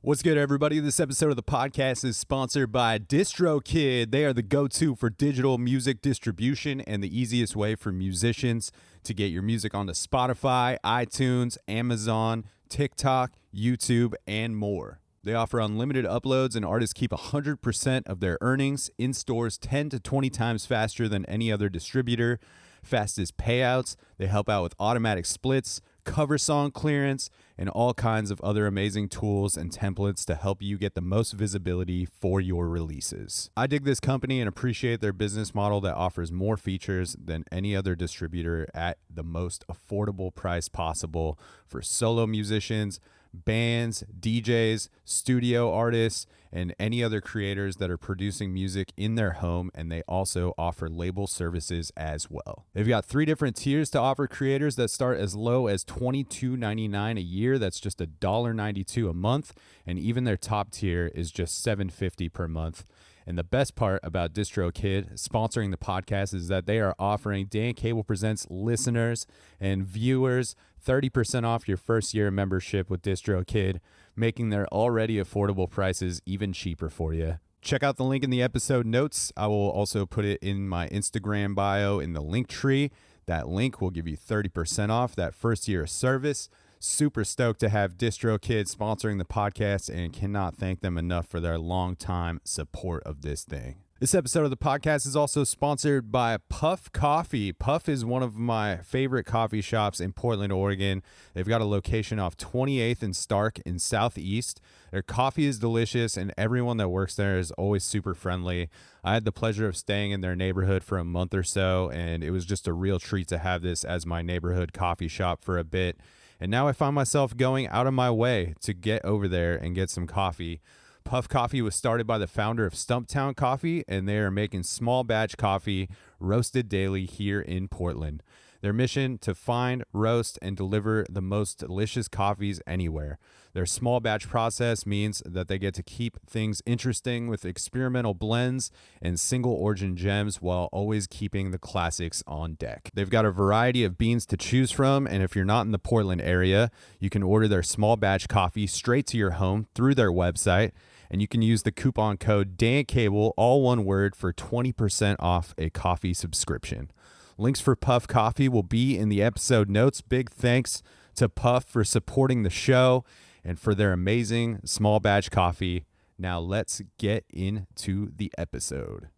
What's good, everybody? This episode of the podcast is sponsored by DistroKid. They are the go-to for digital music distribution and the easiest way for musicians to get your music onto Spotify, iTunes, Amazon, TikTok, YouTube, and more. They offer unlimited uploads, and artists keep 100% of their earnings in stores 10 to 20 times faster than any other distributor. Fastest payouts. They help out with automatic splits, cover song clearance, and all kinds of other amazing tools and templates to help you get the most visibility for your releases. I dig this company and appreciate their business model that offers more features than any other distributor at the most affordable price possible for solo musicians, bands, DJs, studio artists, and any other creators that are producing music in their home, and they also offer label services as well. They've got 3 different tiers to offer creators that start as low as $22.99 a year. That's just $1.92 a month, and even their top tier is just $7.50 per month. And the best part about DistroKid sponsoring the podcast is that they are offering Dan Cable Presents listeners and viewers 30% off your first year of membership with DistroKid, making their already affordable prices even cheaper for you. Check out the link in the episode notes. I will also put it in my Instagram bio in the link tree. That link will give you 30% off that first year of service. Super stoked to have DistroKid sponsoring the podcast and cannot thank them enough for their long time support of this thing. This episode of the podcast is also sponsored by Puff Coffee. Puff is one of my favorite coffee shops in Portland, Oregon. They've got a location off 28th and Stark in Southeast. Their coffee is delicious, and everyone that works there is always super friendly. I had the pleasure of staying in their neighborhood for a month or so, and it was just a real treat to have this as my neighborhood coffee shop for a bit. And now I find myself going out of my way to get over there and get some coffee. Puff Coffee was started by the founder of Stumptown Coffee, and they are making small batch coffee roasted daily here in Portland. Their mission to find, roast, and deliver the most delicious coffees anywhere. Their small batch process means that they get to keep things interesting with experimental blends and single origin gems while always keeping the classics on deck. They've got a variety of beans to choose from, and if you're not in the Portland area, you can order their small batch coffee straight to your home through their website, and you can use the coupon code DANCABLE, all one word, for 20% off a coffee subscription. Links for Puff Coffee will be in the episode notes. Big thanks to Puff for supporting the show and for their amazing small batch coffee. Now let's get into the episode.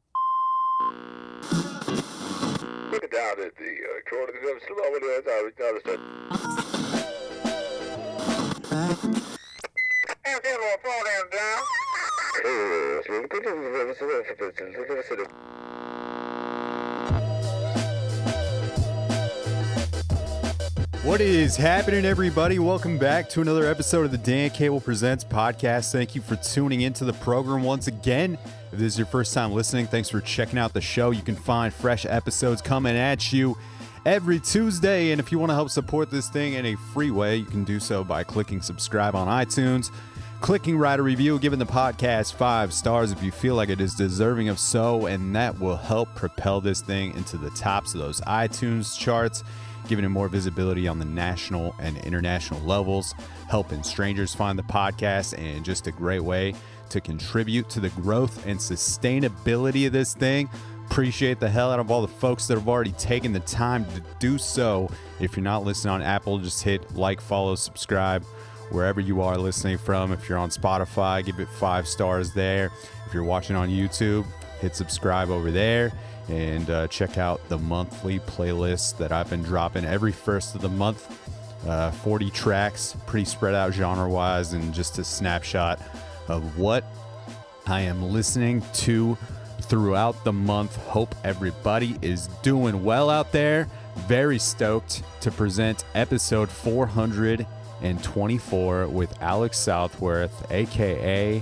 Looking down at the corner What is happening, everybody? Welcome back to another episode of the Dan Cable Presents podcast. Thank you for tuning into the program once again. If this is your first time listening, thanks for checking out the show. You can find fresh episodes coming at you every Tuesday. And if you want to help support this thing in a free way, you can do so by clicking subscribe on iTunes, clicking write a review, giving the podcast 5 stars if you feel like it is deserving of so, and that will help propel this thing into the tops of those iTunes charts, giving it more visibility on the national and international levels, helping strangers find the podcast, and just a great way to contribute to the growth and sustainability of this thing. Appreciate the hell out of all the folks that have already taken the time to do so. If you're not listening on Apple, just hit like, follow, subscribe wherever you are listening from. If you're on Spotify, give it 5 stars there. If you're watching on YouTube, hit subscribe over there. And check out the monthly playlist that I've been dropping every first of the month. 40 tracks, pretty spread out genre-wise, and just a snapshot of what I am listening to throughout the month. Hope everybody is doing well out there. Very stoked to present episode 424 with Alex Southworth, a.k.a.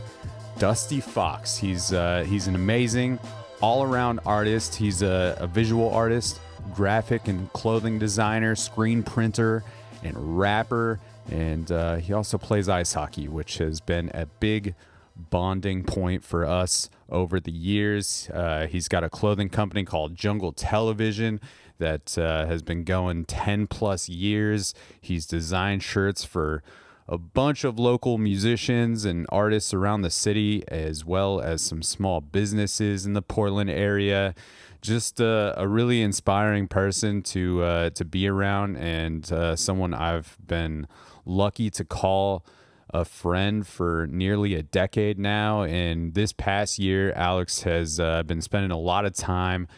Dusty Fox. He's an amazing all-around artist. He's a visual artist, graphic and clothing designer, screen printer, and rapper. And he also plays ice hockey, which has been a big bonding point for us over the years. He's got a clothing company called Jungle Television that has been going 10 plus years. He's designed shirts for a bunch of local musicians and artists around the city, as well as some small businesses in the Portland area. Just a really inspiring person to be around, and someone I've been lucky to call a friend for nearly a decade now. And this past year, Alex has been spending a lot of time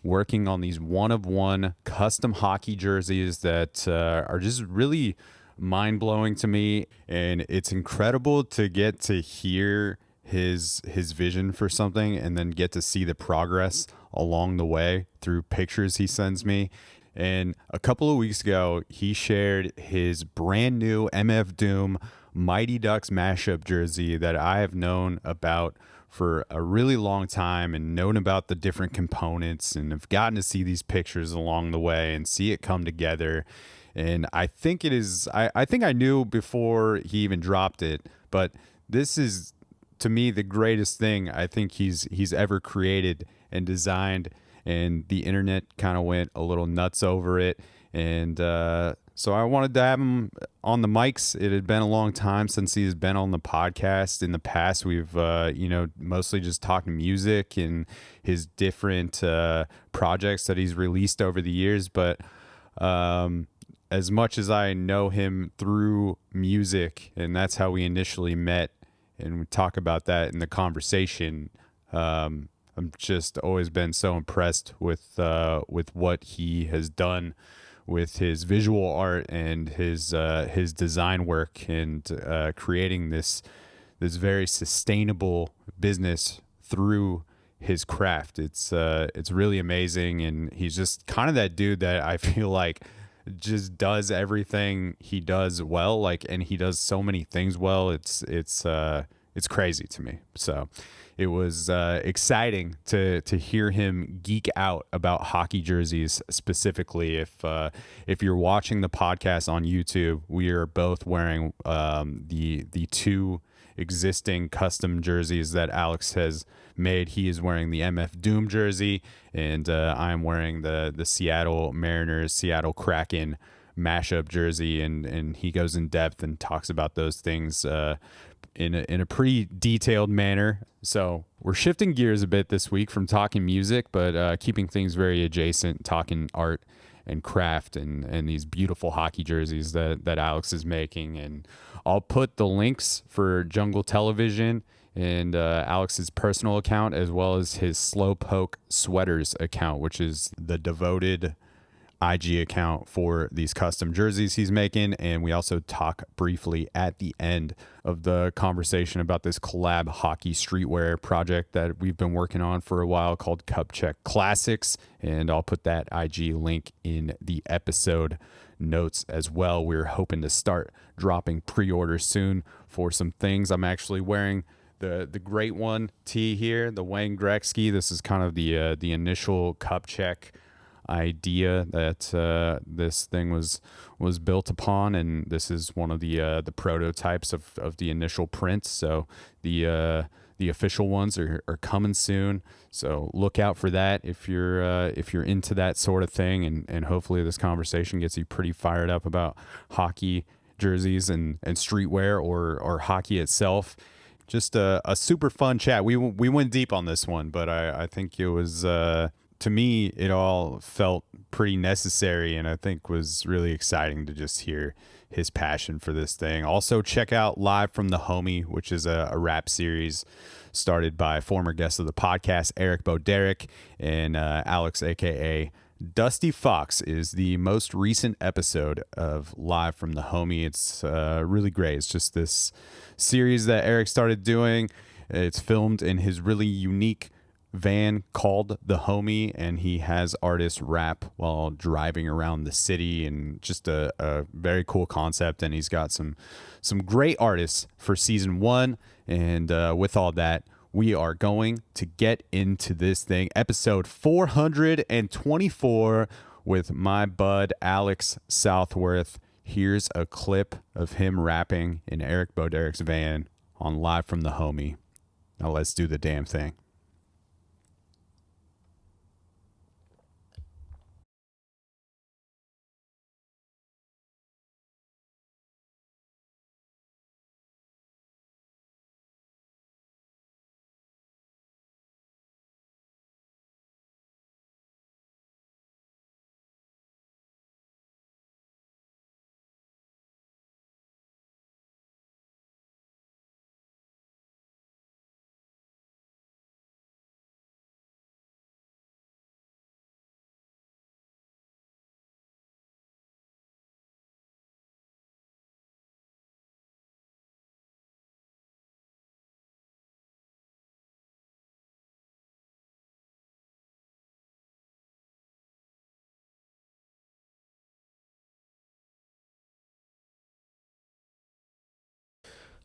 working on these one-of-one custom hockey jerseys that are just really mind-blowing to me. And it's incredible to get to hear his vision for something and then get to see the progress along the way through pictures he sends me. And a couple of weeks ago, he shared his brand new MF Doom Mighty Ducks mashup jersey that I have known about for a really long time and known about the different components, and have gotten to see these pictures along the way and see it come together. And I think it is, I think I knew before he even dropped it, but this is, to me, the greatest thing I think he's ever created and designed. And the internet kind of went a little nuts over it. And so I wanted to have him on the mics. It had been a long time since he has been on the podcast. In the past, we've, mostly just talked music and his different projects that he's released over the years. But as much as I know him through music, and that's how we initially met, and we talk about that in the conversation, I've just always been so impressed with what he has done with his visual art and his design work, and creating this very sustainable business through his craft. It's really amazing, and he's just kind of that dude that I feel like just does everything he does well, like, and he does so many things well. It's crazy to me. So it was exciting to hear him geek out about hockey jerseys specifically. If you're watching the podcast on YouTube, we are both wearing the two existing custom jerseys that Alex has made. He is wearing the MF Doom jersey, and I'm wearing the Seattle Mariners, Seattle Kraken mashup jersey, and he goes in depth and talks about those things in a pretty detailed manner. So we're shifting gears a bit this week from talking music, but keeping things very adjacent, talking art and craft and these beautiful hockey jerseys that Alex is making. And I'll put the links for Jungle Television and Alex's personal account, as well as his Slowpoke Sweaters account, which is the devoted IG account for these custom jerseys he's making. And we also talk briefly at the end of the conversation about this collab hockey streetwear project that we've been working on for a while called Cup Check Classics. And I'll put that IG link in the episode notes as well. We're hoping to start dropping pre-orders soon for some things. I'm actually wearing the Great One tee here, the Wayne Gretzky. This is kind of the initial Cup Check idea that this thing was built upon, and this is one of the prototypes of the initial prints. So the official ones are coming soon, so look out for that if you're into that sort of thing, and hopefully this conversation gets you pretty fired up about hockey jerseys and streetwear or hockey itself. Just a super fun chat. We went deep on this one, but I think it was to me, it all felt pretty necessary, and I think was really exciting to just hear his passion for this thing. Also, check out Live from the Homie, which is a rap series started by former guest of the podcast, Eric Boderick, and Alex, a.k.a. Dusty Fox, is the most recent episode of Live from the Homie. It's really great. It's just this series that Eric started doing. It's filmed in his really unique van called The Homie, and he has artists rap while driving around the city, and just a very cool concept. And he's got some great artists for season 1. And with all that, we are going to get into this thing, episode 424, with my bud Alex Southworth. Here's a clip of him rapping in Eric Boderick's van on Live from the Homie. Now let's do the damn thing.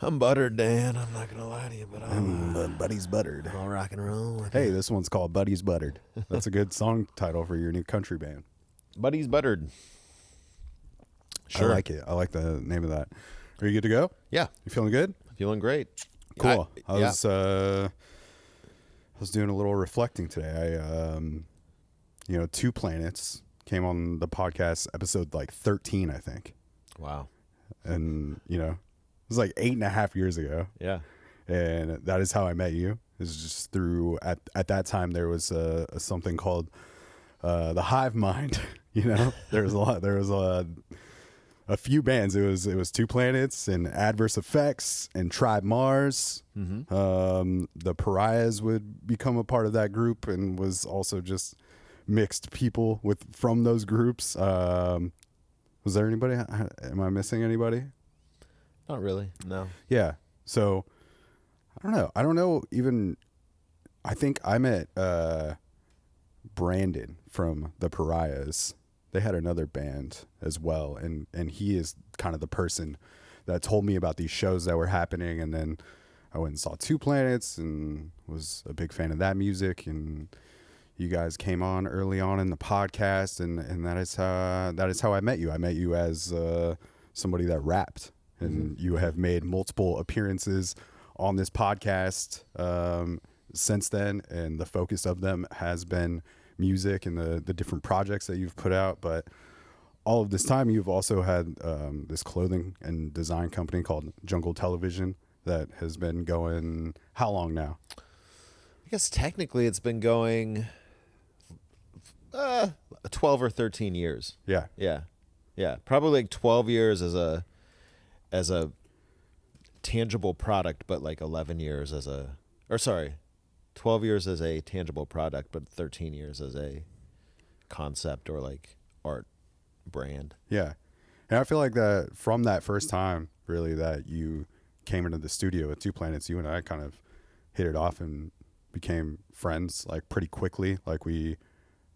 I'm buttered, Dan. I'm not gonna lie to you, but Buddy's Buttered. I'll rock and roll. With Hey, this one's called Buddy's Buttered. That's a good song title for your new country band. Buddy's buttered. I like it. I like the name of that. Are you good to go? Yeah, You feeling good? feeling great. Cool. I yeah. was doing a little reflecting today. Two Planets came on the podcast episode like 13, I think. Wow. And, it was like 8.5 years ago. Yeah. And that is how I met you. It was just through, at that time, there was something called the Hive Mind. There was a few bands. It was Two Planets and Adverse Effects and Tribe Mars. Mm-hmm. The Pariahs would become a part of that group and was also just mixed people from those groups. Was there anybody? Am I missing anybody? Not really. No. Yeah. So I don't know even. I think I met Brandon from the Pariahs. They had another band as well, and he is kind of the person that told me about these shows that were happening. And then I went and saw Two Planets and was a big fan of that music. And you guys came on early on in the podcast, and that is how I met you. I met you as somebody that rapped, and you have made multiple appearances on this podcast since then, and the focus of them has been music and the different projects that you've put out. But all of this time, you've also had this clothing and design company called Jungle Television that has been going how long now? I guess technically it's been going 12 or 13 years. Yeah. Yeah. Probably like 12 years as a tangible product, but like 11 years 12 years as a tangible product, but 13 years as a concept or like art brand. Yeah. And I feel like that from that first time, really, that you came into the studio at Two Planets, you and I kind of hit it off and became friends like pretty quickly. Like we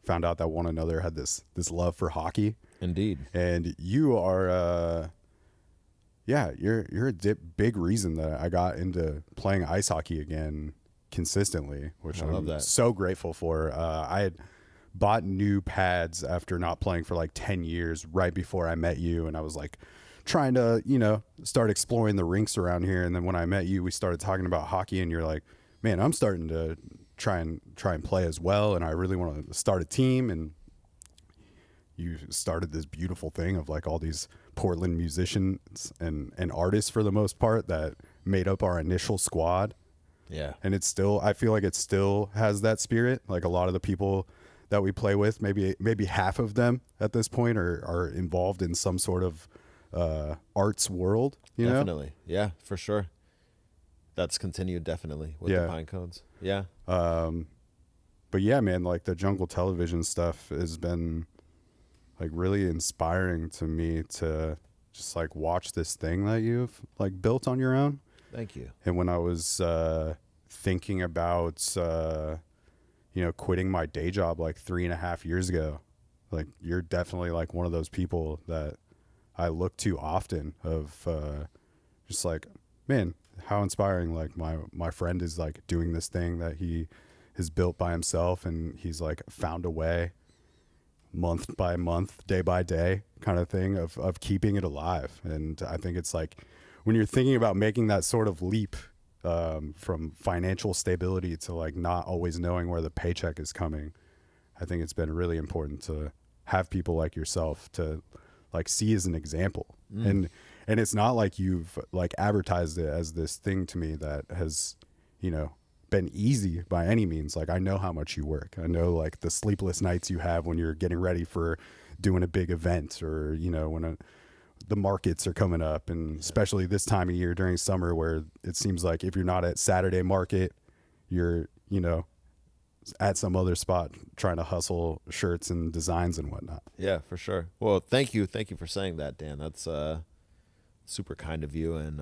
found out that one another had this love for hockey. Indeed. And you are, you're a big reason that I got into playing ice hockey again consistently, which I love that. So grateful for. I had bought new pads after not playing for like 10 years right before I met you, and I was like trying to start exploring the rinks around here. And then when I met you, we started talking about hockey, and you're like, man, I'm starting to try and play as well, and I really want to start a team. And you started this beautiful thing of like all these Portland musicians and artists for the most part that made up our initial squad. Yeah. And I feel like it still has that spirit. Like a lot of the people that we play with, maybe half of them at this point are involved in some sort of arts world, Definitely. Yeah, for sure. That's continued definitely with the Pine Cones. Yeah. But yeah, man, like the Jungle Television stuff has been like really inspiring to me to just like watch this thing that you've like built on your own. Thank you. And when I was thinking about, quitting my day job like 3.5 years ago, like you're definitely like one of those people that I look to often of just like, man, how inspiring. Like my friend is like doing this thing that he has built by himself, and he's like found a way month by month, day by day kind of thing of keeping it alive. And I think it's like, when you're thinking about making that sort of leap from financial stability to like not always knowing where the paycheck is coming, I think it's been really important to have people like yourself to like see as an example. And it's not like you've like advertised it as this thing to me that has, been easy by any means. Like I know how much you work. I know like the sleepless nights you have when you're getting ready for doing a big event, or, when the markets are coming up, and especially this time of year during summer where it seems like if you're not at Saturday market, you're, at some other spot trying to hustle shirts and designs and whatnot. Yeah, for sure. Well, thank you. Thank you for saying that, Dan. That's super kind of you. And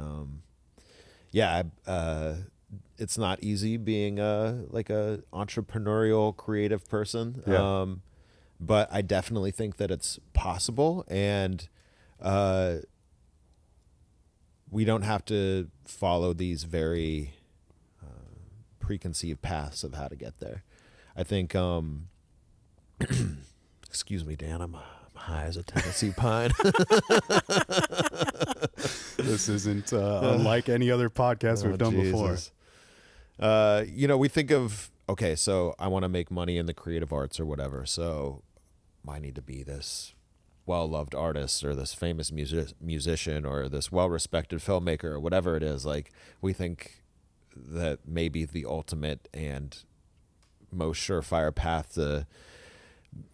it's not easy being like a entrepreneurial creative person. Yeah. But I definitely think that it's possible. And we don't have to follow these very preconceived paths of how to get there. I think, excuse me, Dan, I'm high as a Tennessee pine. This isn't unlike any other podcast we've done before. We think of, okay, so I want to make money in the creative arts or whatever. So I need to be this well-loved artist or this famous musician or this well-respected filmmaker or whatever it is. Like, we think that maybe the ultimate and most surefire path to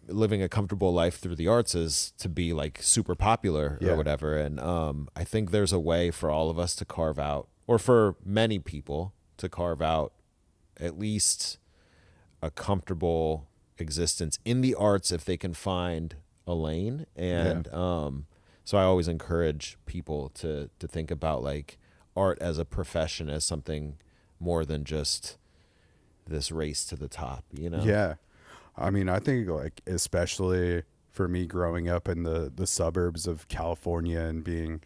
living a comfortable life through the arts is to be like super popular or whatever. And I think there's a way for all of us to carve out, or for many people to carve out, at least a comfortable existence in the arts if they can find a lane. And so I always encourage people to think about like art as a profession, as something more than just this race to the top, you know? Yeah. I mean, I think like, especially for me growing up in the suburbs of California and being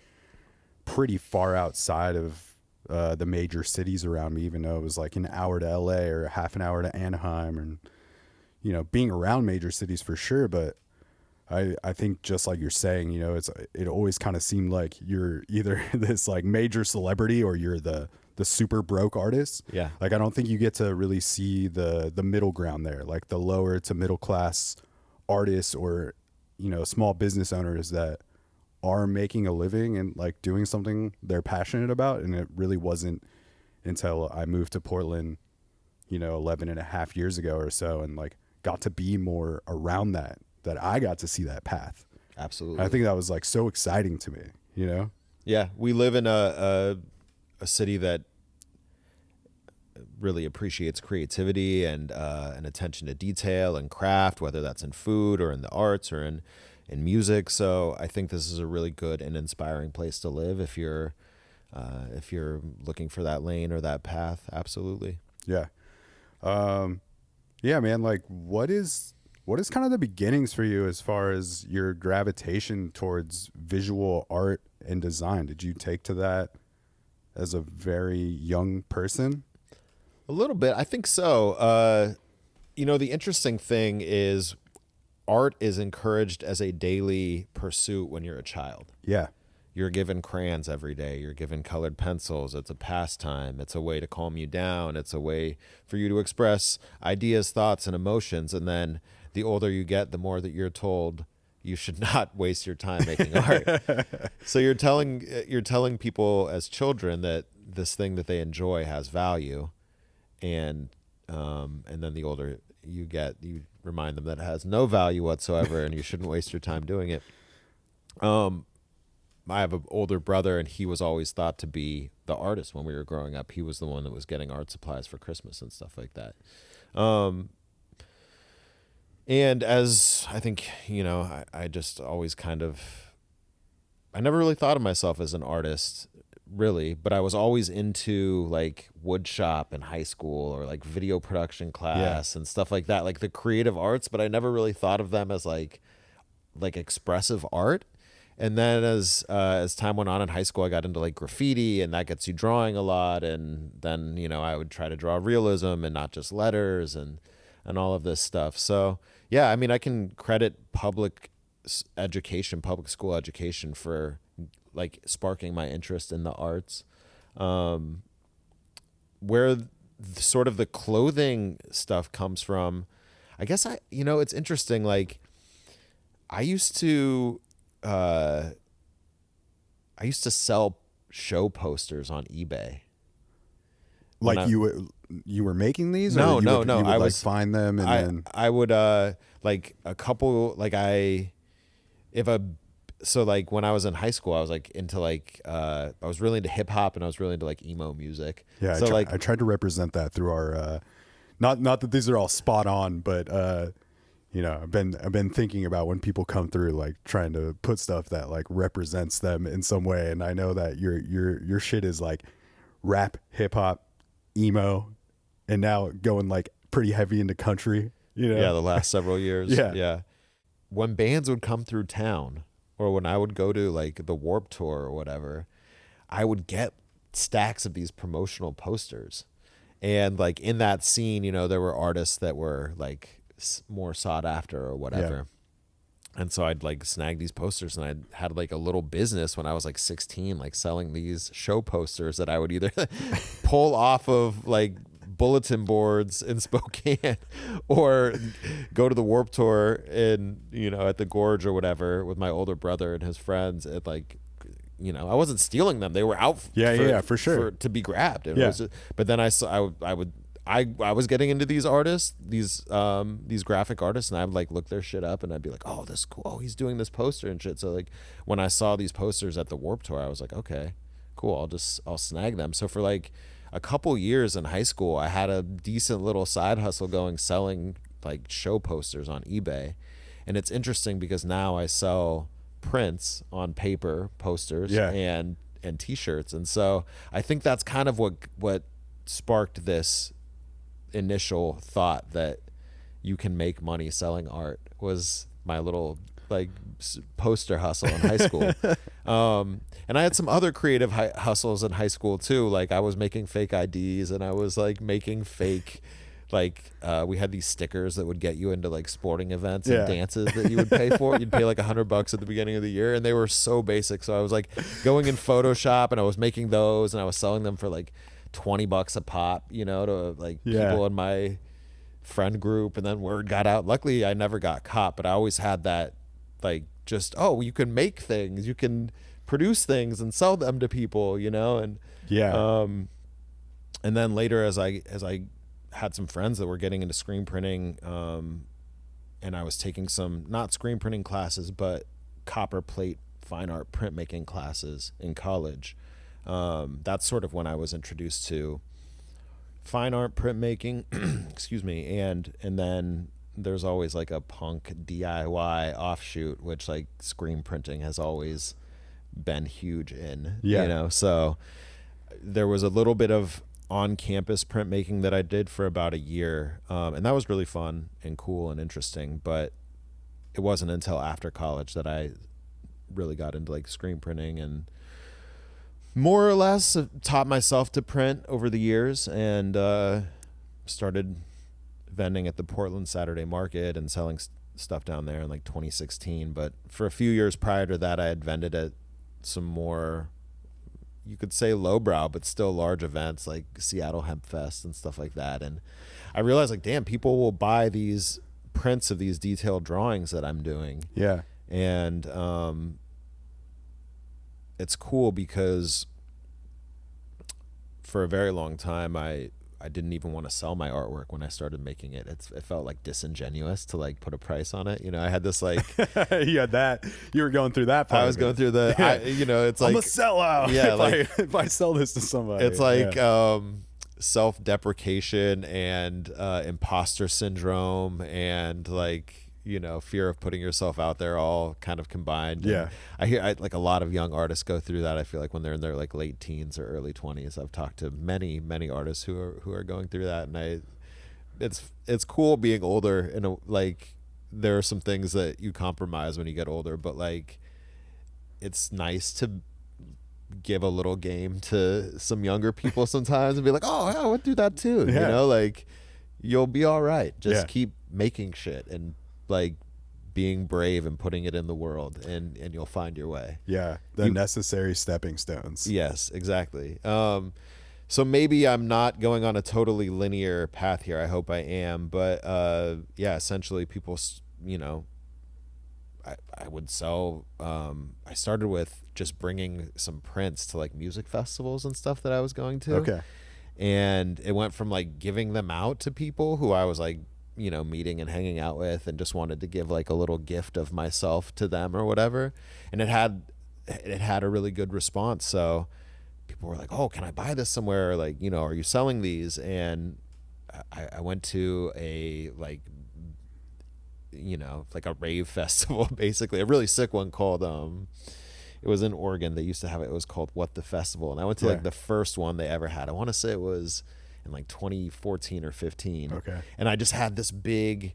pretty far outside of the major cities around me, even though it was like an hour to LA or half an hour to Anaheim, and, you know, being around major cities for sure. But I think just like you're saying, you know, it always kind of seemed like you're either this like major celebrity or you're the super broke artist. Yeah. Like, I don't think you get to really see the middle ground there, like the lower to middle class artists or, you know, small business owners that are making a living and like doing something they're passionate about. And it really wasn't until I moved to Portland, you know, 11 and a half years ago or so, and like got to be more around that I got to see that path. Absolutely. I think that was like so exciting to me, you know? Yeah. We live in a city that really appreciates creativity and attention to detail and craft, whether that's in food or in the arts or in music. So I think this is a really good and inspiring place to live if you're looking for that lane or that path. Absolutely. Yeah. Yeah, man, like what is kind of the beginnings for you as far as your gravitation towards visual art and design? Did you take to that as a very young person? A little bit. I think so. You know, the interesting thing is art is encouraged as a daily pursuit when you're a child. Yeah. You're given crayons every day. You're given colored pencils. It's a pastime. It's a way to calm you down. It's a way for you to express ideas, thoughts, and emotions. And then the older you get, the more that you're told you should not waste your time making art. So you're telling people as children that this thing that they enjoy has value. And then the older you get, you remind them that it has no value whatsoever and you shouldn't waste your time doing it. I have an older brother, and he was always thought to be the artist when we were growing up. He was the one that was getting art supplies for Christmas and stuff like that. And as I think, you know, I just always I never really thought of myself as an artist, really, but I was always into like wood shop in high school or like video production class and stuff like that, like the creative arts, but I never really thought of them as like expressive art. And then as time went on in high school, I got into like graffiti, and that gets you drawing a lot. And then, you know, I would try to draw realism and not just letters and all of this stuff. So yeah, I mean, I can credit public school education for like sparking my interest in the arts. Where sort of the clothing stuff comes from, I guess it's interesting. Like I used to sell show posters on eBay. Like you were making these? No, or you would I like was find them and then I would like a couple, like so like when I was in high school, I was like into like I was really into hip hop, and I was really into like emo music. Yeah, so I tried to represent that through our not that these are all spot on, but you know, I've been thinking about when people come through, like trying to put stuff that like represents them in some way. And I know that your shit is like rap, hip hop, emo, and now going like pretty heavy into country, you know? Yeah, the last several years. Yeah. When bands would come through town, or when I would go to like the Warped Tour or whatever, I would get stacks of these promotional posters. And like in that scene, you know, there were artists that were like more sought after or whatever. And so I'd like snag these posters, and I had like a little business when I was like 16, like selling these show posters that I would either pull off of like bulletin boards in Spokane or go to the Warp Tour in, you know, at the Gorge or whatever with my older brother and his friends. At like, you know, I wasn't stealing them; they were out for sure to be grabbed. And it was just, but then I was getting into these artists, these graphic artists, and I'd like look their shit up, and I'd be like, oh, this is cool. Oh, he's doing this poster and shit. So like when I saw these posters at the Warp Tour, I was like, okay, cool. I'll snag them. So for like a couple years in high school, I had a decent little side hustle going, selling like show posters on eBay. And it's interesting because now I sell prints on paper, posters, and t-shirts. And so I think that's kind of what sparked this initial thought that you can make money selling art, was my little like poster hustle in high school. And I had some other creative hustles in high school too. Like I was making fake IDs, and I was like making fake, like we had these stickers that would get you into like sporting events and dances that you would pay for. You'd pay like $100 at the beginning of the year, and they were so basic. So I was like going in Photoshop, and I was making those, and I was selling them for like $20 a pop, you know, to like people in my friend group. And then word got out. Luckily I never got caught, but I always had that like, just, oh, you can make things, you can produce things and sell them to people, you know? And and then later as I had some friends that were getting into screen printing, and I was taking some, not screen printing classes, but copper plate fine art printmaking classes in college. That's sort of when I was introduced to fine art printmaking, excuse me, and then there's always like a punk DIY offshoot, which like screen printing has always been huge in, you know. So there was a little bit of on-campus printmaking that I did for about a year, and that was really fun and cool and interesting. But it wasn't until after college that I really got into like screen printing, and more or less taught myself to print over the years, and started vending at the Portland Saturday Market and selling stuff down there in like 2016. But for a few years prior to that, I had vended at some more, you could say lowbrow, but still large events like Seattle Hemp Fest and stuff like that. And I realized like, damn, people will buy these prints of these detailed drawings that I'm doing. Yeah. And it's cool because for a very long time, I didn't even want to sell my artwork when I started making it. It felt like disingenuous to like put a price on it. You know, I had this like, you had that, you were going through that part. I was going through the, you know, it's like, I'm a sellout. Yeah. If I sell this to somebody, it's like, self-deprecation and imposter syndrome and like, you know, fear of putting yourself out there all kind of combined. Yeah. And I like a lot of young artists go through that. I feel like when they're in their like late teens or early 20s. I've talked to many artists who are going through that, and it's cool being older, and like there are some things that you compromise when you get older, but like it's nice to give a little game to some younger people sometimes and be like, oh, I would do that too. You know, like you'll be all right. Just keep making shit and like being brave and putting it in the world, and you'll find your way. Yeah. The necessary stepping stones. Yes, exactly. So maybe I'm not going on a totally linear path here. I hope I am. But yeah, essentially people, you know, I would sell, I started with just bringing some prints to like music festivals and stuff that I was going to. Okay. And it went from like giving them out to people who I was like, you know, meeting and hanging out with, and just wanted to give like a little gift of myself to them or whatever. And it had a really good response. So people were like, oh, can I buy this somewhere? Like, you know, are you selling these? And I went to a like, you know, like a rave festival, basically a really sick one called, it was in Oregon. They used to have it. It was called What the Festival. And I went to like the first one they ever had. I want to say it was in like 2014 or 15. Okay. And I just had this big,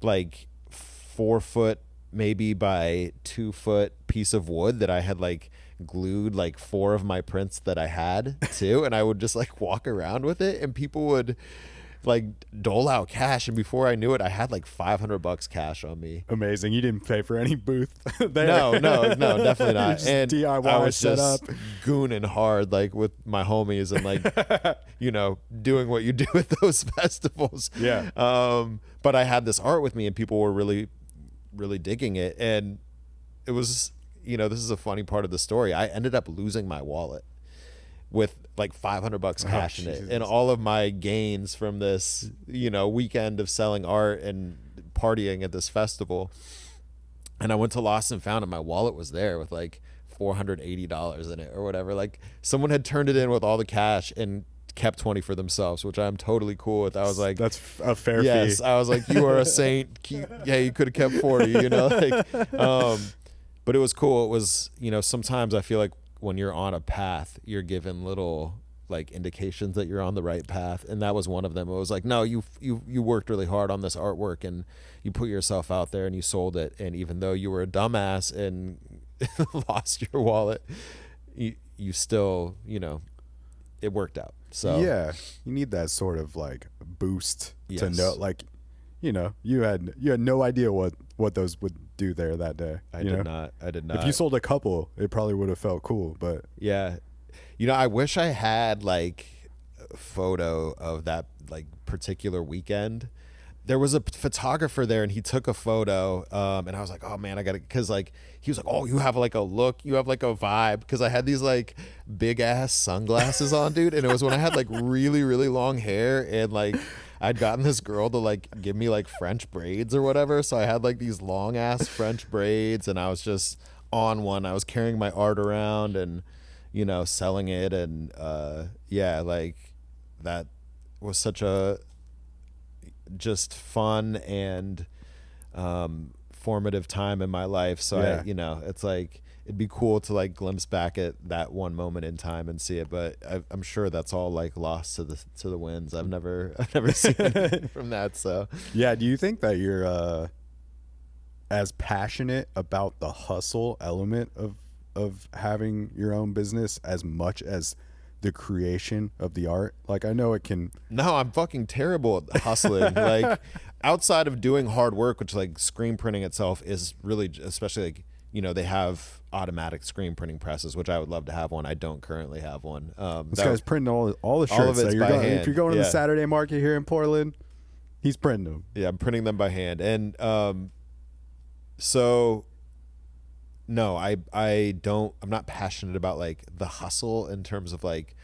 like 4 foot maybe by 2 foot piece of wood that I had like glued like 4 of my prints that I had too, and I would just like walk around with it, and people would like dole out cash, and before I knew it, I had like $500 cash on me. Amazing. You didn't pay for any booth there. No, definitely not. Just And DIY I was set just up. gooning hard like with my homies and like doing what you do at those festivals. Yeah. But I had this art with me, and people were really, really digging it, and it was, this is a funny part of the story. I ended up losing my wallet with like $500 cash in it, Jesus. and all of my gains from this, weekend of selling art and partying at this festival. And I went to Lost and Found, and my wallet was there with like $480 in it or whatever. Like someone had turned it in with all the cash and kept 20 for themselves, which I'm totally cool with. I was like, that's a fair yes, fee. I was like, you are a saint. Yeah, you could have kept 40, but it was cool. It was, sometimes I feel like when you're on a path, you're given little like indications that you're on the right path, and that was one of them. It was like, no, you worked really hard on this artwork, and you put yourself out there, and you sold it, and even though you were a dumbass and lost your wallet, you still, it worked out. So yeah, you need that sort of like boost to Yes. know, like, you had no idea what those would do there that day. I did not. If you sold a couple, it probably would have felt cool, but Yeah. I wish I had like a photo of that like particular weekend. There was a photographer there, and he took a photo, and I was like, oh man, I gotta, cause like he was like, oh, you have like a look, you have like a vibe, cause I had these like big ass sunglasses on, dude, and it was when I had like really, really long hair, and like I'd gotten this girl to like give me like French braids or whatever, so I had like these long ass French braids, and I was just on one. I was carrying my art around and selling it, and like that was such a just fun and formative time in my life. So Yeah. it's like it'd be cool to like glimpse back at that one moment in time and see it, but I'm sure that's all like lost to the winds. I've never seen anything from that. So yeah. Do you think that you're as passionate about the hustle element of having your own business as much as the creation of the art? Like, I know it can. No, I'm fucking terrible at hustling. Like, outside of doing hard work, which like screen printing itself is really, especially like, they have automatic screen printing presses, which I would love to have one. I don't currently have one. This guy's printing all the shirts. all of it's that by hand. If you're going to the Yeah. Saturday market here in Portland, he's printing them. Yeah, I'm printing them by hand. And so no, I'm not passionate about like the hustle in terms of like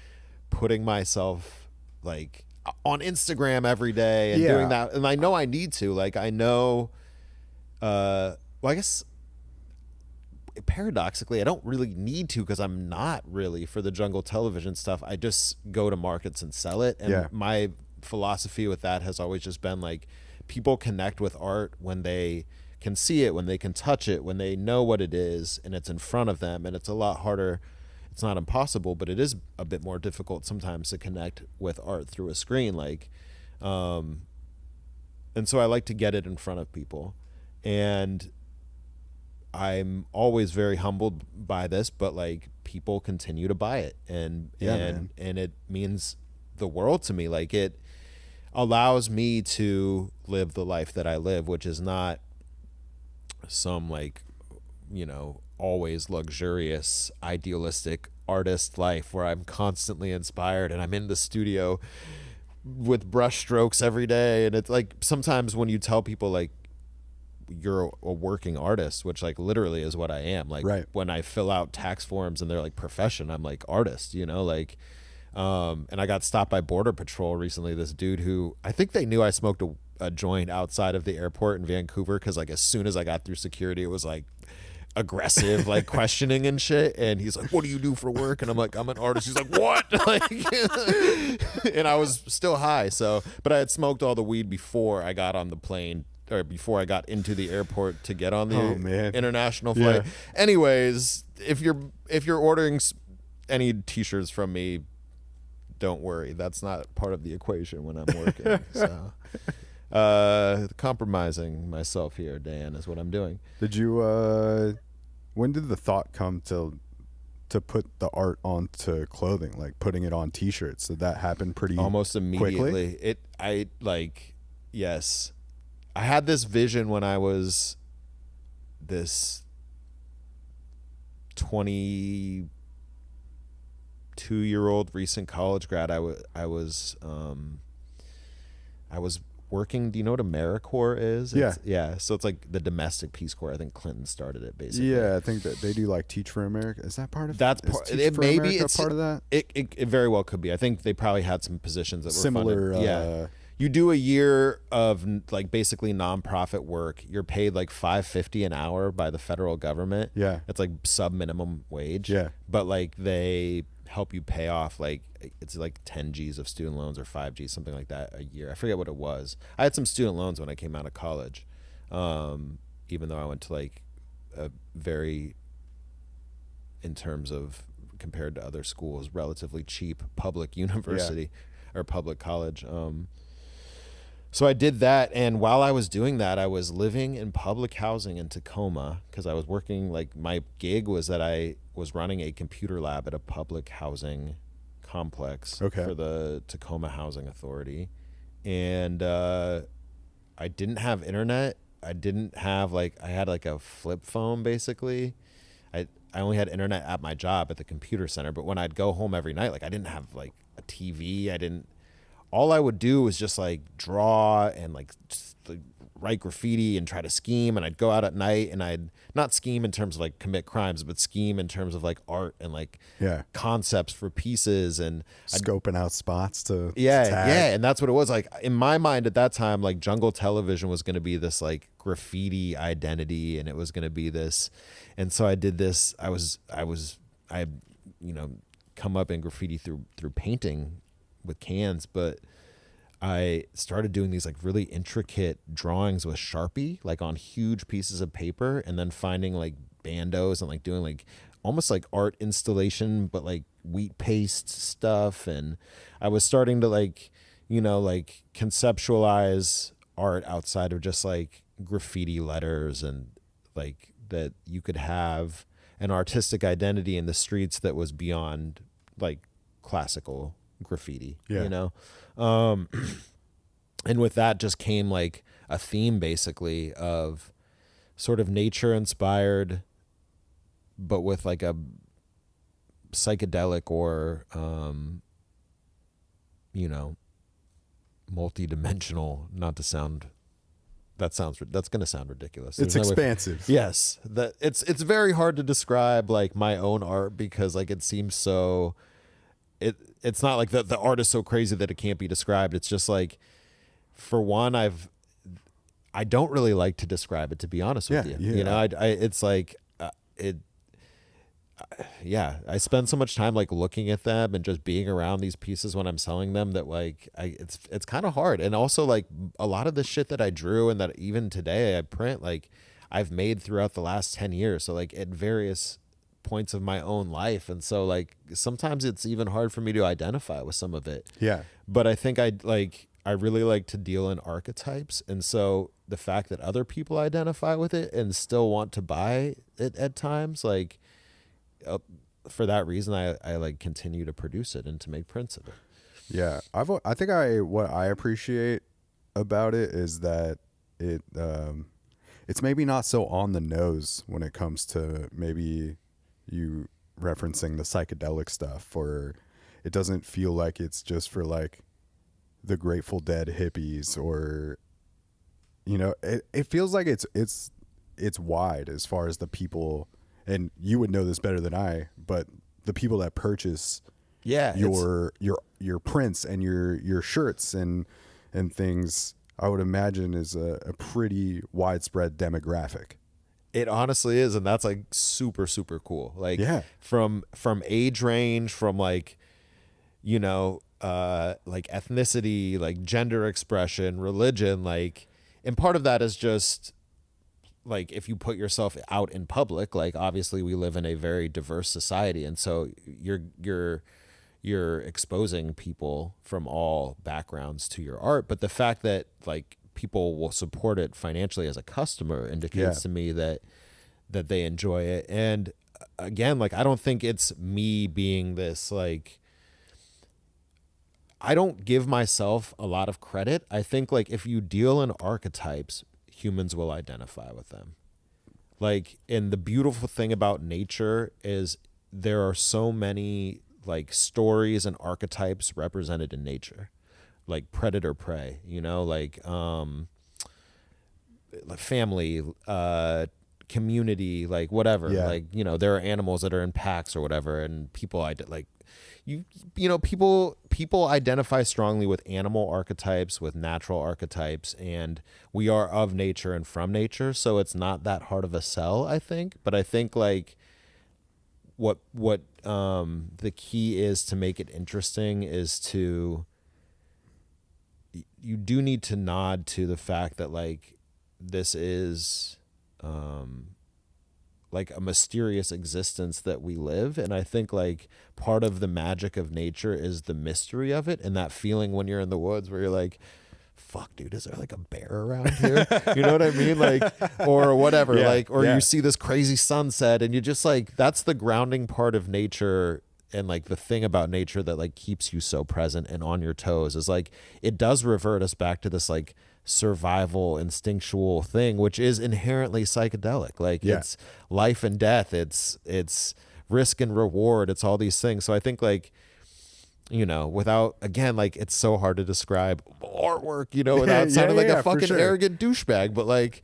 putting myself like on Instagram every day and doing that. And I know I need to, like, I know, well, I guess paradoxically, I don't really need to, because I'm not really for the Jungle Television stuff. I just go to markets and sell it. And my philosophy with that has always just been like, people connect with art when they can see it, when they can touch it, when they know what it is and it's in front of them. And it's a lot harder. It's not impossible, but it is a bit more difficult sometimes to connect with art through a screen. Like, and so I like to get it in front of people. And I'm always very humbled by this, but like, people continue to buy it, and it means the world to me. Like, it allows me to live the life that I live, which is not some like, always luxurious, idealistic artist life where I'm constantly inspired and I'm in the studio with brush strokes every day. And it's like, sometimes when you tell people like you're a working artist, which like literally is what I am, like when I fill out tax forms and they're like profession, I'm like artist, like, and I got stopped by Border Patrol recently. This dude who, I think they knew I smoked a joint outside of the airport in Vancouver, because like as soon as I got through security, it was like aggressive, like questioning and shit. And he's like, what do you do for work? And I'm like, I'm an artist. He's like, what? Like, and I was still high. So, but I had smoked all the weed before I got on the plane, or before I got into the airport to get on the international flight. Yeah. Anyways, if you're ordering any t-shirts from me, don't worry. That's not part of the equation when I'm working. So, compromising myself here, Dan, is what I'm doing. Did you, when did the thought come to to put the art onto clothing, like putting it on t-shirts? Did that happen pretty almost immediately? quickly? Yes. I had this vision when I was this 22-year-old recent college grad. I was working. Do you know what AmeriCorps is? Yeah. So it's like the domestic Peace Corps. I think Clinton started it basically. Yeah, I think that they do like Teach for America. Is that part of That's is part? Teach It for maybe America it's part of that. It very well could be. I think they probably had some positions that were Similar. funded. You do a year of like basically nonprofit work. You're paid like $5.50 an hour by the federal government. Yeah. It's like sub minimum wage. Yeah. But like they help you pay off like it's like 10 G's of student loans or 5 G's, something like that a year. I forget what it was. I had some student loans when I came out of college, even though I went to like a very, in terms of compared to other schools, relatively cheap public university or public college. So I did that, and while I was doing that, I was living in public housing in Tacoma because I was working, like my gig was that I was running a computer lab at a public housing complex for the Tacoma Housing Authority. And I didn't have internet. I didn't have I had like a flip phone basically. I only had internet at my job at the computer center, but when I'd go home every night, like I didn't have like a TV. All I would do was just like draw and like write graffiti and try to scheme. And I'd go out at night and I'd not scheme in terms of like commit crimes, but scheme in terms of like art and like concepts for pieces and scoping out spots to tag. Yeah. And that's what it was. Like in my mind at that time, like Jungle Television was going to be this like graffiti identity, and it was going to be this. And so I did this. I come up in graffiti through painting with cans, but I started doing these like really intricate drawings with Sharpie, like on huge pieces of paper, and then finding like bandos and like doing like almost like art installation, but like wheat paste stuff. And I was starting to like conceptualize art outside of just like graffiti letters, and like that you could have an artistic identity in the streets that was beyond like classical graffiti, and with that just came like a theme basically of sort of nature inspired, but with like a psychedelic or multi-dimensional, that's going to sound ridiculous. It's expansive. Yes. It's very hard to describe like my own art because like it seems so it's not like the art is so crazy that it can't be described. It's just like, for one, I don't really like to describe it, to be honest with you. It's like I spend so much time like looking at them and just being around these pieces when I'm selling them that like it's kind of hard. And also like a lot of the shit that I drew and that even today I print, like I've made throughout the last 10 years. So like at various points of my own life, and so like sometimes it's even hard for me to identify with some of it. But I think I really like to deal in archetypes, and so the fact that other people identify with it and still want to buy it at times, like for that reason I like continue to produce it and to make prints of it. I think what I appreciate about it is that it's maybe not so on the nose when it comes to maybe you referencing the psychedelic stuff, or it doesn't feel like it's just for like the Grateful Dead hippies, or it feels like it's wide as far as the people, and you would know this better than I, but the people that purchase your prints and your shirts and things, I would imagine is a pretty widespread demographic. It honestly is, and that's like super, super cool. Like from age range, from like like ethnicity, like gender expression, religion, like, and part of that is just like if you put yourself out in public, like obviously we live in a very diverse society, and so you're exposing people from all backgrounds to your art. But the fact that like people will support it financially as a customer indicates to me that they enjoy it. And again, like, I don't think it's me being this, like, I don't give myself a lot of credit. I think, like, if you deal in archetypes, humans will identify with them. Like, and the beautiful thing about nature is there are so many, like, stories and archetypes represented in nature, like predator prey, you know, like family, community, like whatever. Yeah. Like, you know, there are animals that are in packs or whatever, and people like people identify strongly with animal archetypes, with natural archetypes, and we are of nature and from nature, so it's not that hard of a sell, I think. But I think, like, what the key is to make it interesting is you do need to nod to the fact that, like, this is like a mysterious existence that we live. And I think, like, part of the magic of nature is the mystery of it, and that feeling when you're in the woods where you're like, fuck, dude, is there like a bear around here? You know what I mean? Like, or whatever, like, or you see this crazy sunset and you just, like, that's the grounding part of nature. And, like, the thing about nature that, like, keeps you so present and on your toes is, like, it does revert us back to this, like, survival instinctual thing, which is inherently psychedelic. Like, it's life and death, it's risk and reward, it's all these things. So I think, like, you know, without, again, like, it's so hard to describe artwork, you know, without sounding like a fucking arrogant douchebag, but, like,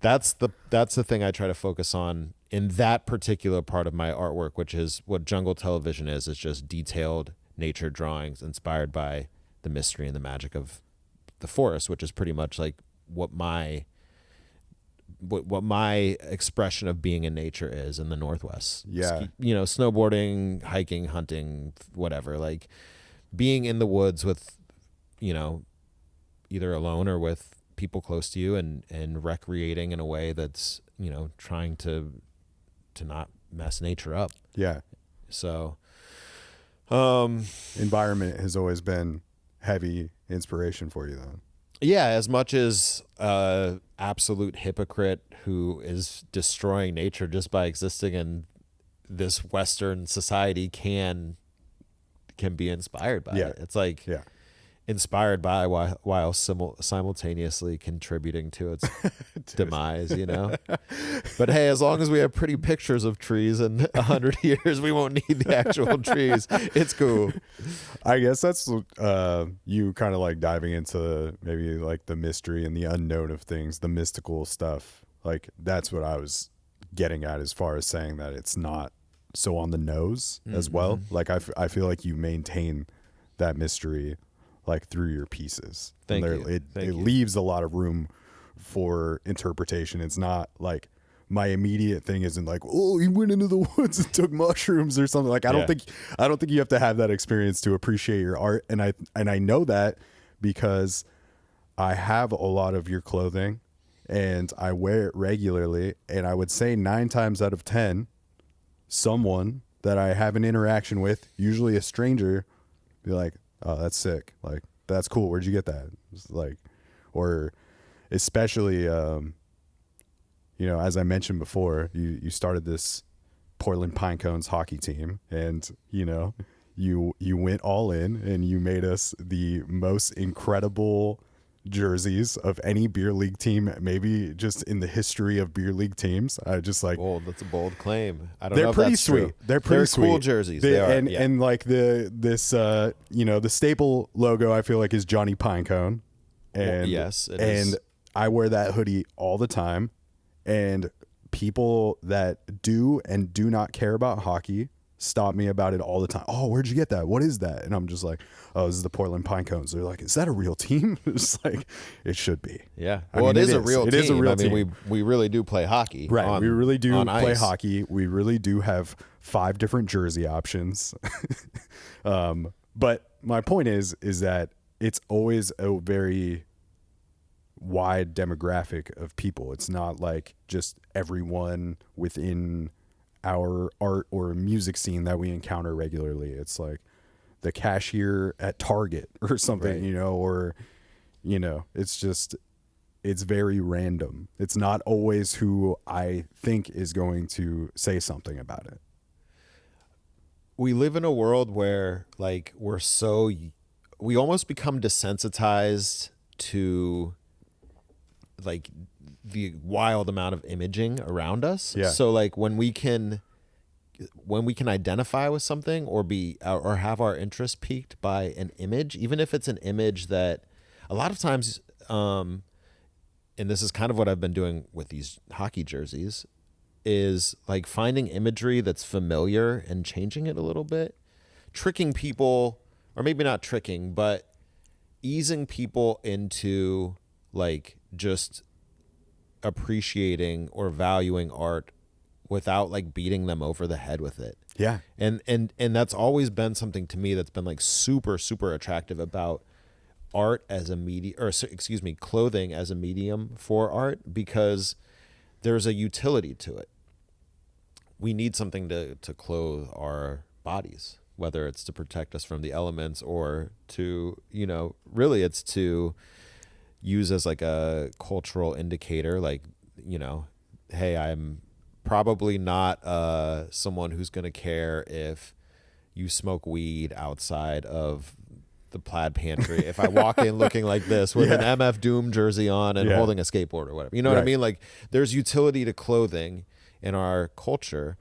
that's the thing I try to focus on in that particular part of my artwork, which is what Jungle Television is. It's just detailed nature drawings inspired by the mystery and the magic of the forest, which is pretty much like what my expression of being in nature is in the Northwest. Yeah. You know, snowboarding, hiking, hunting, whatever, like being in the woods with, you know, either alone or with people close to you, and recreating in a way that's, you know, trying to not mess nature up. Yeah. So environment has always been heavy inspiration for you, though. Yeah, as much as absolute hypocrite who is destroying nature just by existing in this Western society can be inspired by it. It's like inspired by while simultaneously contributing to its demise, you know. But hey, as long as we have pretty pictures of trees in 100 years, we won't need the actual trees. It's cool. I guess that's you kind of like diving into maybe like the mystery and the unknown of things, the mystical stuff. Like, that's what I was getting at as far as saying that it's not so on the nose as well. Like, I feel like you maintain that mystery, like, through your pieces. Thank you. It leaves a lot of room for interpretation. It's not like my immediate thing isn't like, oh, he went into the woods and took mushrooms or something. Like, I don't think you have to have that experience to appreciate your art. And I know that because I have a lot of your clothing and I wear it regularly. And I would say 9 times out of 10, someone that I have an interaction with, usually a stranger, be like, oh, that's sick. Like, that's cool. Where'd you get that? It's like, or especially, you know, as I mentioned before, you started this Portland Pinecones hockey team, and, you know, you went all in and you made us the most incredible jerseys of any beer league team, maybe just in the history of beer league teams. I just like, bold. That's a bold claim. I don't know. They're if pretty that's sweet. True. They're pretty sweet. Cool jerseys. They are. And like this you know, the staple logo I feel like is Johnny Pinecone. And well, yes, it and is. I wear that hoodie all the time, and people that do and do not care about hockey stop me about it all the time. Oh, where'd you get that? What is that? And I'm just like, oh, this is the Portland Pinecones. They're like, is that a real team? It's like, it should be. Yeah. Well, it is a real team. It is a real team. I mean, we really do play hockey. Right. We really do play ice. hockey. We really do have 5 different jersey options. But my point is that it's always a very wide demographic of people. It's not like just everyone within our art or music scene that we encounter regularly. It's like the cashier at Target or something, right. you know, or, you know, it's just, it's very random. It's not always who I think is going to say something about it. We live in a world where like we almost become desensitized to like the wild amount of imaging around us. Yeah. So like when we can identify with something or have our interest piqued by an image, even if it's an image that a lot of times, and this is kind of what I've been doing with these hockey jerseys, is like finding imagery that's familiar and changing it a little bit, tricking people, or maybe not tricking, but easing people into like just appreciating or valuing art without like beating them over the head with it. Yeah. And that's always been something to me that's been like super, super attractive about art as a medium, or excuse me, clothing as a medium for art, because there's a utility to it. We need something to clothe our bodies, whether it's to protect us from the elements or to, you know, really it's to use as like a cultural indicator, like, you know, hey, I'm probably not someone who's going to care if you smoke weed outside of the plaid pantry if I walk in looking like this with an MF Doom jersey on and holding a skateboard or whatever. You know what I mean? Like there's utility to clothing in our culture.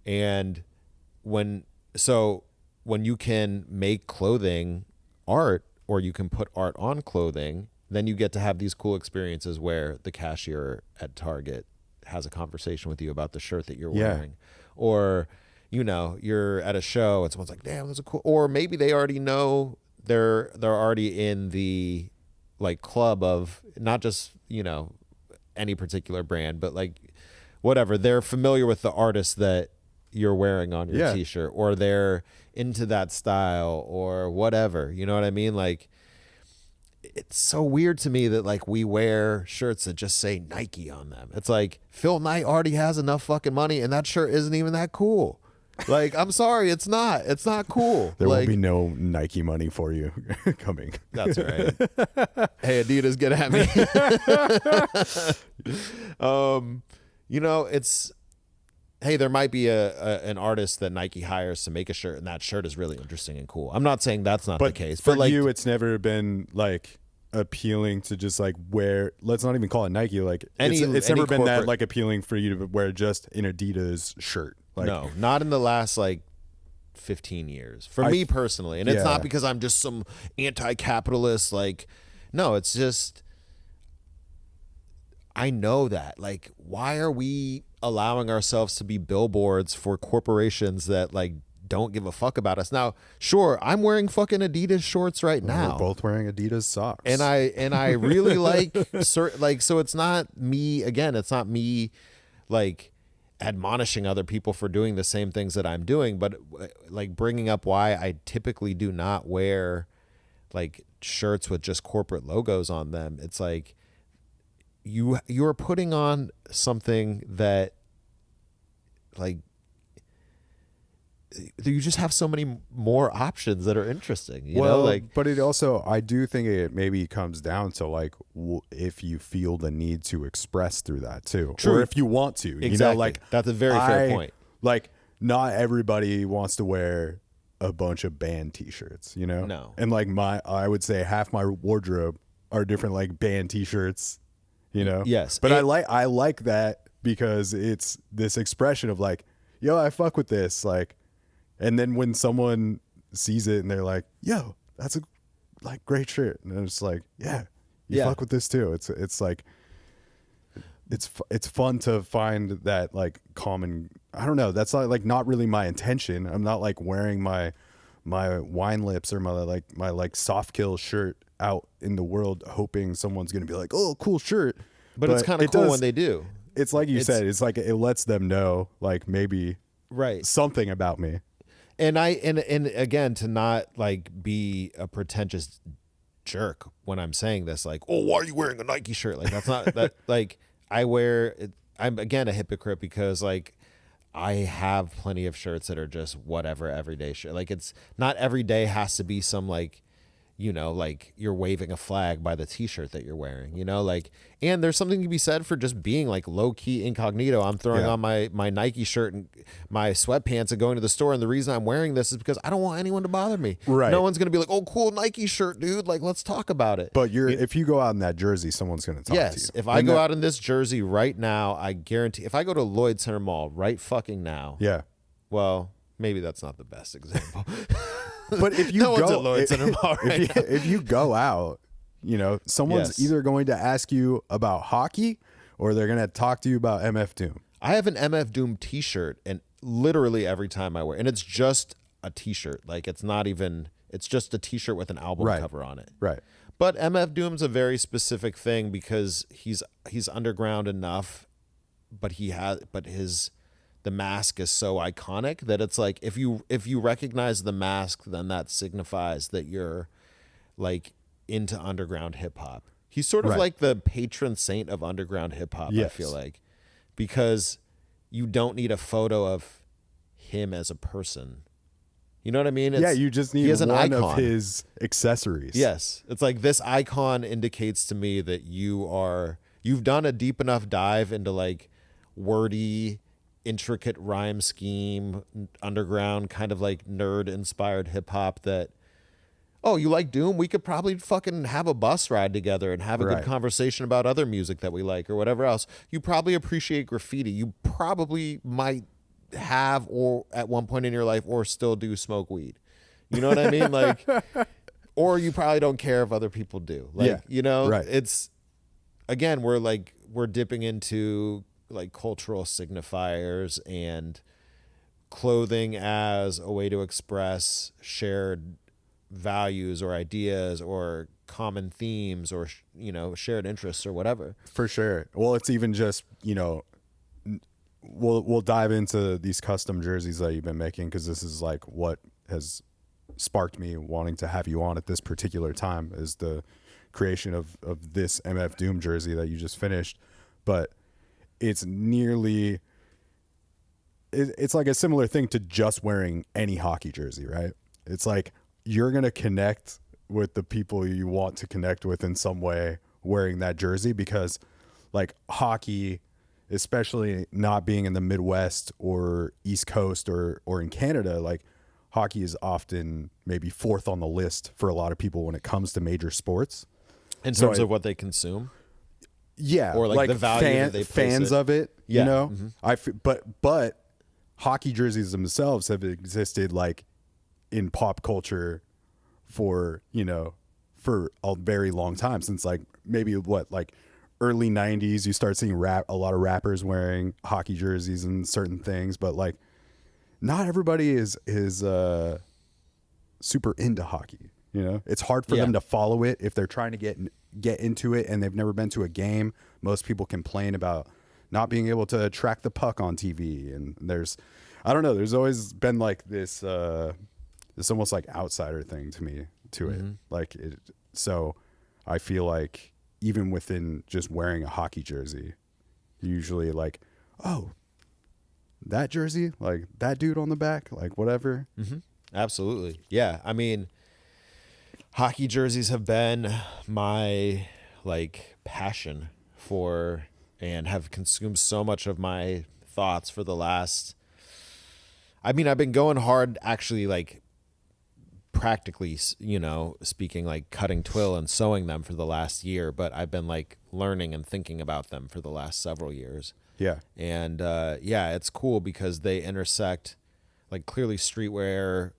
And when you can make clothing art, or you can put art on clothing, then you get to have these cool experiences where the cashier at Target has a conversation with you about the shirt that you're wearing, or, you know, you're at a show and someone's like, damn, that's a cool, or maybe they already know they're already in the like club of not just, you know, any particular brand, but like whatever, they're familiar with the artist that you're wearing on your t-shirt, or they're into that style or whatever, you know what I mean? Like it's so weird to me that like we wear shirts that just say Nike on them. It's like Phil Knight already has enough fucking money and that shirt isn't even that cool. Like, I'm sorry, it's not cool. There like, will be no Nike money for you coming. That's right. Hey, Adidas, get at me. You know, it's, hey, there might be an artist that Nike hires to make a shirt, and that shirt is really interesting and cool. I'm not saying that's not the case. For but like, you, it's never been like appealing to just like wear, let's not even call it Nike. Like it's never been that like appealing for you to wear just an Adidas shirt. Like, no, not in the last like 15 years for me personally. And it's not because I'm just some anti-capitalist, like, no, it's just, I know that, like, why are we allowing ourselves to be billboards for corporations that like don't give a fuck about us? Now, sure, I'm wearing fucking Adidas shorts right now. We're both wearing Adidas socks. And I really like so it's not me, again, it's not me like admonishing other people for doing the same things that I'm doing, but like bringing up why I typically do not wear like shirts with just corporate logos on them. It's like you're putting on something that like you just have so many more options that are interesting, you know, like, but it also, I do think it maybe comes down to like if you feel the need to express through that too. True. Or if you want to, exactly. You know, like that's a very fair point. Like not everybody wants to wear a bunch of band t-shirts, you know? No. And like I would say half my wardrobe are different like band t-shirts, you know? Yes. But I like that because it's this expression of like, yo, I fuck with this. Like, and then when someone sees it and they're like, yo, that's a like great shirt. And it's like, yeah, you fuck with this too. It's like, it's fun to find that like common, I don't know. That's not really my intention. I'm not like wearing my wine lips or my soft kill shirt out in the world, hoping someone's going to be like, oh, cool shirt. But it's kind of cool when they do. It's like you said, it's like, it lets them know like maybe something about me. And again, to not like be a pretentious jerk when I'm saying this, like, oh, why are you wearing a Nike shirt? Like, that's not that, like, I'm again a hypocrite because like I have plenty of shirts that are just whatever everyday shirt. Like, it's not every day has to be some like, you know, like you're waving a flag by the t-shirt that you're wearing, you know, like, and there's something to be said for just being like low key incognito. I'm throwing on my Nike shirt and my sweatpants and going to the store. And the reason I'm wearing this is because I don't want anyone to bother me. Right. No one's going to be like, oh, cool Nike shirt, dude. Like, let's talk about it. But if you go out in that jersey, someone's going to talk to you. If I go out in this jersey right now, I guarantee if I go to Lloyd Center Mall right fucking now. Yeah. Well, maybe that's not the best example. But if you no go, one's at Lloyd Center Mall right now. if you go out, you know, someone's either going to ask you about hockey or they're going to talk to you about MF Doom. I have an MF Doom t-shirt, and literally every time I wear, and it's just a t-shirt. Like it's just a t-shirt with an album cover on it. Right. But MF Doom's a very specific thing because he's underground enough, but the mask is so iconic that it's like if you recognize the mask, then that signifies that you're like into underground hip hop. He's sort of like the patron saint of underground hip hop, I feel like, because you don't need a photo of him as a person. You know what I mean? You just need one of his accessories. Yes. It's like this icon indicates to me that you've done a deep enough dive into like wordy, intricate rhyme scheme, underground kind of like nerd inspired hip hop that, oh, you like Doom? We could probably fucking have a bus ride together and have a good conversation about other music that we like or whatever else. You probably appreciate graffiti. You probably might have or at one point in your life or still do smoke weed. You know what I mean? Like, or you probably don't care if other people do. Like, you know, it's, again, we're dipping into like cultural signifiers and clothing as a way to express shared values or ideas or common themes or, you know, shared interests or whatever. For sure. Well, it's even just, you know, we'll dive into these custom jerseys that you've been making, because this is like what has sparked me wanting to have you on at this particular time, is the creation of this MF Doom jersey that you just finished. But it's it's like a similar thing to just wearing any hockey jersey, right? It's like you're going to connect with the people you want to connect with in some way wearing that jersey, because like hockey, especially not being in the Midwest or East Coast or in Canada, like hockey is often maybe fourth on the list for a lot of people when it comes to major sports. In terms of what they consume? Yeah. Or like the value that they place fans it. of it, Yeah. you know? Mm-hmm. But hockey jerseys themselves have existed like in pop culture for, you know, for a very long time, since like maybe like early 90s, you start seeing a lot of rappers wearing hockey jerseys and certain things, but like not everybody is super into hockey. You know, it's hard for them to follow it if they're trying to get into it and they've never been to a game. Most people complain about not being able to track the puck on TV, and I don't know, there's always been like this almost like outsider thing to me to it. Like so I feel like even within just wearing a hockey jersey, usually like, oh, that jersey, like that dude on the back, like whatever. Absolutely. Yeah. I mean, hockey jerseys have been my like passion for, and have consumed so much of my thoughts for the last, I mean, I've been going hard actually, like practically, you know, speaking, like cutting twill and sewing them for the last year, but I've been like learning and thinking about them for the last several years. Yeah. And it's cool because they intersect like clearly streetwear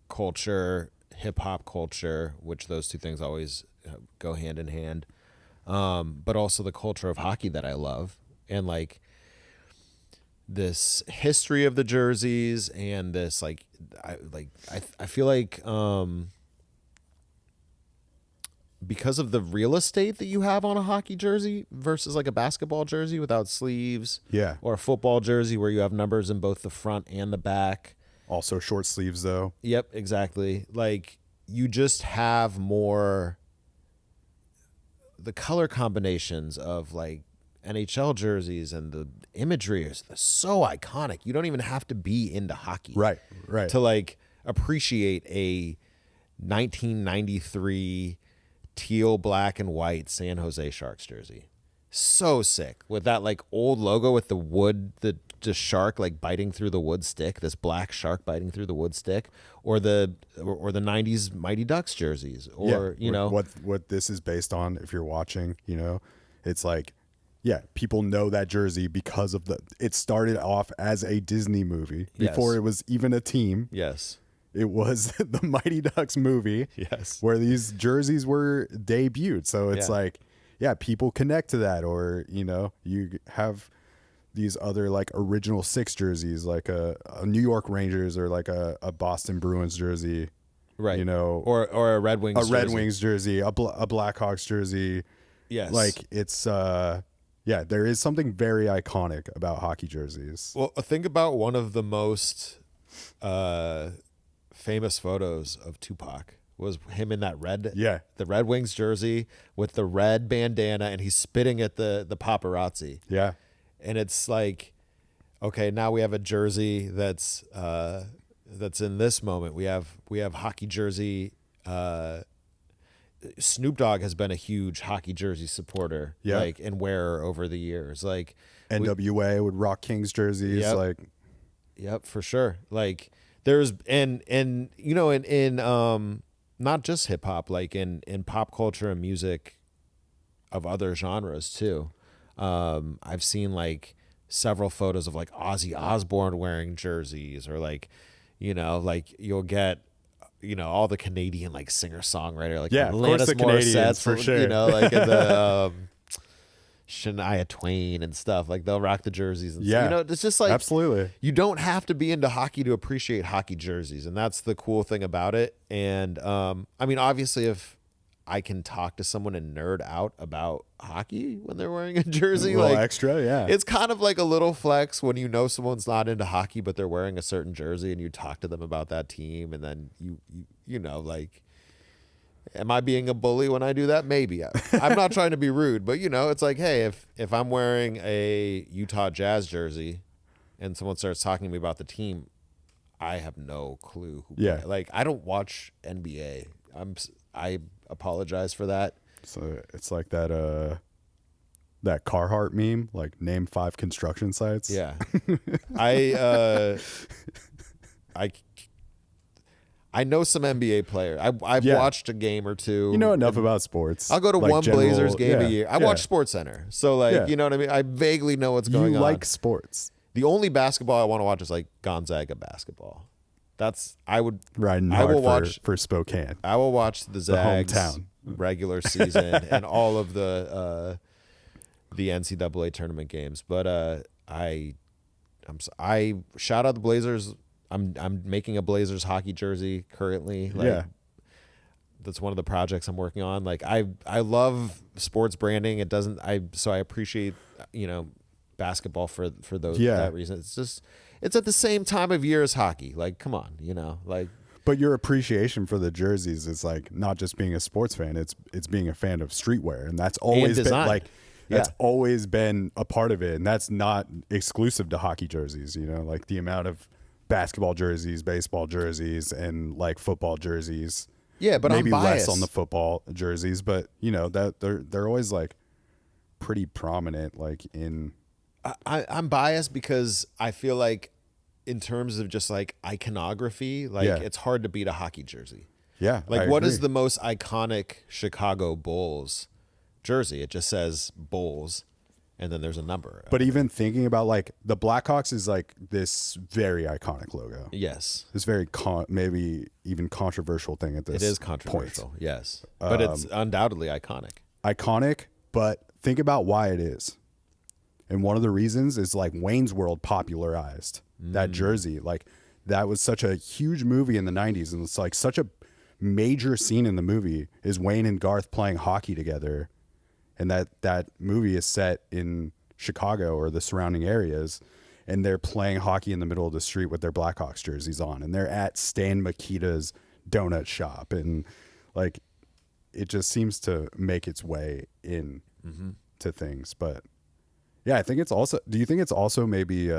culture, hip hop culture, which those two things always go hand in hand. But also the culture of hockey that I love, and like this history of the jerseys, and this I feel like because of the real estate that you have on a hockey jersey versus like a basketball jersey without sleeves, or a football jersey where you have numbers in both the front and the back. Also short sleeves though. Yep, exactly. Like you just have more, the color combinations of like NHL jerseys and the imagery is so iconic. You don't even have to be into hockey. Right. To like appreciate a 1993 teal, black, and white San Jose Sharks jersey. So sick with that like old logo with the wood, the shark like biting through the wood stick, this black shark biting through the wood stick, or the 90s Mighty Ducks jerseys, or you know what this is based on. If you're watching, you know, it's like, yeah, people know that jersey because of it started off as a Disney movie before it was even a team. Yes. It was the Mighty Ducks movie. Yes. Where these jerseys were debuted. So it's like, yeah, people connect to that. Or, you know, you have these other like original six jerseys, like a New York Rangers or like a Boston Bruins jersey. Right. You know, or a Red Wings jersey. Red Wings jersey, a Blackhawks jersey. Yes. Like it's, yeah, there is something very iconic about hockey jerseys. Well, think about one of the most famous photos of Tupac was him in that the Red Wings jersey with the red bandana, and he's spitting at the paparazzi. Yeah. And it's like, okay, now we have a jersey that's in this moment. We have hockey jersey. Snoop Dogg has been a huge hockey jersey supporter, like, and wearer over the years. Like NWA would rock Kings jerseys, Yep, for sure. Like there's and you know in not just hip hop, like in pop culture and music of other genres too. I've seen like several photos of like Ozzy Osbourne wearing jerseys, or like, you know, like you'll get, you know, all the Canadian like singer songwriter, like of course the Canadians for sure. You know, like in the Shania Twain and stuff, like they'll rock the jerseys and stuff. You know, it's just like, absolutely, you don't have to be into hockey to appreciate hockey jerseys, and that's the cool thing about it. And I mean, obviously, if I can talk to someone and nerd out about hockey when they're wearing a jersey, a little like extra, yeah, it's kind of like a little flex when you know someone's not into hockey but they're wearing a certain jersey, and you talk to them about that team, and then you know, like, am I being a bully when I do that? Maybe. I'm not trying to be rude, but you know, it's like, hey, if I'm wearing a Utah Jazz jersey and someone starts talking to me about the team, I have no clue who like, I don't watch NBA. I apologize for that. So it's like that that Carhartt meme, like name 5 construction sites. Yeah. I know some NBA players. I've watched a game or two. You know enough about sports. I'll go to like one Blazers game a year. I watch SportsCenter. So like, you know what I mean? I vaguely know what's going on. You like sports. The only basketball I want to watch is like Gonzaga basketball. I will watch for Spokane. I will watch the Zags hometown regular season and all of the NCAA tournament games. But I shout out the Blazers. I'm making a Blazers hockey jersey currently. Like, that's one of the projects I'm working on. Like I love sports branding. So I appreciate, you know, basketball for that reason. It's at the same time of year as hockey. Like, come on, you know, like. But your appreciation for the jerseys is like not just being a sports fan. It's being a fan of streetwear, and that's always been like. That's always been a part of it, and that's not exclusive to hockey jerseys. You know, like the amount of basketball jerseys, baseball jerseys, and like football jerseys. Yeah, but maybe I'm biased. less on the football jerseys, but you know that they're always like pretty prominent. Like in, I'm biased because I feel like in terms of just like iconography, like it's hard to beat a hockey jersey. Yeah, like what is the most iconic Chicago Bulls jersey? It just says Bulls, and then there's a number. But even thinking about like the Blackhawks is like this very iconic logo. Yes. This very maybe even controversial thing at this. It is controversial. Point. Yes. But it's undoubtedly iconic. Iconic, but think about why it is. And one of the reasons is like Wayne's World popularized that jersey. Like that was such a huge movie in the 90s, and it's like such a major scene in the movie is Wayne and Garth playing hockey together. And that movie is set in Chicago or the surrounding areas, and they're playing hockey in the middle of the street with their Blackhawks jerseys on, and they're at Stan Mikita's donut shop, and like it just seems to make its way in to things. But yeah, I think it's also. Do you think it's also maybe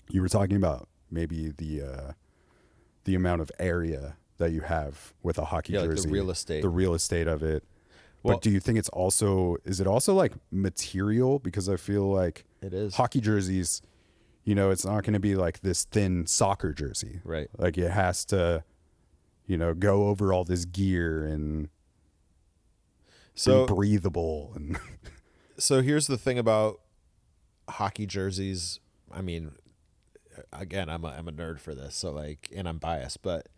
you were talking about maybe the amount of area that you have with a hockey like the jersey. real estate. The real estate of it. Well- But do you think is it also like material? Because I feel like It is. hockey jerseys, you know, it's not going to be like this thin soccer jersey. Right. Like it has to, you know, go over all this gear and So be breathable. And So here's the thing about hockey jerseys. I mean, again, I'm a nerd for this, so like, and I'm biased, but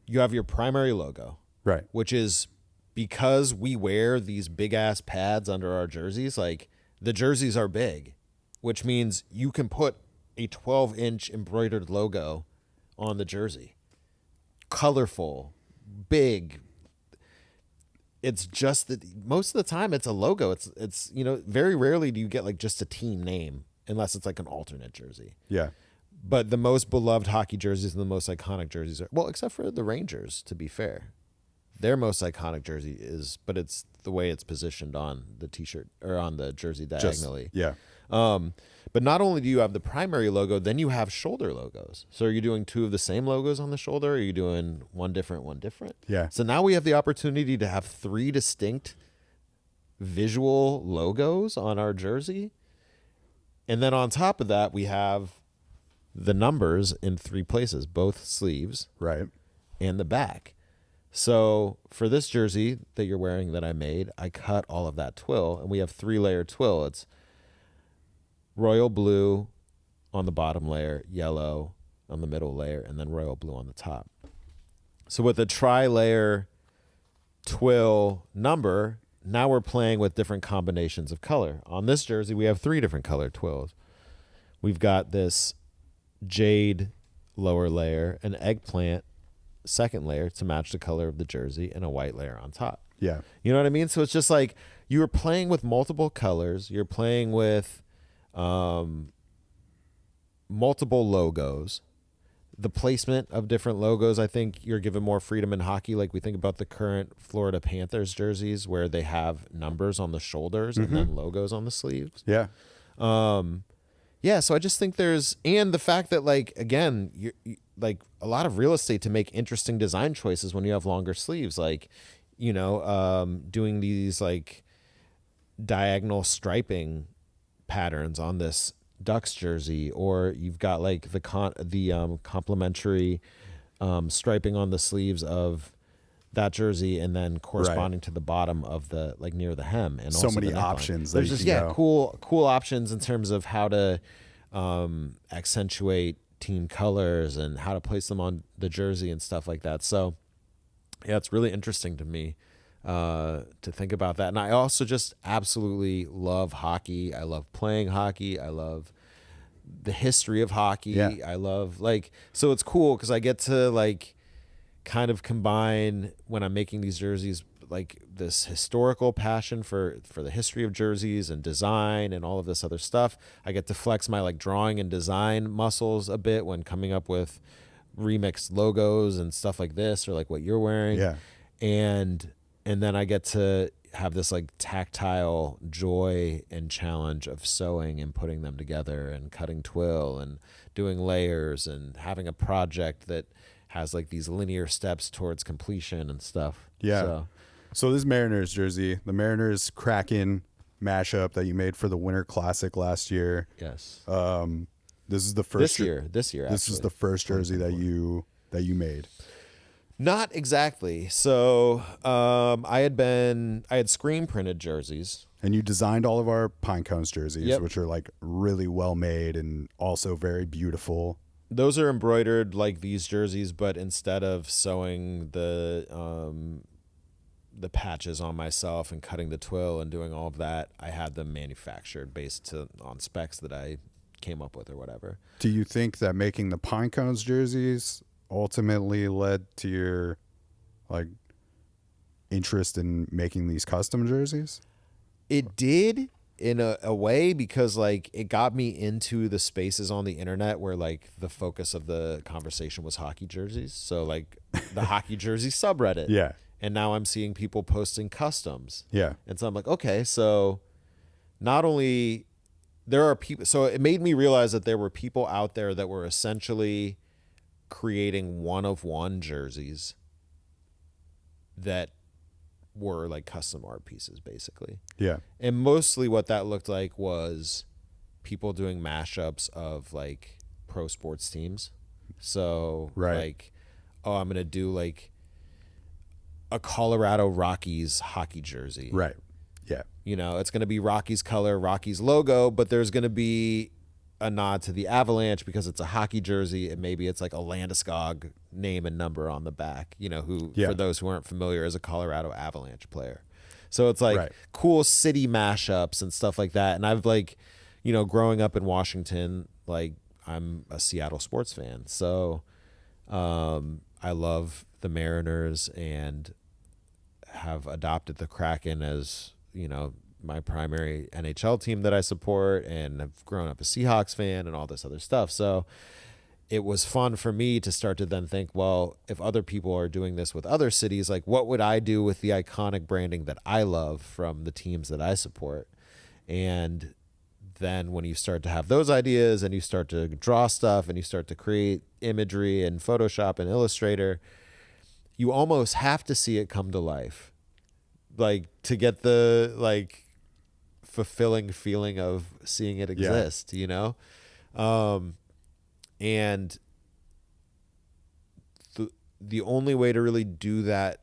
you have your primary logo, right. which is because we wear these big ass pads under our jerseys. Like the jerseys are big, which means you can put a 12-inch embroidered logo on the jersey, colorful, big. It's just that most of the time it's a logo. It's you know, very rarely do you get like just a team name unless it's like an alternate jersey. Yeah. But the most beloved hockey jerseys and the most iconic jerseys are, well, except for the Rangers, to be fair. Their most iconic jersey is, but it's the way it's positioned on the t-shirt or on the jersey diagonally. Yeah. But not only do you have the primary logo, then you have shoulder logos. So are you doing two of the same logos on the shoulder? Or are you doing one different, one different? Yeah. So now we have the opportunity to have three distinct visual logos on our jersey. And then on top of that, we have the numbers in three places, both sleeves Right. and the back. So for this jersey that you're wearing that I made, I cut all of that twill, and we have 3-layer twill. It's royal blue on the bottom layer, yellow on the middle layer, and then royal blue on the top. So with a tri-layer twill number, now we're playing with different combinations of color. On this jersey, we have 3 different colored twills. We've got this jade lower layer, an eggplant second layer to match the color of the jersey, and a white layer on top. Yeah. You know what I mean? So it's just like you're playing with multiple colors. You're playing with multiple logos. The placement of different logos, I think you're given more freedom in hockey. Like we think about the current Florida Panthers jerseys where they have numbers on the shoulders and then logos on the sleeves. Yeah. Yeah, so I just think and the fact that like, again, you like a lot of real estate to make interesting design choices when you have longer sleeves, like, you know, doing these like diagonal striping patterns on this Ducks jersey, or you've got like the complementary striping on the sleeves of that jersey, and then corresponding to the bottom of the like near the hem, and So also many the neckline. options that There's you just can go. cool options in terms of how to accentuate team colors and how to place them on the jersey and stuff like that. So yeah, it's really interesting to me to think about that. And I also just absolutely love hockey. I love playing hockey. I love the history of hockey. Yeah. I love so it's cool because I get to like kind of combine when I'm making these jerseys, like this historical passion for the history of jerseys and design and all of this other stuff. I get to flex my like drawing and design muscles a bit when coming up with remixed logos and stuff like this, or like what you're wearing. Yeah. And then I get to have this like tactile joy and challenge of sewing and putting them together and cutting twill and doing layers and having a project that has like these linear steps towards completion and stuff. Yeah. So this Mariners jersey, the Mariners Kraken mashup that you made for the Winter Classic last year. Yes. This This is the first year. This is Actually. the first jersey that you made. Not exactly. So I had screen printed jerseys. And you designed all of our pine cones jerseys, Yep. which are like really well made and also very beautiful. Those are embroidered like these jerseys, but instead of sewing the patches on myself and cutting the twill and doing all of that, I had them manufactured based on specs that I came up with or whatever. Do you think that making the pine cones jerseys ultimately led to your like interest in making these custom jerseys? It did in a way, because like it got me into the spaces on the internet where like the focus of the conversation was hockey jerseys. So like the hockey jersey subreddit. Yeah. And now I'm seeing people posting customs. Yeah. And so I'm like, okay, so not only there are people, so it made me realize that there were people out there that were essentially creating one-of-one jerseys that were like custom art pieces, basically. Yeah. And mostly what that looked like was people doing mashups of like pro sports teams. So Right. like, oh, I'm going to do like a Colorado Rockies hockey jersey. Right. Yeah. You know, it's going to be Rockies color, Rockies logo, but there's going to be a nod to the Avalanche because it's a hockey jersey, and maybe it's like a Landeskog name and number on the back, you know, who, Yeah. for those who aren't familiar, is a Colorado Avalanche player. So it's like Right. cool city mashups and stuff like that. And I've like, you know, growing up in Washington, like I'm a Seattle sports fan. So I love the Mariners and have adopted the Kraken as, you know, my primary NHL team that I support, and I've grown up a Seahawks fan and all this other stuff. So it was fun for me to start to then think, well, if other people are doing this with other cities, like what would I do with the iconic branding that I love from the teams that I support? And then when you start to have those ideas and you start to draw stuff and you start to create imagery in Photoshop and Illustrator, you almost have to see it come to life, like to get the like fulfilling feeling of seeing it exist, you know? And the only way to really do that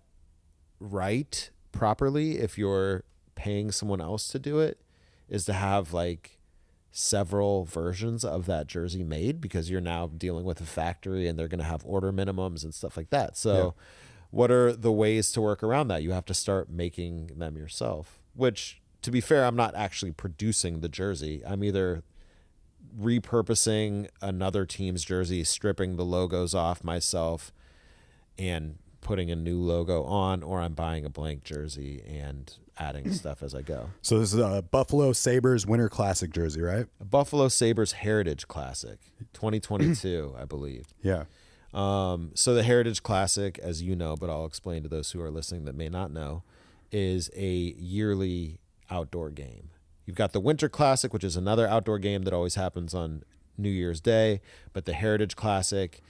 right properly, if you're paying someone else to do it, is to have like several versions of that jersey made, because you're now dealing with a factory and they're going to have order minimums and stuff like that. So what are the ways to work around that? You have to start making them yourself, which, to be fair, I'm not actually producing the jersey. I'm either repurposing another team's jersey, stripping the logos off myself and putting a new logo on, or I'm buying a blank jersey and adding stuff as I go. So this is a Buffalo Sabres Winter Classic jersey, right? A Buffalo Sabres Heritage Classic, 2022, I believe. Yeah. So the Heritage Classic, as you know, but I'll explain to those who are listening that may not know, is a yearly outdoor game. You've got the Winter Classic, which is another outdoor game that always happens on New Year's Day, but the Heritage Classic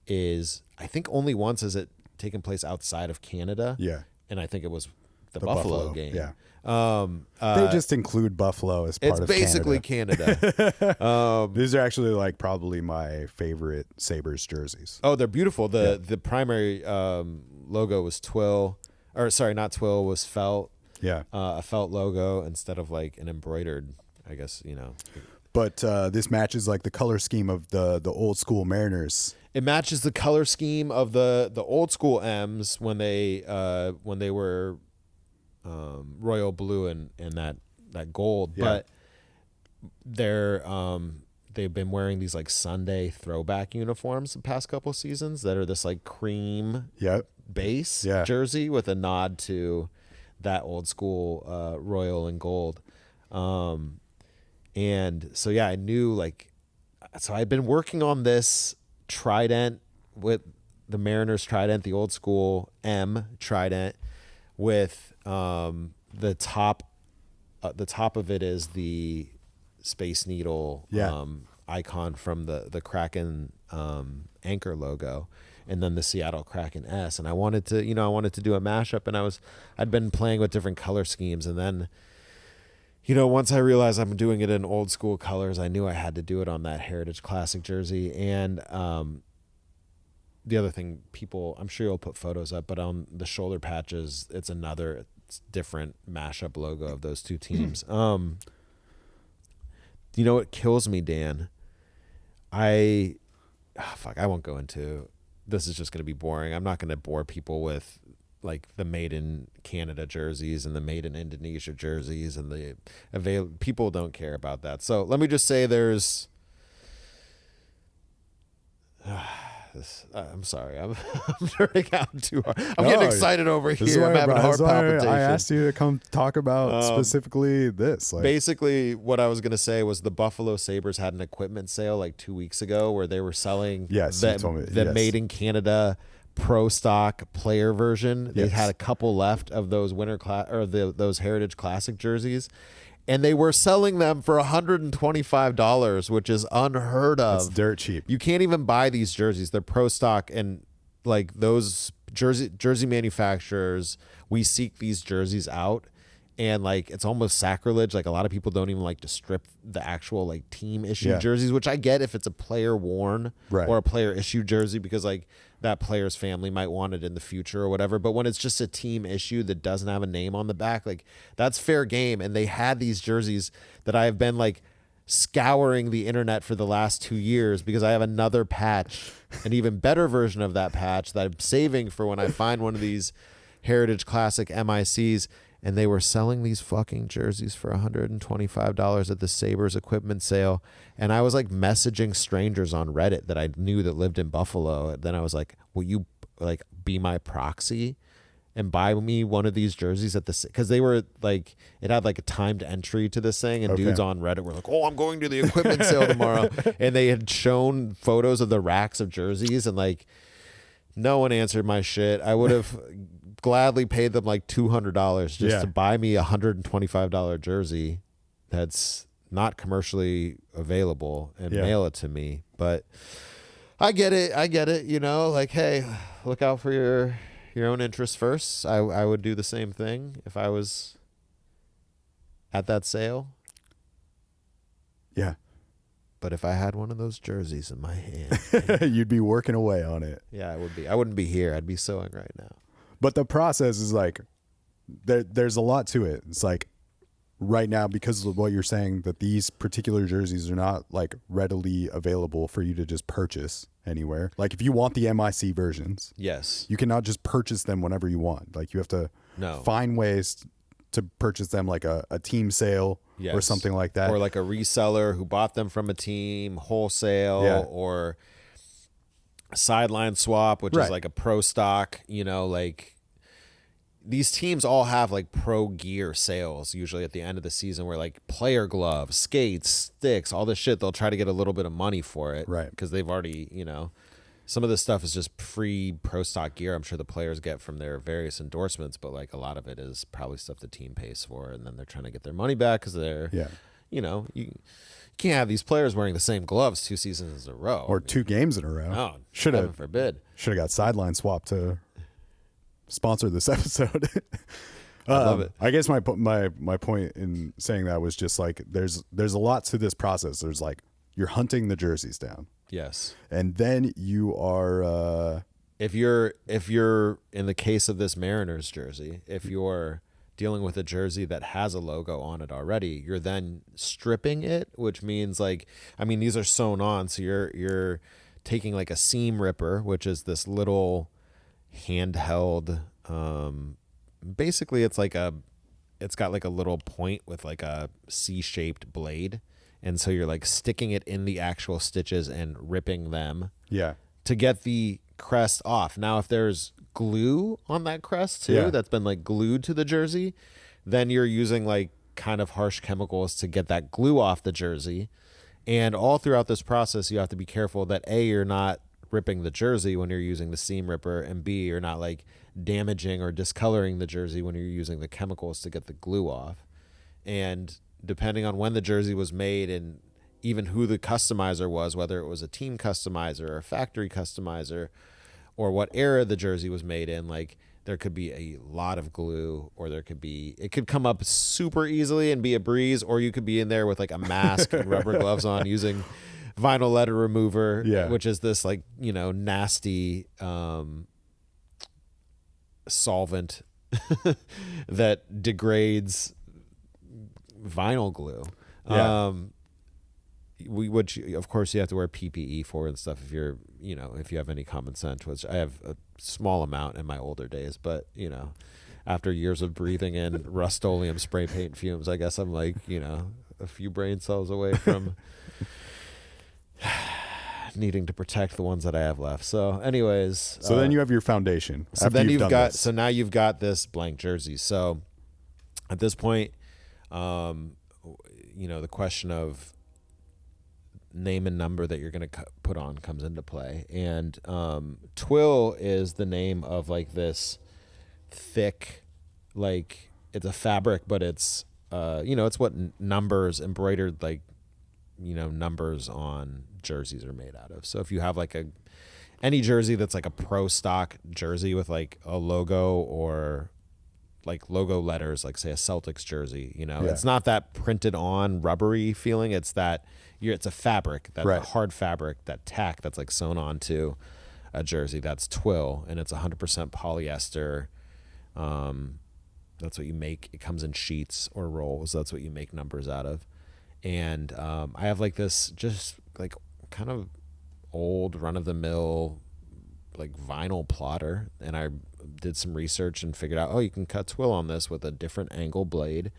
is, I think only once has it taken place outside of Canada. Yeah. And I think it was the Buffalo game. Yeah. They They just include Buffalo as part it's of basically Canada. These are actually like probably my favorite Sabres jerseys. Oh, they're beautiful. The primary logo was twill, or sorry, not twill, was felt. Yeah. A felt logo instead of like an embroidered, I guess, you know. But this matches like the color scheme of the old school Mariners. It matches the color scheme of the old school M's when they were royal blue and that gold. Yeah. But they've been wearing these like Sunday throwback uniforms the past couple seasons that are this like cream Yep. base Yeah. jersey with a nod to that old school royal and gold. And so, yeah, I knew like, so I'd been working on this trident with the Mariners trident, the old school M trident with the top of it is the Space Needle icon from the Kraken anchor logo, and then the Seattle Kraken S. And I wanted to do a mashup, and I'd been playing with different color schemes, and then, you know, once I realized I'm doing it in old school colors, I knew I had to do it on that Heritage Classic jersey. And the other thing, I'm sure you'll put photos up, but on the shoulder patches, it's different mashup logo of those two teams. You know what kills me, Dan? I won't go into, this is just going to be boring. I'm not going to bore people with like the made in Canada jerseys and the made in Indonesia jerseys and people don't care about that. So let me just say there's I'm sorry. I'm turning out too hard. I'm getting excited over here. I'm having heart palpitations. I asked you to come talk about specifically this. Like, basically, what I was going to say was the Buffalo Sabres had an equipment sale like 2 weeks ago where they were selling the made in Canada pro stock player version. They had a couple left of those those Heritage Classic jerseys, and they were selling them for $125, which is unheard of. It's dirt cheap. You can't even buy these jerseys. They're pro stock, and like those jersey manufacturers, we seek these jerseys out, and like it's almost sacrilege. Like a lot of people don't even like to strip the actual like team issued jerseys, which I get if it's a player worn or a player issued jersey, because like that player's family might want it in the future or whatever. But when it's just a team issue that doesn't have a name on the back, like that's fair game. And they had these jerseys that I have been like scouring the internet for the last 2 years because I have another patch, an even better version of that patch that I'm saving for when I find one of these Heritage Classic MICs. And they were selling these fucking jerseys for $125 at the Sabres equipment sale. And I was like messaging strangers on Reddit that I knew that lived in Buffalo. And then I was like, will you like be my proxy and buy me one of these jerseys at the, because they were like, it had like a timed entry to this thing. And dudes on Reddit were like, oh, I'm going to the equipment sale tomorrow. And they had shown photos of the racks of jerseys, and like no one answered my shit. I would have gladly paid them like $200 just to buy me a $125 jersey that's not commercially available and mail it to me. But I get it, you know, like, hey, look out for your own interests first. I would do the same thing if I was at that sale. Yeah. But if I had one of those jerseys in my hand, you'd be working away on it. Yeah, I would be. I wouldn't be here. I'd be sewing right now. But the process is like, there's a lot to it. It's like right now, because of what you're saying, that these particular jerseys are not like readily available for you to just purchase anywhere. Like if you want the MIC versions, yes, you cannot just purchase them whenever you want. Like you have to find ways to purchase them, like a team sale or something like that. Or like a reseller who bought them from a team wholesale, or sideline swap, which is like a pro stock, you know, like these teams all have like pro gear sales usually at the end of the season, where like player gloves, skates, sticks, all this shit, they'll try to get a little bit of money for it, right? Because they've already, you know, some of this stuff is just free pro stock gear I'm sure the players get from their various endorsements, but like a lot of it is probably stuff the team pays for, and then they're trying to get their money back because they're you know, you can't have these players wearing the same gloves 2 seasons in a row. Or 2 games in a row. No, heaven forbid. Should have got Sideline Swap to sponsor this episode. I love it. I guess my point in saying that was just like there's a lot to this process. There's like you're hunting the jerseys down. Yes. And then you are if you're in the case of this Mariners jersey, if you're dealing with a jersey that has a logo on it already, you're then stripping it, which means like, I mean, these are sewn on, so you're taking like a seam ripper, which is this little handheld, basically it's got like a little point with like a C-shaped blade, and so you're like sticking it in the actual stitches and ripping them to get the crest off. Now if there's glue on that crest too that's been like glued to the jersey, then you're using like kind of harsh chemicals to get that glue off the jersey. And all throughout this process you have to be careful that A, you're not ripping the jersey when you're using the seam ripper, and B, you're not like damaging or discoloring the jersey when you're using the chemicals to get the glue off. And depending on when the jersey was made and even who the customizer was, whether it was a team customizer or a factory customizer, or what era the jersey was made in, like there could be a lot of glue, or it could come up super easily and be a breeze, or you could be in there with like a mask and rubber gloves on using vinyl letter remover, which is this like, you know, nasty solvent that degrades vinyl glue. Which of course you have to wear PPE for and stuff if you're, you know, if you have any common sense, which I have a small amount in my older days, but you know, after years of breathing in Rust-Oleum spray paint fumes, I guess I'm like, you know, a few brain cells away from needing to protect the ones that I have left. So anyways, so then you have your foundation. So then now you've got this blank jersey. So at this point, you know, the question of name and number that you're going to put on comes into play. And twill is the name of like this thick, like it's a fabric, but it's you know, it's what numbers embroidered, like, you know, numbers on jerseys are made out of. So if you have like any jersey that's like a pro stock jersey with like a logo or like logo letters, like say a Celtics jersey, you know, it's not that printed on rubbery feeling. It's that it's a fabric, that hard fabric, that tack that's like sewn onto a jersey. That's twill, and it's 100% polyester. That's what you make. It comes in sheets or rolls. That's what you make numbers out of. And I have like this just like kind of old run of the mill like vinyl plotter, and I did some research and figured out, oh, you can cut twill on this with a different angle blade,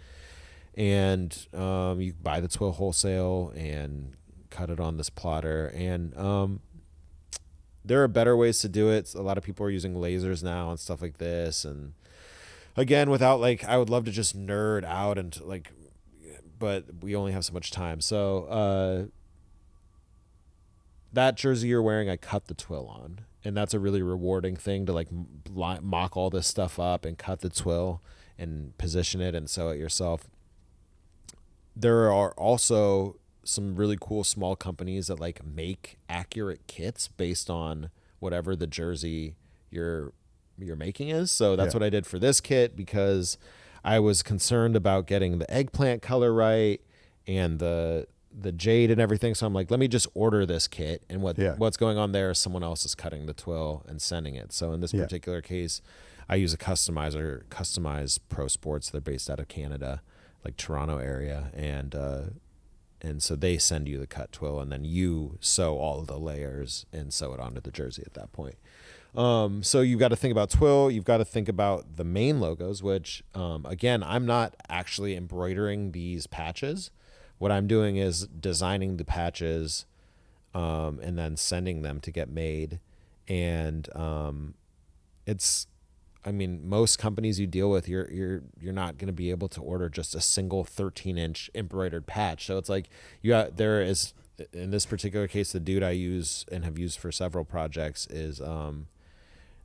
and you buy the twill wholesale and cut it on this plotter. And there are better ways to do it. A lot of people are using lasers now and stuff like this, and again, without like, I would love to just nerd out and like, but we only have so much time. So that jersey you're wearing, I cut the twill on. And that's a really rewarding thing to like mock all this stuff up and cut the twill and position it and sew it yourself. There are also some really cool small companies that like make accurate kits based on whatever the jersey you're making is. So that's what I did for this kit, because I was concerned about getting the eggplant color right and the jade and everything. So I'm like, let me just order this kit, and what's going on there is someone else is cutting the twill and sending it. So in this particular case, I use a customizer, Customize Pro Sports. They're based out of Canada, like Toronto area. And so they send you the cut twill, and then you sew all of the layers and sew it onto the jersey at that point. So you've got to think about twill. You've got to think about the main logos, which, again, I'm not actually embroidering these patches. What I'm doing is designing the patches, and then sending them to get made. And most companies you deal with, you're not going to be able to order just a single 13-inch embroidered patch. So it's like there is, in this particular case, the dude I use and have used for several projects is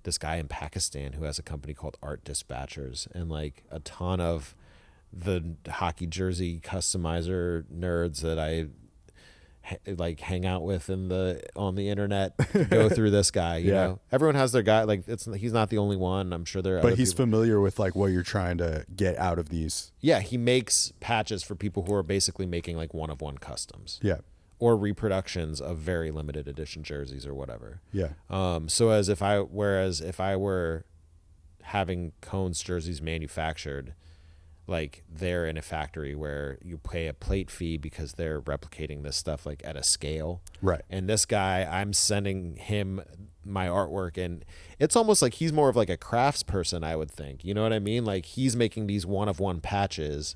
this guy in Pakistan who has a company called Art Dispatchers, and like a ton of the hockey jersey customizer nerds that I like hang out with on the internet go through this guy. You know, everyone has their guy. Like he's not the only one. I'm sure there are. But he's familiar with like what you're trying to get out of these. Yeah, he makes patches for people who are basically making like one-of-one customs. Yeah. Or reproductions of very limited edition jerseys or whatever. Yeah. Whereas if I were having Cones jerseys manufactured, like they're in a factory where you pay a plate fee because they're replicating this stuff like at a scale. Right. And this guy, I'm sending him my artwork, and it's almost like he's more of like a crafts person, I would think. You know what I mean? Like he's making these one-of-one patches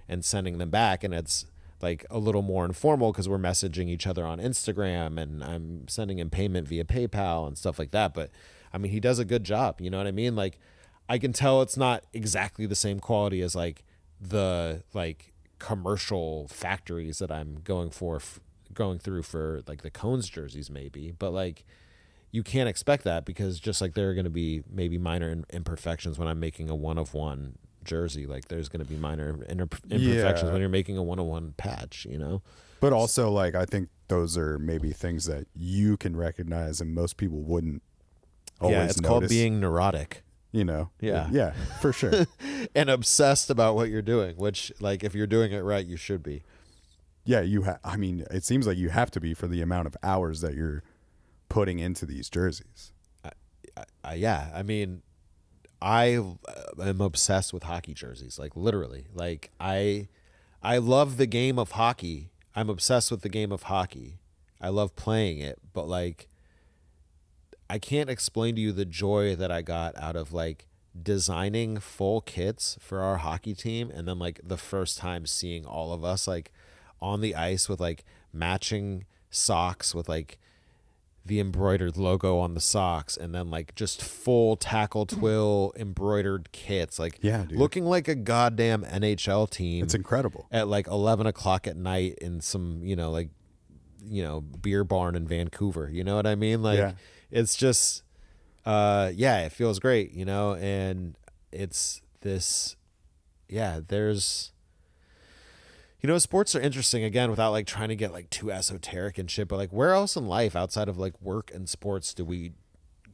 and sending them back, and it's like a little more informal because we're messaging each other on Instagram, and I'm sending him payment via PayPal and stuff like that. But I mean, he does a good job. You know what I mean? Like, I can tell it's not exactly the same quality as like the like commercial factories that I'm going through for like the Cones jerseys maybe, but like you can't expect that, because just like there are going to be maybe minor imperfections when I'm making a one-of-one jersey, like there's going to be minor imperfections when you're making a one-of-one patch, you know. But also, like, I think those are maybe things that you can recognize and most people wouldn't always it's notice. called being neurotic. You know? Yeah, for sure. And obsessed about what you're doing, which, like, if you're doing it right, you should be. Yeah, I mean, it seems like you have to be for the amount of hours that you're putting into these jerseys. Yeah, I mean, I am obsessed with hockey jerseys, like literally. Like I love the game of hockey. I'm obsessed with the game of hockey. I love playing it, but like I can't explain to you the joy that I got out of like designing full kits for our hockey team, and then like the first time seeing all of us like on the ice with like matching socks with like the embroidered logo on the socks, and then like just full tackle twill embroidered kits, like looking like a goddamn NHL team. It's incredible. At like 11 o'clock at night in some, beer barn in Vancouver. You know what I mean? Like it's just, it feels great, and it's this, there's, You know, sports are interesting, again, without like trying to get like too esoteric and shit, but like where else in life outside of like work and sports do we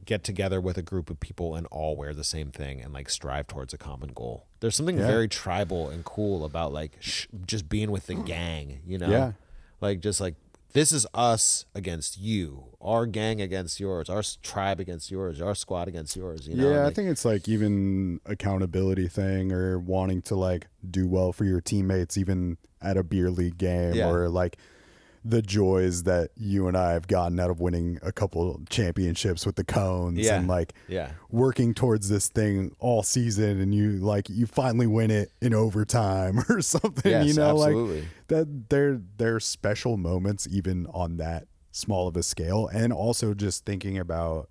get together with a group of people and all wear the same thing and like strive towards a common goal? There's something very tribal and cool about like just being with the gang, you know? Yeah. Like just like, this is us against you, our gang against yours, our tribe against yours, our squad against yours, you know? Yeah, Like, I think it's like even accountability thing, or wanting to like do well for your teammates even at a beer league game, Yeah. or like the joys that you and I have gotten out of winning a couple championships with the cones, Yeah. and like yeah. working towards this thing all season, and you finally win it in overtime or something. Yes, you know, absolutely. like that they're special moments even on that small of a scale. And also just thinking about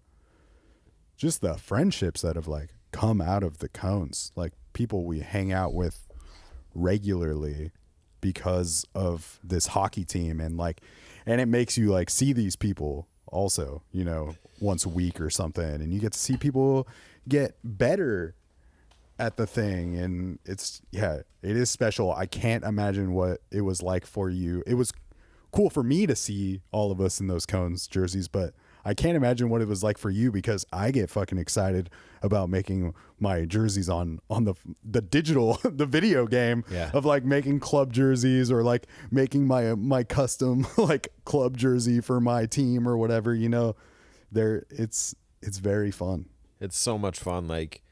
just the friendships that have like come out of the cones, like people we hang out with regularly because of this hockey team, and it makes you like see these people also, you know, once a week or something, and you get to see people get better at the thing, and it is special. I can't imagine what it was like for you. It was cool for me to see all of us in those cones jerseys, but I can't imagine what it was like for you, because I get fucking excited about making my jerseys on the digital, the video game of like making club jerseys, or like making my custom like club jersey for my team or whatever, you know. It's very fun. It's so much fun. Like,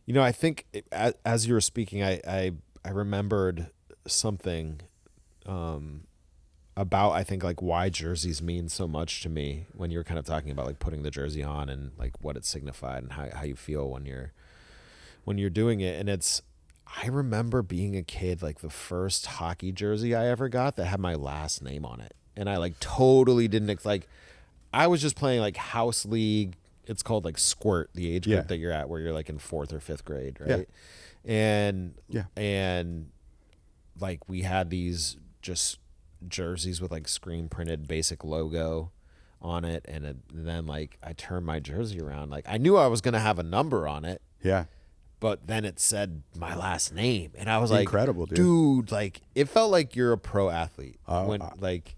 you know, I think as you were speaking, I remembered something about, I think, like why jerseys mean so much to me, when you were kind of talking about like putting the jersey on and like what it signified and how you feel when you're doing it. And I remember being a kid, like the first hockey jersey I ever got that had my last name on it. And I like totally didn't like, I was just playing like house league. It's called like Squirt, the age group that you're at, where you're like in 4th or 5th grade. Right. Yeah. And like we had these just jerseys with like screen printed basic logo on it, and then like I turned my jersey around, like I knew I was gonna have a number on it, but then it said my last name, and I was like, incredible, dude, like it felt like you're a pro athlete when like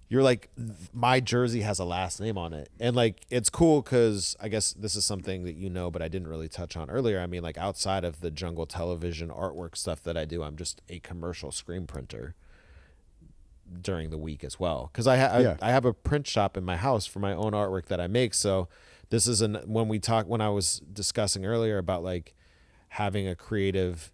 you're like, my jersey has a last name on it. And like it's cool because I guess this is something that you know, but I didn't really touch on earlier. I mean, like outside of the Jungle Television artwork stuff that I do, I'm just a commercial screen printer during the week as well, because I have a print shop in my house for my own artwork that I make. So this is when I was discussing earlier about like having a creative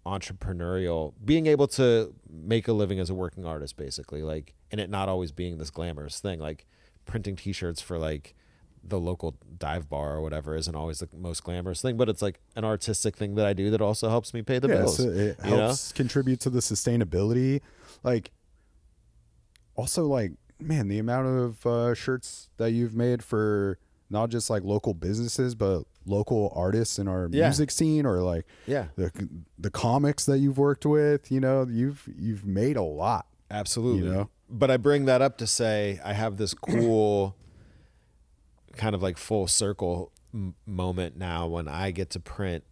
entrepreneurial, being able to make a living as a working artist, basically, like, and it not always being this glamorous thing, like printing t-shirts for like the local dive bar or whatever isn't always the most glamorous thing, but it's like an artistic thing that I do that also helps me pay the bills. So it helps contribute to the sustainability. Like, also, like, man, the amount of shirts that you've made for not just like local businesses, but local artists in our music scene, or like the comics that you've worked with, you know, you've made a lot. Absolutely. You know? But I bring that up to say I have this cool kind of like full circle moment now when I get to print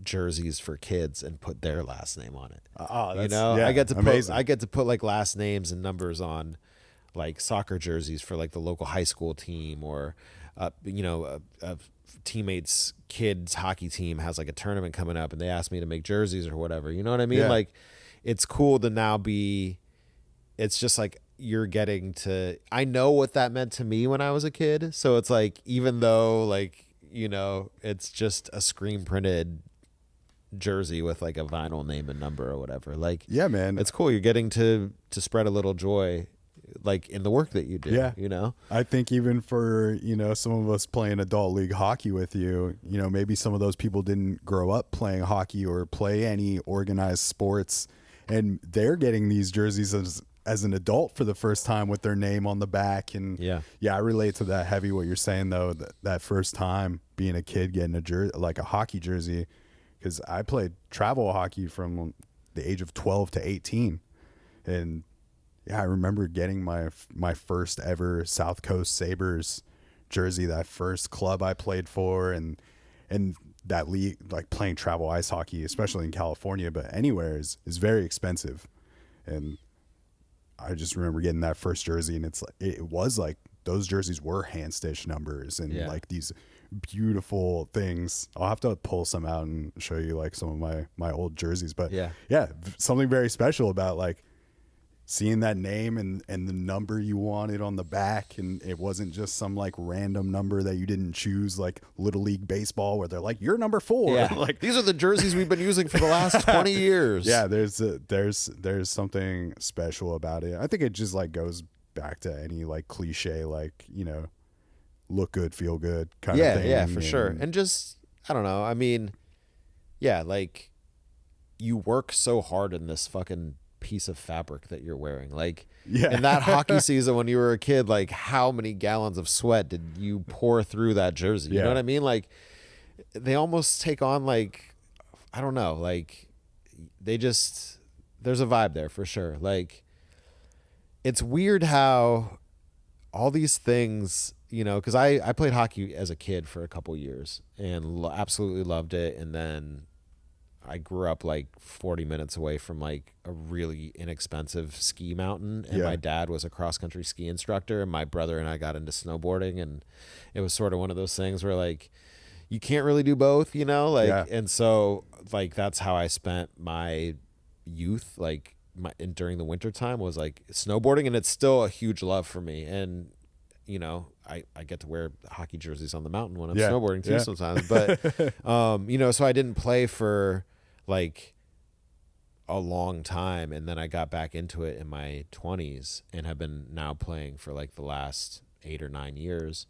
jerseys for kids and put their last name on it. You know, I get to put like last names and numbers on like soccer jerseys for like the local high school team, or you know, a teammate's kids hockey team has like a tournament coming up and they ask me to make jerseys or whatever. You know what I mean? Like, it's cool to now be, it's just like you're getting to, I know what that meant to me when I was a kid. So it's like, even though like, you know, it's just a screen printed jersey with like a vinyl name and number or whatever, like, yeah, man, it's cool. You're getting to spread a little joy like in the work that you do. You know, I think even for, you know, some of us playing adult league hockey with you, you know, maybe some of those people didn't grow up playing hockey or play any organized sports, and they're getting these jerseys as an adult for the first time with their name on the back. And I relate to that heavy, what you're saying though, that first time being a kid getting a jersey, like a hockey jersey, because I played travel hockey from the age of 12 to 18, and I remember getting my first ever South Coast Sabres jersey, that first club I played for, and that league, like playing travel ice hockey, especially in California, but anywhere is very expensive. And I just remember getting that first jersey, and it was like those jerseys were hand stitched numbers and like these beautiful things. I'll have to pull some out and show you like some of my old jerseys, but yeah, something very special about like seeing that name and the number you wanted on the back, and it wasn't just some like random number that you didn't choose, like Little League Baseball where they're like, you're number 4. Yeah. Like these are the jerseys we've been using for the last 20 years. Yeah, there's something special about it. I think it just like goes back to any like cliche, like, you know, look good, feel good kind of thing. Yeah, for sure. And just, I don't know. I mean, yeah, like you work so hard in this fucking piece of fabric that you're wearing. Like in that hockey season when you were a kid, like how many gallons of sweat did you pour through that jersey? You know what I mean? Like they almost take on like, I don't know, like they just, there's a vibe there for sure. Like it's weird how all these things, you know, because I played hockey as a kid for a couple years and absolutely loved it. And then I grew up like 40 minutes away from like a really inexpensive ski mountain. And my dad was a cross country ski instructor, and my brother and I got into snowboarding. And it was sort of one of those things where like, you can't really do both, you know, like, and so like, that's how I spent my youth, like during the winter time was like snowboarding. And it's still a huge love for me. And, you know, I get to wear hockey jerseys on the mountain when I'm snowboarding too sometimes, but, you know, so I didn't play for like a long time. And then I got back into it in my 20s and have been now playing for like the last 8 or 9 years.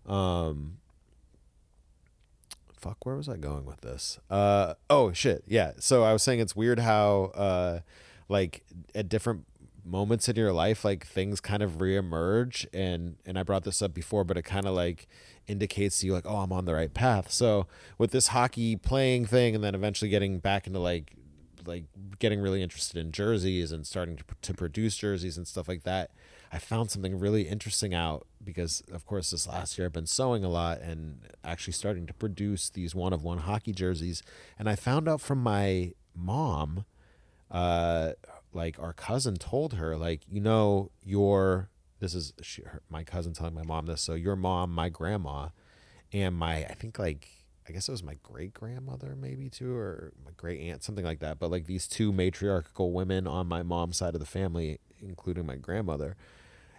Fuck, where was I going with this? Oh shit. Yeah. So I was saying it's weird how, like at different moments in your life, like things kind of reemerge, and I brought this up before, but it kind of like indicates to you like, oh, I'm on the right path. So with this hockey playing thing, and then eventually getting back into like getting really interested in jerseys and starting to produce jerseys and stuff like that, I found something really interesting out because of course this last year I've been sewing a lot and actually starting to produce these one-of-one hockey jerseys. And I found out from my mom, like our cousin told her, like, you know, my cousin telling my mom this. So your mom, my grandma, and I guess it was my great grandmother maybe too, or my great aunt, something like that. But like these two matriarchal women on my mom's side of the family, including my grandmother,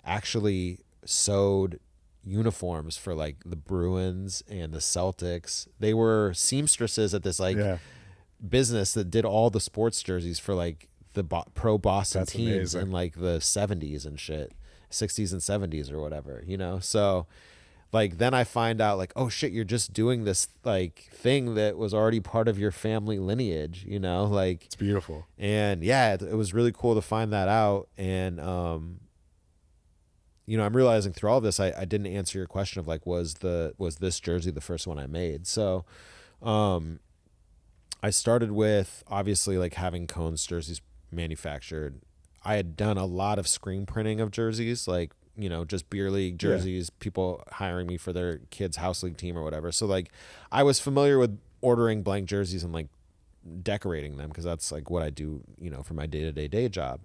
actually sewed uniforms for like the Bruins and the Celtics. They were seamstresses at this like business that did all the sports jerseys for like the pro Boston teams in like the 70s and shit, 60s and 70s or whatever, you know? So like, then I find out like, oh shit, you're just doing this like thing that was already part of your family lineage, you know, like it's beautiful. And yeah, it was really cool to find that out. And, you know, I'm realizing through all this, I didn't answer your question of like, was this jersey the first one I made? So, I started with obviously like having Cone's jerseys manufactured. I had done a lot of screen printing of jerseys, like, you know, just beer league jerseys, people hiring me for their kids' house league team or whatever. So like I was familiar with ordering blank jerseys and like decorating them because that's like what I do, you know, for my day job.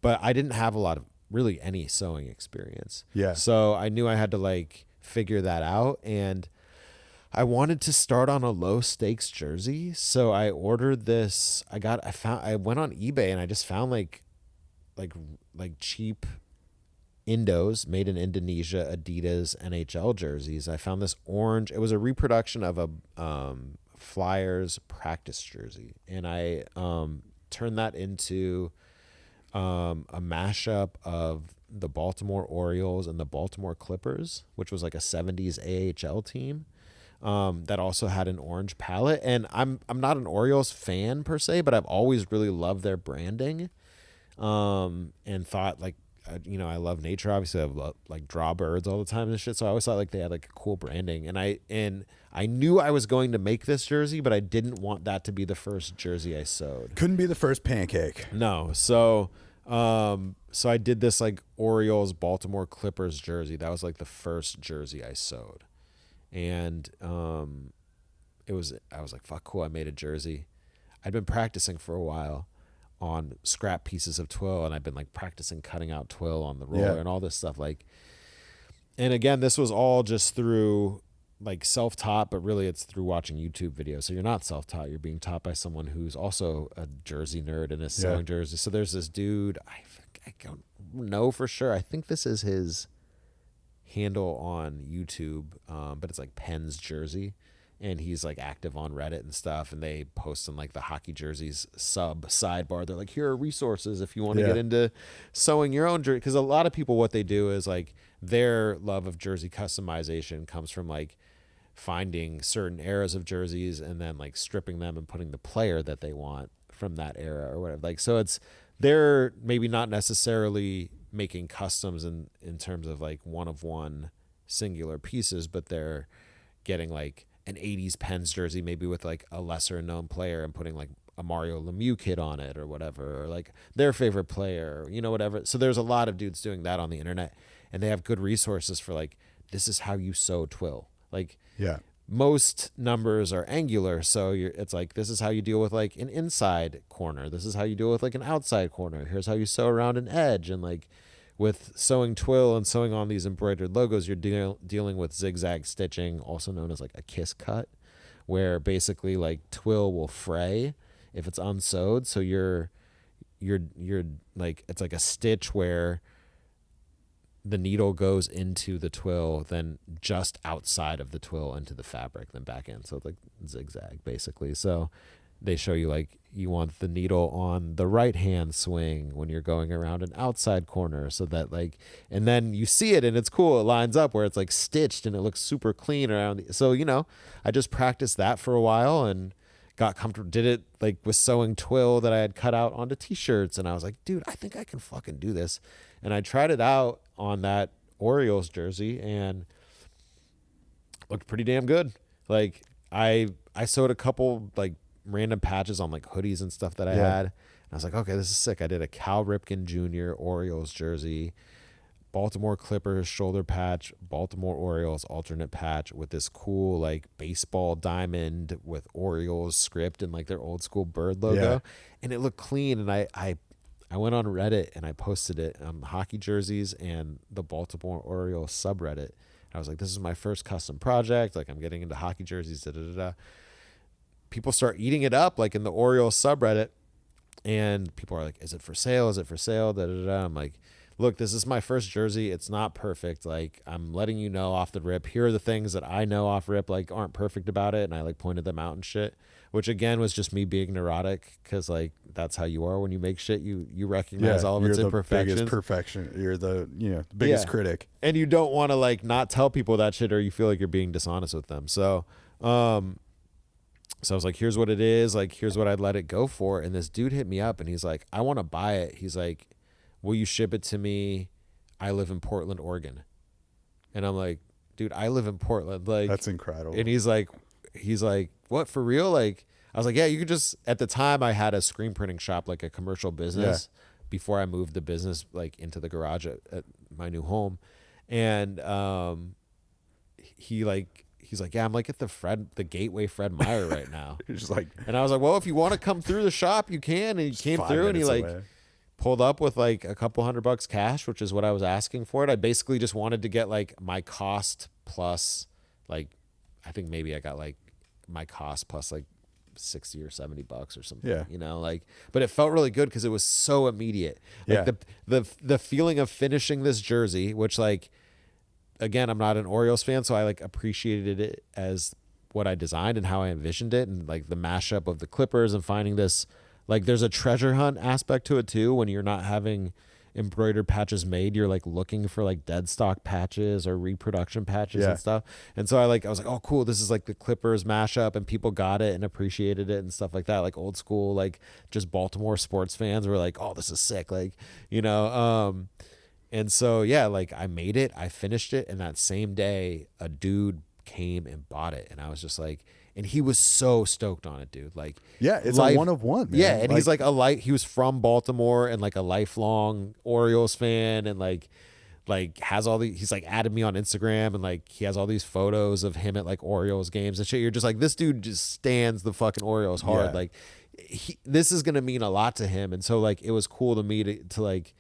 But I didn't have a lot of really any sewing experience. Yeah. So I knew I had to like figure that out, and I wanted to start on a low stakes jersey. So I ordered this. I went on eBay and I just found like cheap Indos made in Indonesia Adidas NHL jerseys. I found this orange. It was a reproduction of a Flyers practice jersey, and I turned that into a mashup of the Baltimore Orioles and the Baltimore Clippers, which was like a 70s AHL team that also had an orange palette. And I'm not an Orioles fan per se, but I've always really loved their branding, and thought like, you know, I love nature. Obviously, I love, like, draw birds all the time and shit. So I always thought like they had like a cool branding, and I knew I was going to make this jersey, but I didn't want that to be the first jersey I sewed. Couldn't be the first pancake. No. So I did this like Orioles Baltimore Clippers jersey. That was like the first jersey I sewed, and I was like, fuck, cool, I made a jersey. I'd been practicing for a while on scrap pieces of twill, and I've been like practicing cutting out twill on the roller and all this stuff. Like, and again, this was all just through like self-taught, but really it's through watching YouTube videos. So you're not self-taught, you're being taught by someone who's also a jersey nerd and is selling jerseys. So there's this dude, I don't know for sure. I think this is his handle on YouTube, but it's like Penn's Jersey. And he's like active on Reddit and stuff, and they post in like the hockey jerseys sub sidebar. They're like, here are resources if you want to get into sewing your own jersey. Because a lot of people, what they do is like their love of jersey customization comes from like finding certain eras of jerseys and then like stripping them and putting the player that they want from that era or whatever. Like, so they're maybe not necessarily making customs in terms of like one of one singular pieces, but they're getting like an 80s Pens jersey, maybe with like a lesser known player, and putting like a Mario Lemieux kid on it or whatever, or like their favorite player, you know, whatever. So there's a lot of dudes doing that on the internet, and they have good resources for like, this is how you sew twill. Like, most numbers are angular, so it's like, this is how you deal with like an inside corner. This is how you deal with like an outside corner. Here's how you sew around an edge. And like, with sewing twill and sewing on these embroidered logos, you're dealing with zigzag stitching, also known as like a kiss cut, where basically like twill will fray if it's unsewed. So you're like, it's like a stitch where the needle goes into the twill, then just outside of the twill into the fabric, then back in. So it's like zigzag basically. So they show you like, you want the needle on the right hand swing when you're going around an outside corner, so that like, and then you see it and it's cool. It lines up where it's like stitched and it looks super clean around. So, you know, I just practiced that for a while and got comfortable, did it like with sewing twill that I had cut out onto t-shirts. And I was like, dude, I think I can fucking do this. And I tried it out on that Orioles jersey and looked pretty damn good. Like I sewed a couple like random patches on like hoodies and stuff that I had. And I was like, okay, this is sick. I did a Cal Ripken Jr. Orioles jersey, Baltimore Clippers shoulder patch, Baltimore Orioles alternate patch with this cool like baseball diamond with Orioles script and like their old school bird logo. And it looked clean. And I went on Reddit and I posted it on hockey jerseys and the Baltimore Orioles subreddit. I was like, this is my first custom project. Like, I'm getting into hockey jerseys, People start eating it up, like in the Orioles subreddit, and people are like, is it for sale? Is it for sale? I'm like, look, this is my first jersey. It's not perfect. Like, I'm letting you know off the rip. Here are the things that I know off rip, like, aren't perfect about it. And I like pointed them out and shit, which again was just me being neurotic, because like, that's how you are when you make shit. You recognize all of its imperfections. Biggest perfection. You're the biggest critic. And you don't want to like not tell people that shit, or you feel like you're being dishonest with them. So I was like, here's what it is. Like, here's what I'd let it go for. And this dude hit me up and he's like, I want to buy it. He's like, will you ship it to me? I live in Portland, Oregon. And I'm like, dude, I live in Portland. Like, that's incredible. And he's like, what, for real? Like, I was like, yeah, you could just, at the time I had a screen printing shop, like a commercial business, before I moved the business like into the garage at my new home. And he's like, yeah, I'm like at the Gateway Fred Meyer right now. Just like, and I was like, well, if you want to come through the shop, you can. And he came through and he like pulled up with like a couple $100 cash, which is what I was asking for it. I basically just wanted to get like my cost plus like, I think maybe I got like my cost plus like 60 or 70 bucks or something, you know, like, but it felt really good because it was so immediate. Like the feeling of finishing this jersey, which like, again, I'm not an Orioles fan, so I like appreciated it as what I designed and how I envisioned it, and like the mashup of the Clippers and finding this, like, there's a treasure hunt aspect to it too. When you're not having embroidered patches made, you're like looking for like dead stock patches or reproduction patches and stuff. And so I was like, oh cool, this is like the Clippers mashup, and people got it and appreciated it and stuff like that. Like old school, like just Baltimore sports fans were like, oh, this is sick, like, you know. And so, yeah, like I made it, I finished it. And that same day, a dude came and bought it. And I was just like, and he was so stoked on it, dude. Like, yeah, it's a one of one, man. Yeah. And he's like he was from Baltimore and like a lifelong Orioles fan. And like like has all these, he's like added me on Instagram and like he has all these photos of him at like Orioles games and shit. You're just like, this dude just stands the fucking Orioles hard. Yeah. Like this is going to mean a lot to him. And so like, it was cool to me to like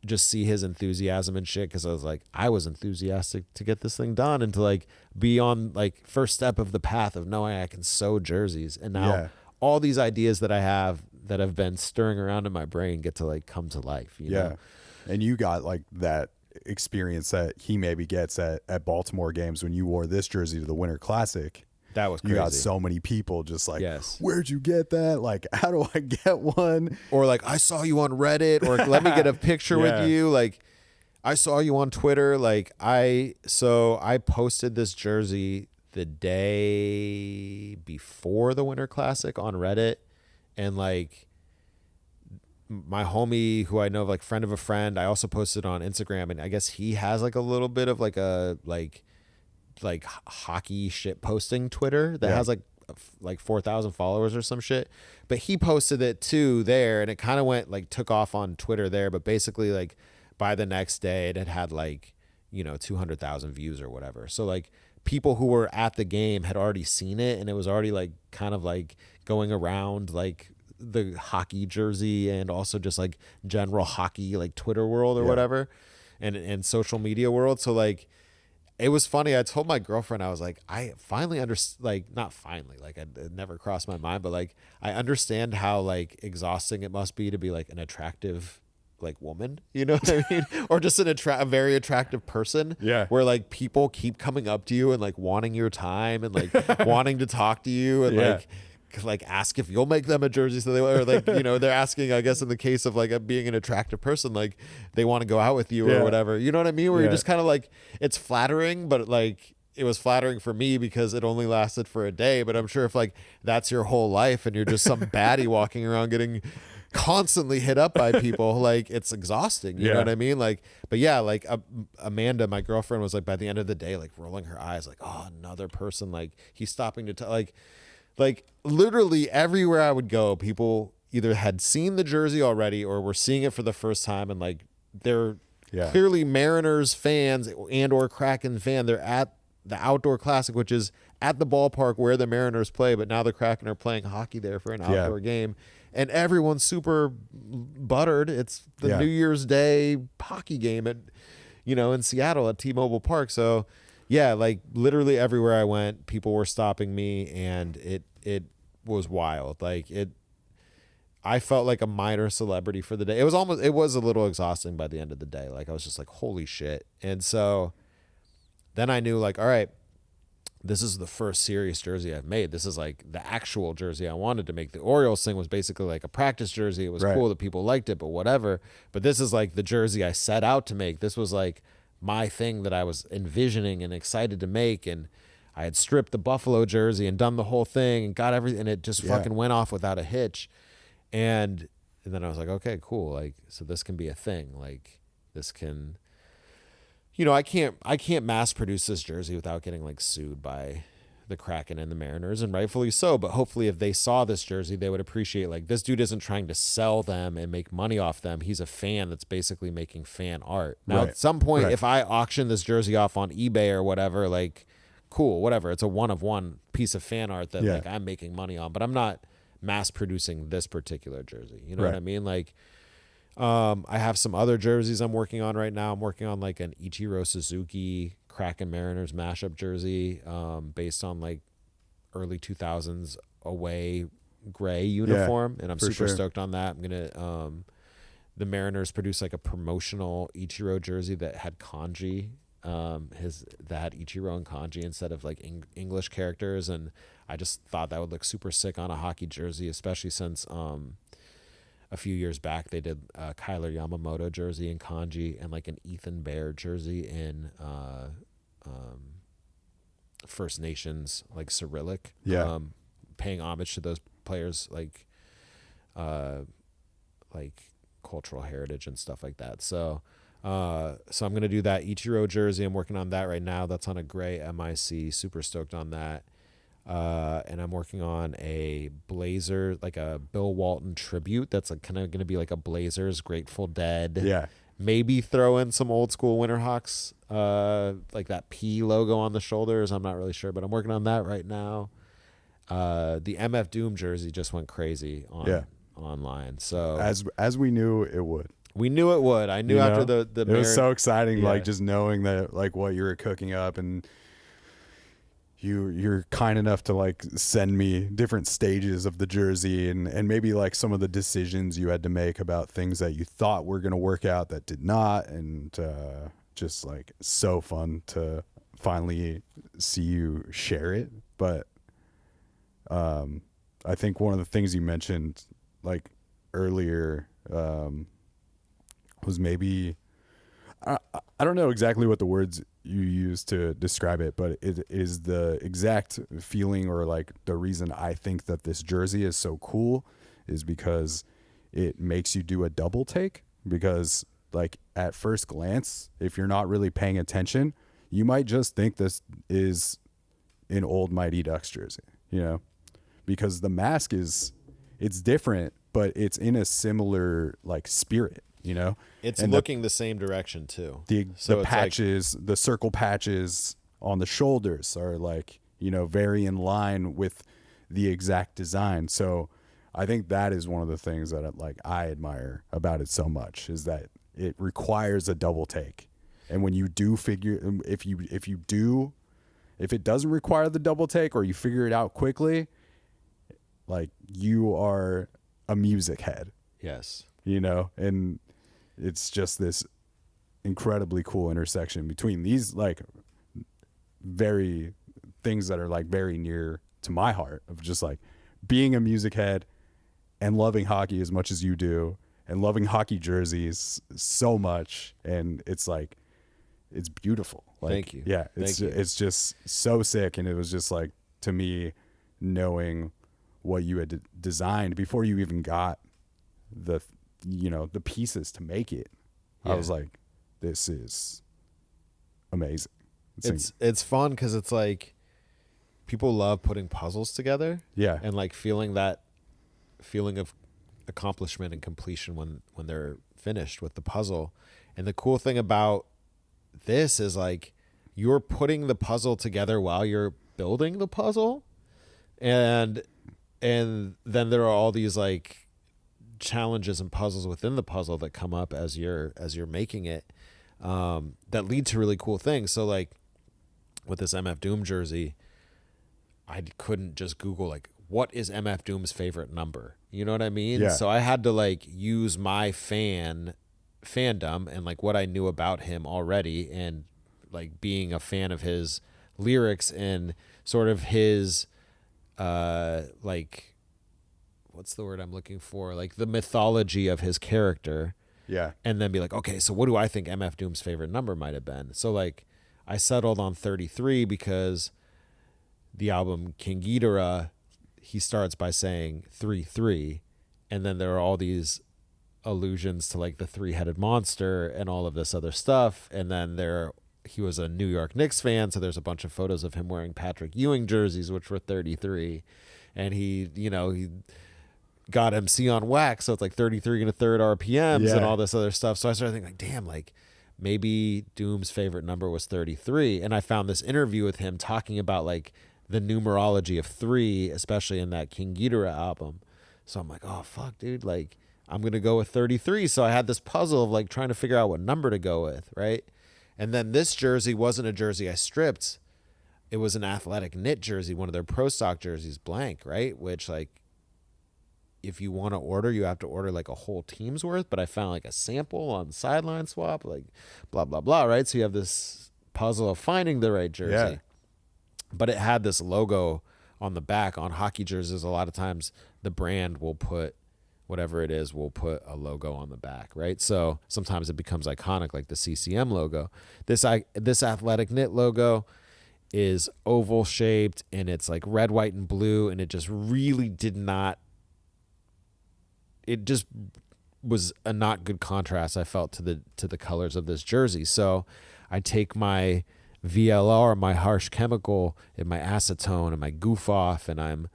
just see his enthusiasm and shit. Cause I was like, I was enthusiastic to get this thing done and to like be on like first step of the path of knowing I can sew jerseys. And now all these ideas that I have that have been stirring around in my brain get to like come to life. You know? And you got like that experience that he maybe gets at Baltimore games when you wore this jersey to the Winter Classic. That was crazy. You got so many people just like, where'd you get that? Like, how do I get one? Or like, I saw you on Reddit, or let me get a picture with you. Like, I saw you on Twitter. Like, I posted this jersey the day before the Winter Classic on Reddit, and like my homie who I know, like friend of a friend, I also posted on Instagram, and I guess he has like a little bit of like a like hockey shit posting Twitter that has like 4,000 followers or some shit, but he posted it too there, and it kind of went like took off on Twitter there, but basically like by the next day it had like, you know, 200,000 views or whatever. So like people who were at the game had already seen it, and it was already like kind of like going around like the hockey jersey and also just like general hockey like Twitter world or whatever, and social media world. So like it was funny. I told my girlfriend, I was like, I finally understand, like, not finally, like it never crossed my mind, but like I understand how like exhausting it must be to be like an attractive like woman, you know what I mean? Or just a very attractive person. Yeah. Where like people keep coming up to you and like wanting your time and like wanting to talk to you and like ask if you'll make them a jersey. So they, or like, you know, they're asking, I guess in the case of like being an attractive person, like they want to go out with you or whatever, you know what I mean? Where you're just kind of like, it's flattering, but like it was flattering for me because it only lasted for a day. But I'm sure if like that's your whole life and you're just some baddie walking around getting constantly hit up by people, like it's exhausting, you know what I mean? Like, but yeah, like Amanda, my girlfriend, was like by the end of the day like rolling her eyes like, oh, another person, like he's stopping to tell, like literally everywhere I would go, people either had seen the jersey already or were seeing it for the first time, and like they're clearly Mariners fans and or Kraken fan. They're at the outdoor classic, which is at the ballpark where the Mariners play, but now the Kraken are playing hockey there for an outdoor game, and everyone's super buttered. It's the New Year's Day hockey game at, you know, in Seattle at T-Mobile Park. So yeah, like literally everywhere I went, people were stopping me, and it was wild. Like I felt like a minor celebrity for the day. It was a little exhausting by the end of the day. Like I was just like, holy shit. And so then I knew like, all right, this is the first serious jersey I've made. This is like the actual jersey I wanted to make. The Orioles thing was basically like a practice jersey. It was cool that people liked it, but whatever. But this is like the jersey I set out to make. This was like my thing that I was envisioning and excited to make. And I had stripped the Buffalo jersey and done the whole thing and got everything, and it just fucking went off without a hitch. And then I was like, okay, cool. Like, so this can be a thing. Like this can, you know, I can't mass produce this jersey without getting like sued by the Kraken and the Mariners, and rightfully so. But hopefully if they saw this jersey, they would appreciate like this dude isn't trying to sell them and make money off them. He's a fan that's basically making fan art. Now at some point, if I auction this jersey off on eBay or whatever, like cool, whatever. It's a one of one piece of fan art that like I'm making money on, but I'm not mass producing this particular jersey. You know what I mean? Like, I have some other jerseys I'm working on right now. I'm working on like an Ichiro Suzuki Kraken Mariners mashup jersey, based on like early 2000s away gray uniform. And I'm super stoked on that. I'm going to, the Mariners produced like a promotional Ichiro jersey that had kanji, that had Ichiro and kanji instead of like English characters. And I just thought that would look super sick on a hockey jersey, especially since, a few years back, they did a Kyler Yamamoto jersey in kanji and like an Ethan Bear jersey in First Nations, like Cyrillic. Paying homage to those players, like cultural heritage and stuff like that. So I'm gonna do that Ichiro jersey. I'm working on that right now. That's on a gray MIC. Super stoked on that. And I'm working on a Blazer, like a Bill Walton tribute. That's like kind of going to be like a Blazers Grateful Dead maybe throw in some old school Winterhawks, like that P logo on the shoulders. I'm not really sure, but I'm working on that right now. The MF Doom jersey just went crazy online. So as we knew it would. We knew it would. I knew after the it was so exciting, yeah. like just knowing that like what you were cooking up, and you're kind enough to like send me different stages of the jersey and maybe like some of the decisions you had to make about things that you thought were going to work out that did not, and just like so fun to finally see you share it. But I think one of the things you mentioned like earlier was maybe I don't know exactly what the words you use to describe it, but it is the exact feeling, or like the reason I think that this jersey is so cool is because it makes you do a double take. Because like at first glance, if you're not really paying attention, you might just think this is an old Mighty Ducks jersey, you know, because the mask it's different, but it's in a similar like spirit. You know, it's looking the same direction too. The patches, like, the circle patches on the shoulders are like, you know, very in line with the exact design. So I think that is one of the things that like I admire about it so much, is that it requires a double take. And when you do if it doesn't require the double take, or you figure it out quickly, like you are a music head. Yes. You know, and it's just this incredibly cool intersection between these like very things that are like very near to my heart, of just like being a music head and loving hockey as much as you do, and loving hockey jerseys so much. And it's like, it's beautiful. Like, thank you. Yeah. It's just so sick. And it was just like, to me, knowing what you had designed before you even got the pieces to make it, I was like, this is amazing. It's fun because it's like people love putting puzzles together, and like feeling that feeling of accomplishment and completion when they're finished with the puzzle. And the cool thing about this is like you're putting the puzzle together while you're building the puzzle, and then there are all these like challenges and puzzles within the puzzle that come up as you're making it, that lead to really cool things. So like with this MF Doom jersey, I couldn't just Google like, what is MF Doom's favorite number? You know what I mean? Yeah. So I had to like use my fandom and like what I knew about him already, and like being a fan of his lyrics and sort of his like, what's the word I'm looking for? Like the mythology of his character. Yeah. And then be like, okay, so what do I think MF Doom's favorite number might have been? So like I settled on 33 because the album King Ghidorah, he starts by saying 3-3, and then there are all these allusions to like the three-headed monster and all of this other stuff. And then he was a New York Knicks fan, so there's a bunch of photos of him wearing Patrick Ewing jerseys, which were 33. And he got MC on wax, so it's like 33 and a third RPMs and all this other stuff. So I started thinking like, damn, like maybe Doom's favorite number was 33. And I found this interview with him talking about like the numerology of 3, especially in that King Ghidorah album. So I'm like, oh fuck, dude, like I'm gonna go with 33. So I had this puzzle of like trying to figure out what number to go with, right? And then this jersey wasn't a jersey I stripped. It was an athletic knit jersey, one of their pro stock jerseys, blank, right? Which like, if you want to order, you have to order like a whole team's worth. But I found like a sample on Sideline Swap, like blah, blah, blah, right? So you have this puzzle of finding the right jersey. Yeah. But it had this logo on the back. On hockey jerseys, a lot of times the brand will put, whatever it is, will put a logo on the back, right? So sometimes it becomes iconic, like the CCM logo. This athletic knit logo is oval shaped, and it's like red, white, and blue, and it just really it just was a not good contrast, I felt, to the colors of this jersey. So I take my VLR, my harsh chemical, and my acetone and my goof off, and I'm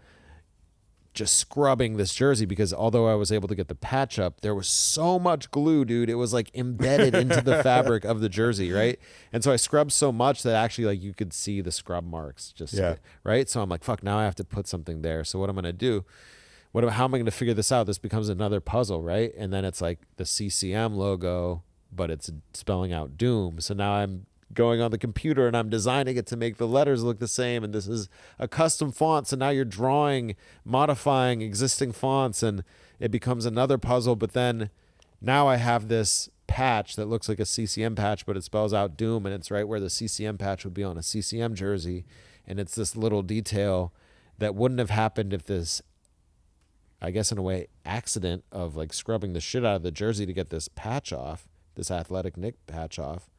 just scrubbing this jersey because although I was able to get the patch up, there was so much glue, dude. It was like embedded into the fabric of the jersey, right? And so I scrubbed so much that actually like you could see the scrub marks just right? So I'm like, fuck, now I have to put something there. So what I'm going to do, how am I going to figure this out? This becomes another puzzle, right? And then it's like the CCM logo, but it's spelling out doom. So now I'm going on the computer and I'm designing it to make the letters look the same. And this is a custom font. So now you're modifying existing fonts and it becomes another puzzle. But then now I have this patch that looks like a CCM patch, but it spells out doom. And it's right where the CCM patch would be on a CCM jersey. And it's this little detail that wouldn't have happened if this, I guess in a way, accident of like scrubbing the shit out of the jersey to get this patch off, this athletic Nick patch off.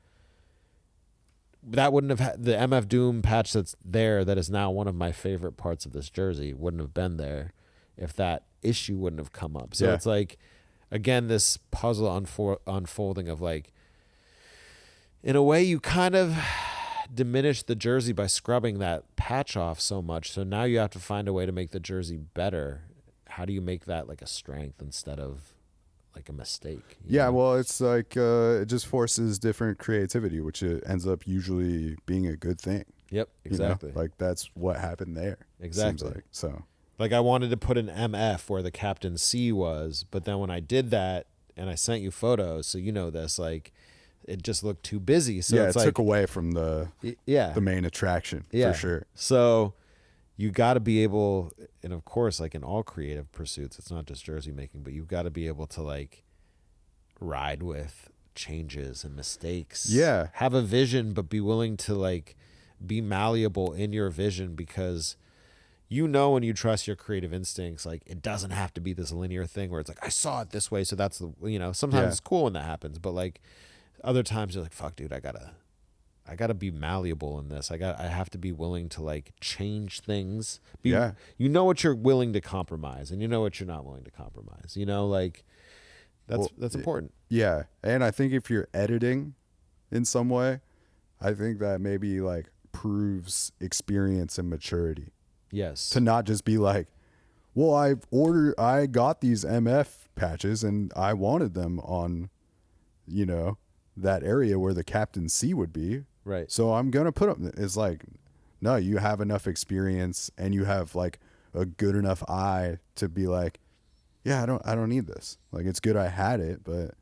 That wouldn't have had the MF Doom patch that's there, that is now one of my favorite parts of this jersey, wouldn't have been there if that issue wouldn't have come up. So it's like, again, this puzzle unfolding of like, in a way, you kind of diminish the jersey by scrubbing that patch off so much. So now you have to find a way to make the jersey better. How do you make that like a strength instead of like a mistake? Yeah, well, it's like it just forces different creativity, which it ends up usually being a good thing. Yep, exactly. You know? Like that's what happened there. Exactly. Seems like. So like I wanted to put an MF where the Captain C was, but then when I did that and I sent you photos, so you know this, like it just looked too busy. So yeah, it's it like, took away from the main attraction for sure. So you got to be able, and of course, like in all creative pursuits, it's not just jersey making, but you've got to be able to like ride with changes and mistakes. Yeah. Have a vision, but be willing to like be malleable in your vision because you know when you trust your creative instincts, like it doesn't have to be this linear thing where it's like, I saw it this way, so that's the, sometimes it's cool when that happens, but like other times you're like, fuck, dude, I gotta be malleable in this. I have to be willing to like change things. You know what you're willing to compromise and you know what you're not willing to compromise. Like that's important. Yeah. And I think if you're editing in some way, I think that maybe like proves experience and maturity. Yes. To not just be like, well, I got these MF patches and I wanted them on, that area where the Captain C would be. Right. So I'm going to put them. It's like, no, you have enough experience and you have like a good enough eye to be like, yeah, I don't need this. Like, it's good I had it, but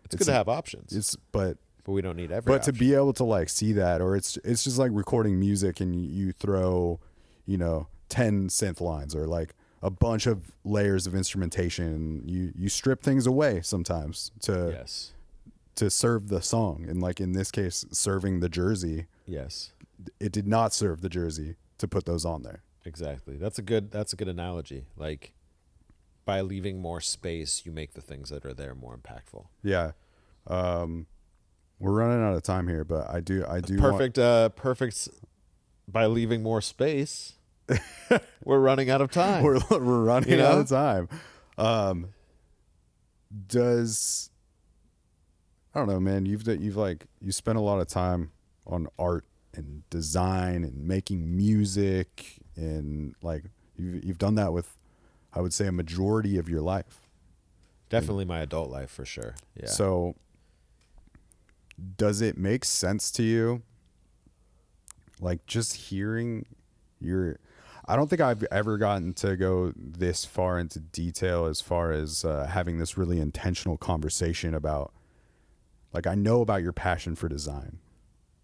it's good to have options. But we don't need every option. To be able to like see that, or it's just like recording music and you throw, 10 synth lines or like a bunch of layers of instrumentation. You strip things away sometimes to serve the song. And like in this case, serving the jersey. Yes. It did not serve the jersey to put those on there. Exactly. That's a good analogy. Like by leaving more space, you make the things that are there more impactful. Yeah. We're running out of time here, but I do perfect. By leaving more space, we're running out of time. We're running out of time. I don't know, man. You spent a lot of time on art and design and making music, and like you've done that with, I would say, a majority of your life. Definitely my adult life for sure. Yeah. So does it make sense to you? Like just hearing I don't think I've ever gotten to go this far into detail as far as having this really intentional conversation about, like, I know about your passion for design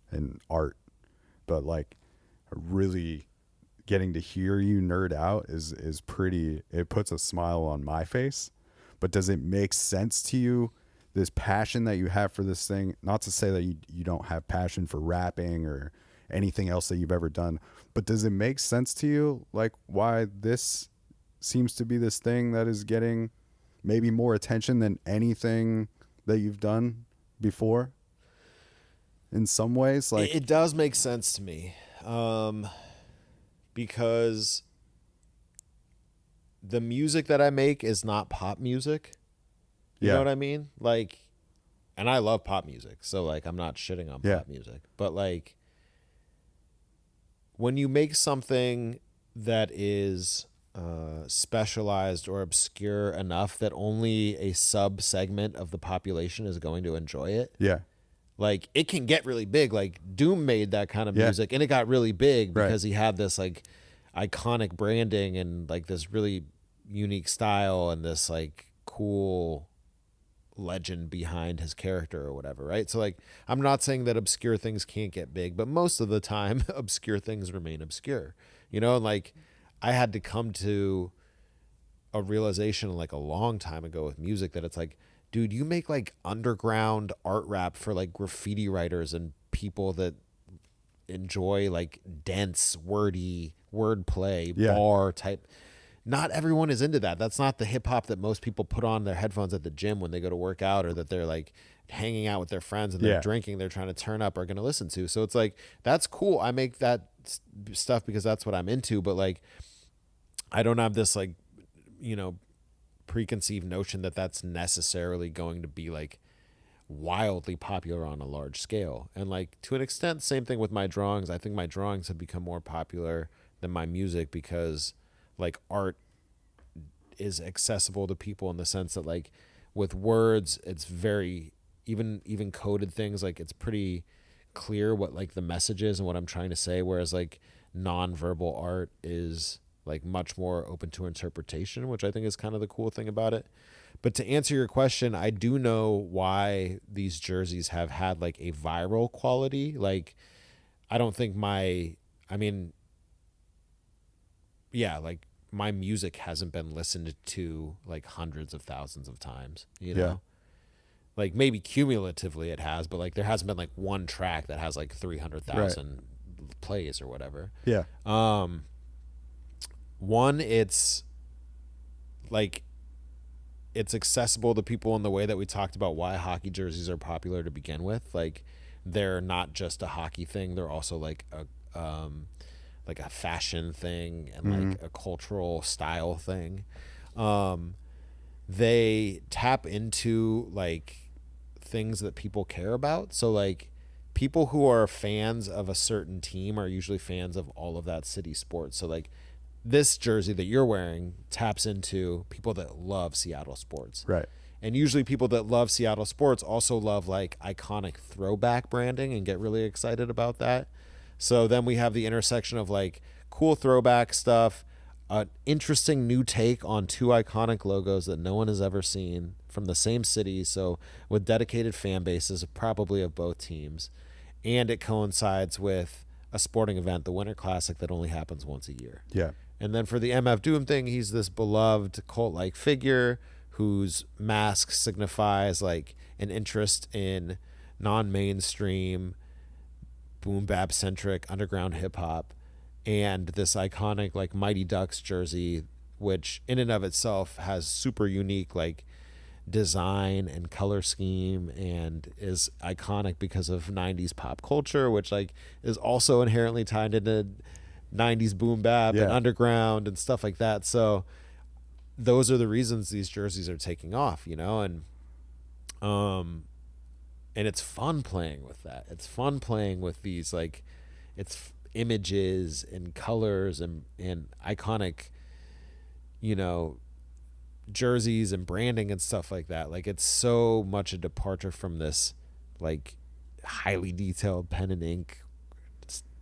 and art, but like really getting to hear you nerd out is pretty, it puts a smile on my face. But does it make sense to you, this passion that you have for this thing? Not to say that you don't have passion for rapping or anything else that you've ever done, but does it make sense to you, like, why this seems to be this thing that is getting maybe more attention than anything that you've done before in some ways? Like, it does make sense to me, because the music that I make is not pop music. You know what I mean? Like, and I love pop music, so like I'm not shitting on pop music, but like when you make something that is specialized or obscure enough that only a sub segment of the population is going to enjoy it. Yeah. Like it can get really big. Like Doom made that kind of Yeah. music and it got really big Right. because he had this like iconic branding and like this really unique style and this like cool legend behind his character or whatever, right? So like I'm not saying that obscure things can't get big, but most of the time obscure things remain obscure. You know, and like I had to come to a realization like a long time ago with music that it's like, dude, you make like underground art rap for like graffiti writers and people that enjoy like dense, wordy wordplay, Yeah. bar type. Not everyone is into that. That's not the hip hop that most people put on their headphones at the gym when they go to work out or that they're like hanging out with their friends and they're Yeah. drinking, they're trying to turn up are going to listen to. So it's like, that's cool. I make that stuff because that's what I'm into. But like, I don't have this like, you know, preconceived notion that that's necessarily going to be like wildly popular on a large scale. And like to an extent, same thing with my drawings. I think my drawings have become more popular than my music because like art is accessible to people in the sense that like with words it's very even coded things, like it's pretty clear what like the message is and what I'm trying to say, whereas like nonverbal art is like much more open to interpretation, which I think is kind of the cool thing about it. But to answer your question, I do know why these jerseys have had like a viral quality. Like I don't think like my music hasn't been listened to like hundreds of thousands of times, you know? Yeah. Like maybe cumulatively it has, but like there hasn't been like one track that has like 300,000 plays or whatever. Yeah. One, it's like it's accessible to people in the way that we talked about why hockey jerseys are popular to begin with. Like they're not just a hockey thing, they're also like a fashion thing and like a cultural style thing. They tap into like things that people care about. So like people who are fans of a certain team are usually fans of all of that city sports. So like this jersey that you're wearing taps into people that love Seattle sports. Right. And usually people that love Seattle sports also love like iconic throwback branding and get really excited about that. So then we have the intersection of like cool throwback stuff, an interesting new take on two iconic logos that no one has ever seen from the same city. So with dedicated fan bases, probably of both teams. And it coincides with a sporting event, the Winter Classic, that only happens once a year. Yeah. And then for the MF Doom thing, he's this beloved cult-like figure whose mask signifies like an interest in non-mainstream, boom bap centric underground hip hop, and this iconic like Mighty Ducks jersey, which in and of itself has super unique like design and color scheme and is iconic because of 90s pop culture, which like is also inherently tied into 90s boom bap and underground and stuff like that. So those are the reasons these jerseys are taking off, you know, and it's fun playing with that. It's fun playing with these like it's images and colors and iconic, you know, jerseys and branding and stuff like that. Like it's so much a departure from this like highly detailed pen and ink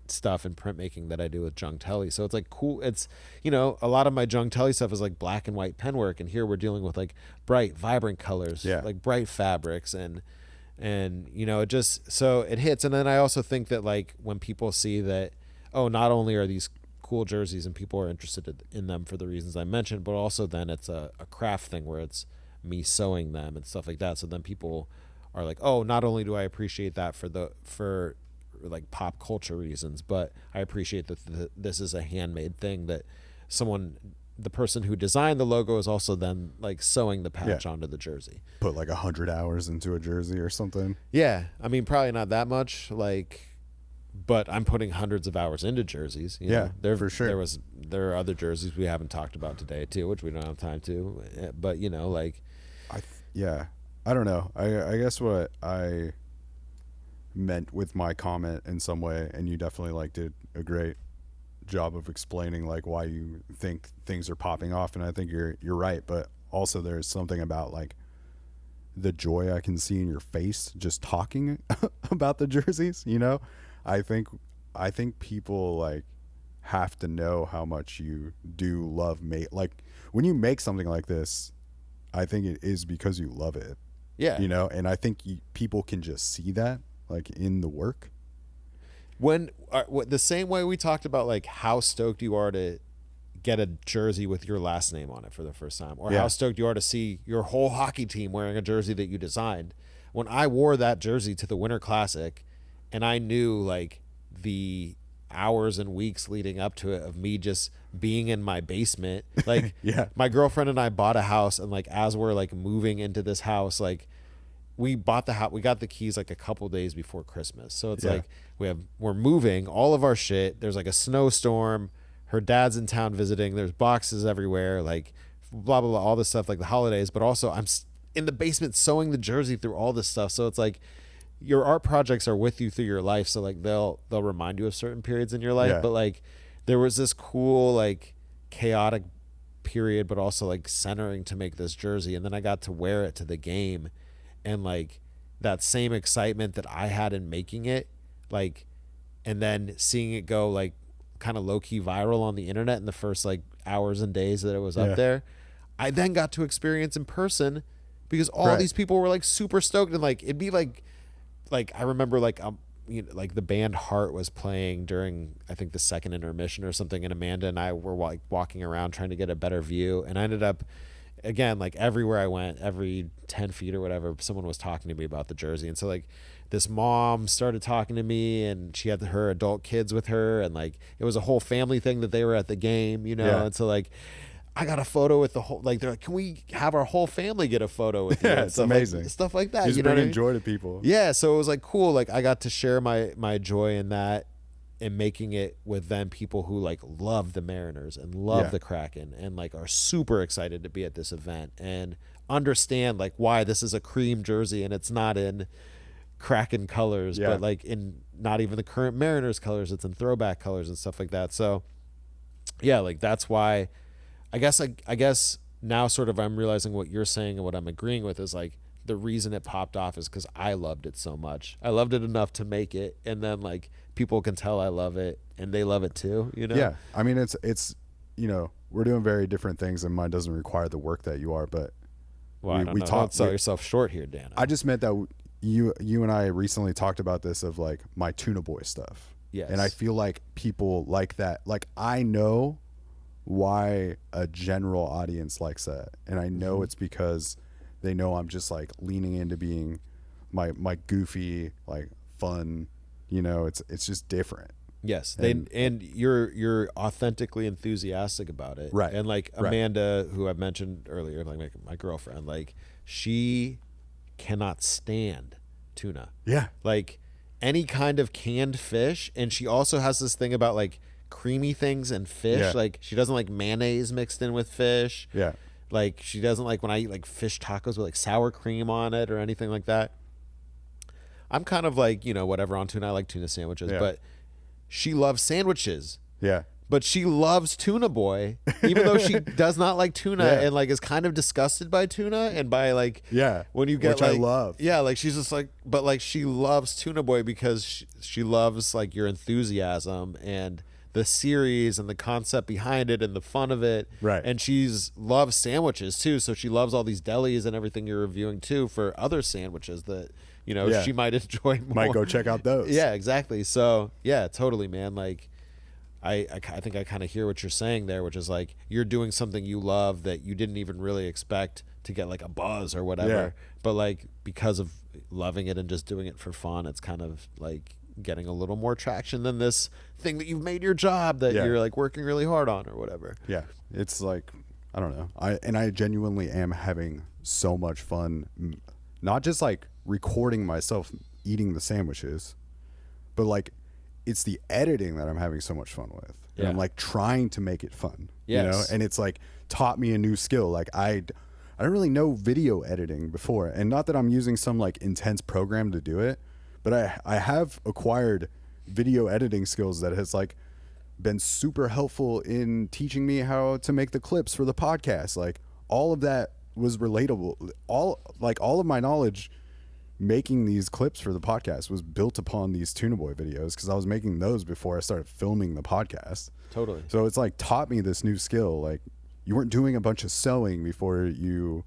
stuff and printmaking that I do with Jung Telly. So it's like cool. It's, you know, a lot of my Jung Telly stuff is like black and white pen work, and here we're dealing with like bright, vibrant colors, like bright fabrics and you know, it just, so it hits. And then I also think that like when people see that, oh, not only are these cool jerseys and people are interested in them for the reasons I mentioned, but also then it's a craft thing where it's me sewing them and stuff like that. So then people are like, oh, not only do I appreciate that for like pop culture reasons, but I appreciate that this is a handmade thing that the person who designed the logo is also then like sewing the patch onto the jersey. Put like 100 hours into a jersey or something. Yeah. I mean, probably not that much, like, but I'm putting hundreds of hours into jerseys. You know? For sure. There are other jerseys we haven't talked about today too, which we don't have time to, but you know, like, I don't know. I guess what I meant with my comment in some way, and you definitely like did a great job of explaining like why you think things are popping off, and I think you're right. But also there's something about like the joy I can see in your face just talking about the jerseys. You know, I think people like have to know how much you do love like when you make something like this. I think it is because you love it. Yeah. You know, and I think people can just see that like in the work. When the same way we talked about like how stoked you are to get a jersey with your last name on it for the first time, or how stoked you are to see your whole hockey team wearing a jersey that you designed. When I wore that jersey to the Winter Classic and I knew like the hours and weeks leading up to it of me just being in my basement, like my girlfriend and I bought a house, and like as we're like moving into this house, like we bought the house, we got the keys like a couple days before Christmas, so it's like we're moving all of our shit, there's like a snowstorm, her dad's in town visiting, there's boxes everywhere, like blah blah blah, all this stuff, like the holidays, but also I'm in the basement sewing the jersey through all this stuff. So it's like your art projects are with you through your life, so like they'll remind you of certain periods in your life, but like there was this cool like chaotic period but also like centering to make this jersey, and then I got to wear it to the game, and like that same excitement that I had in making it, like, and then seeing it go like kind of low-key viral on the internet in the first like hours and days that it was up there, I then got to experience in person because all these people were like super stoked, and like it'd be like I remember like you know, like the band Heart was playing during I think the second intermission or something, and Amanda and I were like walking around trying to get a better view, and I ended up again like everywhere I went, every 10 feet or whatever, someone was talking to me about the jersey. And so like this mom started talking to me, and she had her adult kids with her, and like it was a whole family thing that they were at the game, you know. And so like I got a photo with the whole, like they're like, can we have our whole family get a photo with you? It's amazing. Like, stuff like that. Just you know bringing joy to people. Yeah, so it was like cool. Like I got to share my joy in that, and making it with then people who like love the Mariners and love the Kraken, and like are super excited to be at this event and understand like why this is a cream jersey and it's not in Kraken colors, but like in not even the current Mariners colors, it's in throwback colors and stuff like that. So yeah, like that's why I guess now sort of I'm realizing what you're saying, and what I'm agreeing with is like the reason it popped off is because I loved it so much. I loved it enough to make it, and then like people can tell I love it and they love it too, you know? Yeah. I mean, it's you know, we're doing very different things, and mine doesn't require the work that you are, but don't sell yourself short here, Dan. I just meant that you and I recently talked about this of like my Tuna Boy stuff. Yes. And I feel like people like that. Like I know why a general audience likes that, and I know it's because they know I'm just like leaning into being my goofy, like fun, you know. It's just different. Yes, and you're authentically enthusiastic about it, right? And like Amanda, who I mentioned earlier, like my girlfriend, like she cannot stand tuna. Yeah, like any kind of canned fish, and she also has this thing about like creamy things and fish. Like she doesn't like mayonnaise mixed in with fish. Yeah, like she doesn't like when I eat like fish tacos with like sour cream on it or anything like that. I'm kind of like, you know, whatever on tuna. I like tuna sandwiches, but she loves sandwiches. Yeah. But she loves Tuna Boy, even though she does not like tuna and like is kind of disgusted by tuna and by like when you get which like, I love. Yeah, like she's just like, but like she loves Tuna Boy because she loves like your enthusiasm and the series and the concept behind it and the fun of it. Right. And she's loves sandwiches too, so she loves all these delis and everything you're reviewing too for other sandwiches that, you know, she might enjoy more. Might go check out those. Yeah, exactly. So yeah, totally, man. Like I think I kind of hear what you're saying there, which is like you're doing something you love that you didn't even really expect to get like a buzz or whatever. But like because of loving it and just doing it for fun, it's kind of like getting a little more traction than this thing that you've made your job that you're like working really hard on or whatever. Yeah. It's like, I don't know. I genuinely am having so much fun, not just like recording myself eating the sandwiches, but like it's the editing that I'm having so much fun with. And I'm like trying to make it fun, you know? And it's like taught me a new skill. Like I don't really know video editing before, and not that I'm using some like intense program to do it, but I have acquired video editing skills that has like been super helpful in teaching me how to make the clips for the podcast. Like all of that was relatable. All of my knowledge making these clips for the podcast was built upon these Tuna Boy videos, because I was making those before I started filming the podcast. Totally. So it's like taught me this new skill. Like you weren't doing a bunch of sewing before you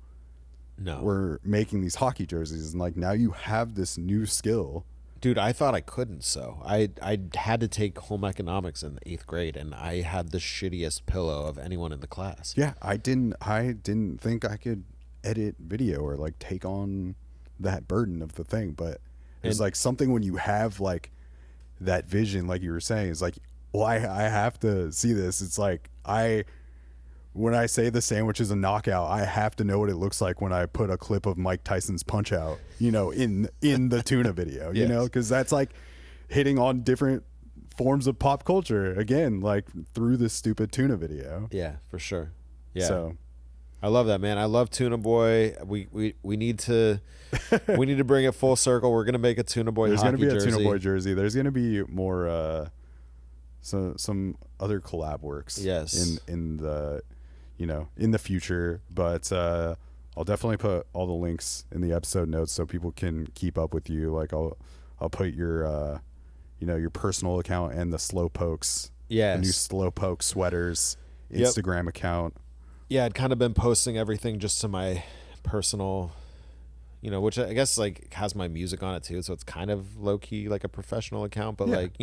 were making these hockey jerseys, and like now you have this new skill. Dude, I thought I couldn't sew. I had to take home economics in the 8th grade, and I had the shittiest pillow of anyone in the class. Yeah, I didn't think I could edit video or like take on that burden of the thing, but it's like something when you have like that vision, like you were saying, it's like, well, I have to see this. It's like when I say the sandwich is a knockout, I have to know what it looks like when I put a clip of Mike Tyson's Punch Out, you know, in the tuna video, you know, because that's like hitting on different forms of pop culture again, like through this stupid tuna video. Yeah, for sure. Yeah. So I love that, man. I love Tuna Boy. We need to bring it full circle. We're gonna make a Tuna Boy. There's gonna be a Tuna Boy jersey. jersey. There's gonna be more some other collab works. Yes. In the in the future, but I'll definitely put all the links in the episode notes so people can keep up with you. Like I'll put your your personal account and the Slowpokes. Yes. The new Slowpoke sweaters Instagram account. Yeah, I'd kind of been posting everything just to my personal, which I guess like has my music on it too. So it's kind of low key like a professional account, but like,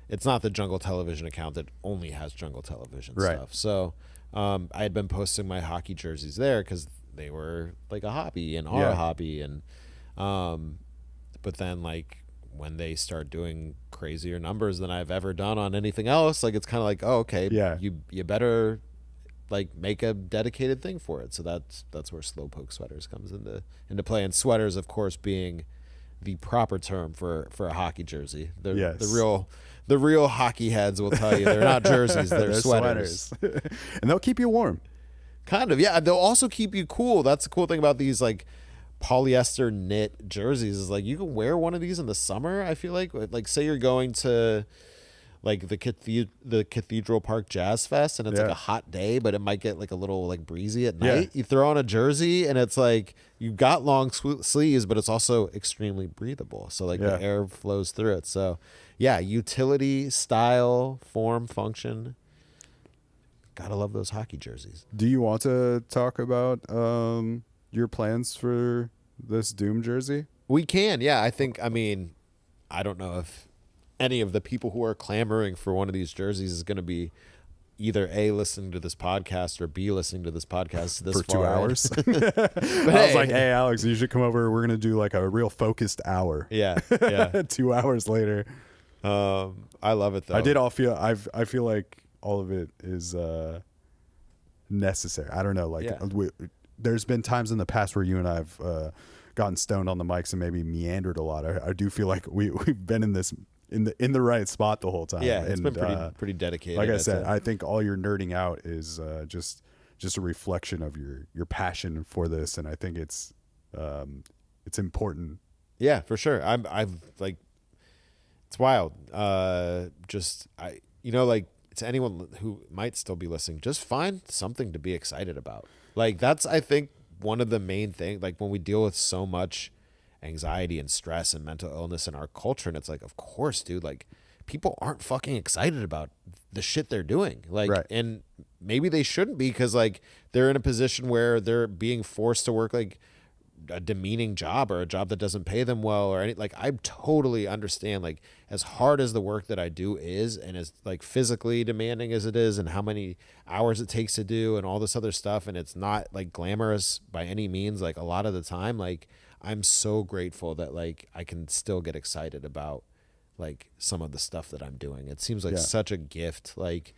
it's not the Jungle Television account that only has Jungle Television stuff. So I had been posting my hockey jerseys there because they were like a hobby and are a hobby. And, but then like when they start doing crazier numbers than I've ever done on anything else, like it's kind of like, oh, okay, you better like make a dedicated thing for it. So that's where Slowpoke sweaters comes into play, and sweaters of course being the proper term for a hockey jersey. The real hockey heads will tell you they're not jerseys, they're sweaters. And they'll keep you warm. Kind of, yeah. They'll also keep you cool. That's the cool thing about these like polyester knit jerseys is like you can wear one of these in the summer. I feel like say you're going to like the Cathedral Park Jazz Fest, and it's like a hot day, but it might get like a little like breezy at night. You throw on a jersey, and it's like you've got long sleeves, but it's also extremely breathable. So like the air flows through it. So yeah, utility, style, form, function. Gotta love those hockey jerseys. Do you want to talk about your plans for this Doom jersey? We can, yeah. I don't know if any of the people who are clamoring for one of these jerseys is going to be either A, listening to this podcast, or B, listening to this podcast this for 2 hours. But I was like, hey, Alex, you should come over. We're going to do like a real focused hour. Yeah. 2 hours later. I love it, though. I feel like all of it is necessary. I don't know. Like there's been times in the past where you and I've gotten stoned on the mics and maybe meandered a lot. I do feel like we've been in this in the right spot the whole time. Yeah, it's been pretty dedicated. Like I said, I think all your nerding out is just a reflection of your passion for this, and I think it's important. Yeah, for sure. I've like, it's wild. To anyone who might still be listening, just find something to be excited about. Like that's, I think, one of the main things. Like when we deal with so much anxiety and stress and mental illness in our culture, and it's like, of course, dude, like people aren't fucking excited about the shit they're doing. Like, and maybe they shouldn't be, because like they're in a position where they're being forced to work like a demeaning job or a job that doesn't pay them well or any, like I totally understand, like as hard as the work that I do is, and as like physically demanding as it is, and how many hours it takes to do and all this other stuff, and it's not like glamorous by any means, like a lot of the time, like I'm so grateful that like I can still get excited about like some of the stuff that I'm doing. It seems like such a gift, like,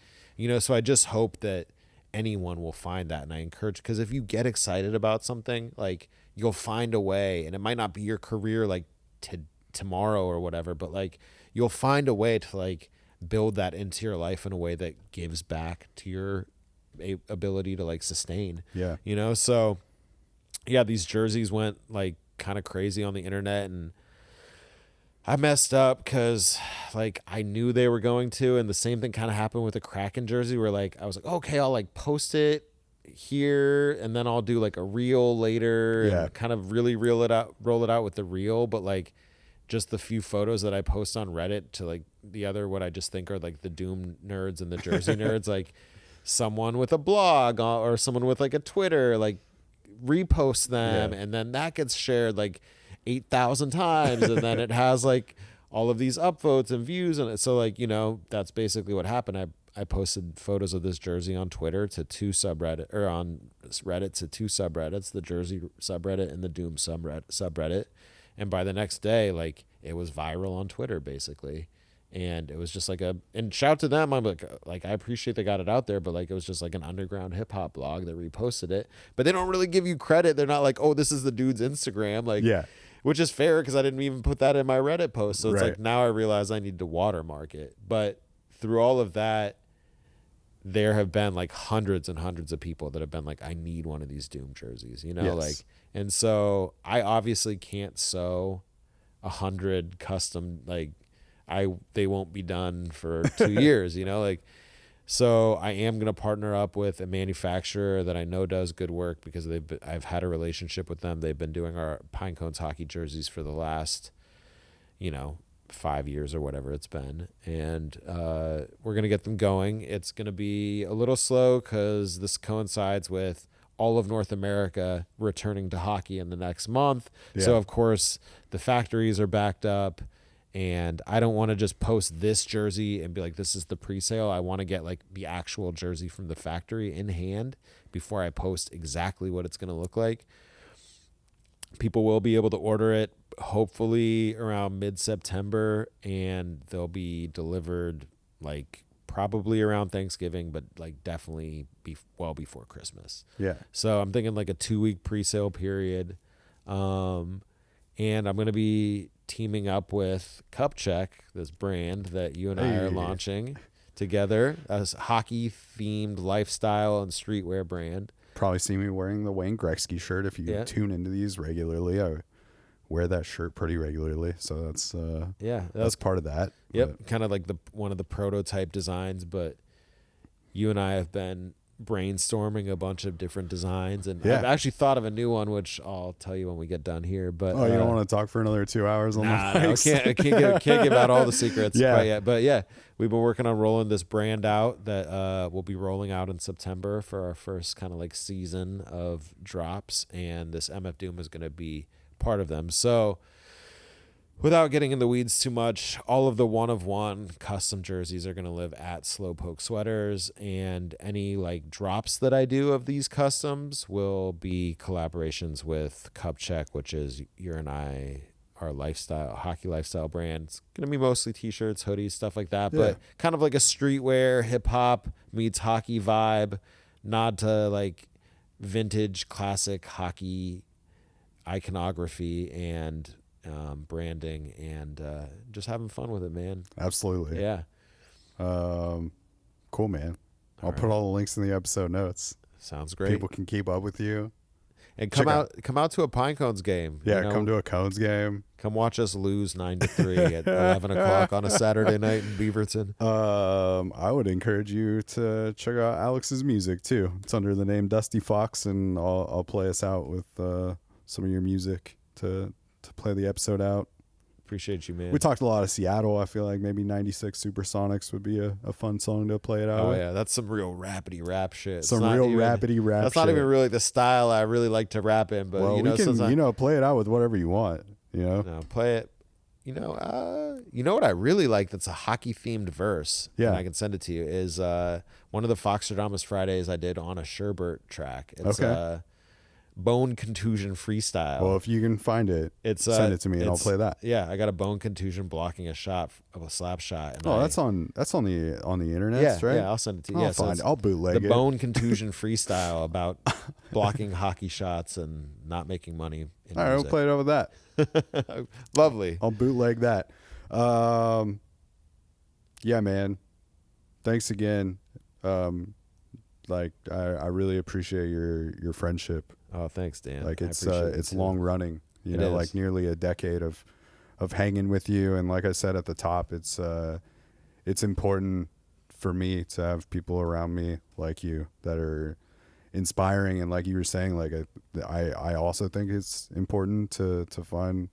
so I just hope that anyone will find that. And I encourage, because if you get excited about something, like you'll find a way, and it might not be your career like tomorrow or whatever, but like you'll find a way to like build that into your life in a way that gives back to your ability to like sustain. So yeah, these jerseys went like kind of crazy on the internet, and I messed up because like I knew they were going to, and the same thing kind of happened with the Kraken jersey where like I was like, okay, I'll like post it here and then I'll do like a reel later and kind of really roll it out with the reel. But like just the few photos that I post on Reddit to like the other, what I just think are like the Doom nerds and the Jersey nerds, like someone with a blog or someone with like a Twitter, like reposts them and then that gets shared like 8,000 times and then it has like all of these upvotes and views and so like, you know, that's basically what happened. I posted photos of this jersey on Twitter to two subreddit or on Reddit to two subreddits, the Jersey subreddit and the Doom subreddit. And by the next day, like it was viral on Twitter basically. And it was just like and shout to them. I'm like, I appreciate they got it out there, but like, it was just like an underground hip hop blog that reposted it, but they don't really give you credit. They're not like, oh, this is the dude's Instagram. Like, which is fair. Cause I didn't even put that in my Reddit post. So it's like, now I realize I need to watermark it. But through all of that, there have been like hundreds and hundreds of people that have been like, I need one of these Doom jerseys, you know, like, and so I obviously can't sew 100 custom, like they won't be done for 2 years, you know, like, so I am going to partner up with a manufacturer that I know does good work because I've had a relationship with them. They've been doing our Pine Cones hockey jerseys for the last, you know, 5 years or whatever it's been. And we're going to get them going. It's going to be a little slow because this coincides with all of North America returning to hockey in the next month. So, of course, the factories are backed up. And I don't want to just post this jersey and be like, this is the pre-sale. I want to get like the actual jersey from the factory in hand before I post exactly what it's going to look like. People will be able to order it hopefully around mid-September, and they'll be delivered like probably around Thanksgiving, but like definitely well before Christmas. Yeah. So I'm thinking like a 2-week pre-sale period. And I'm going to be teaming up with Cup Check, this brand that you and I are launching together, as hockey themed lifestyle and streetwear brand. Probably see me wearing the Wayne Gretzky shirt if you tune into these regularly. I wear that shirt pretty regularly, so that's part of that. Yep, kind of like one of the prototype designs, but you and I have been brainstorming a bunch of different designs, and I've actually thought of a new one, which I'll tell you when we get done here. But you don't want to talk for another 2 hours on the I can't give out all the secrets quite yet. But yeah, we've been working on rolling this brand out that we'll be rolling out in September for our first kind of like season of drops, and this MF Doom is going to be part of them. So without getting in the weeds too much, all of the one-of-one custom jerseys are going to live at Slowpoke Sweaters, and any like drops that I do of these customs will be collaborations with Cup Check, which is you and I, our hockey lifestyle brand. It's going to be mostly t-shirts, hoodies, stuff like that, but kind of like a streetwear, hip-hop meets hockey vibe, nod to like vintage classic hockey iconography and branding, and just having fun with it, man. Absolutely. Yeah. Cool, man. I'll put all the links in the episode notes. Sounds great. People can keep up with you. And come out to a Pine Cones game. Yeah, come to a Cones game. Come watch us lose 9-3 at 11 o'clock on a Saturday night in Beaverton. I would encourage you to check out Alex's music too. It's under the name Dusty Fox, and I'll play us out with some of your music to play the episode out. Appreciate you, man. We talked a lot of Seattle. I feel like maybe 96 Supersonics would be a fun song to play it out. Oh, yeah. That's some real rapidy rap shit. Some real rapidy rap shit. That's not even really the style I really like to rap in. But, well, we can, play it out with whatever you want, No, play it. You know what I really like that's a hockey-themed verse? Yeah. And I can send it to you, is one of the Foxtradamus Fridays I did on a Sherbert track. It's Bone Contusion Freestyle. Well, if you can find it, send it to me and I'll play that. Yeah, I got a bone contusion blocking a shot of a slap shot. And that's on the internet, right? Yeah, I'll send it to you. I'll bootleg the Bone Contusion Freestyle about blocking hockey shots and not making money. All right, I'll play it over that. Lovely. I'll bootleg that. Yeah, man. Thanks again. I really appreciate your friendship. Oh, thanks, Dan. Like it's long running, like nearly a decade of hanging with you. And like I said at the top, it's important for me to have people around me like you that are inspiring. And like you were saying, like I also think it's important to find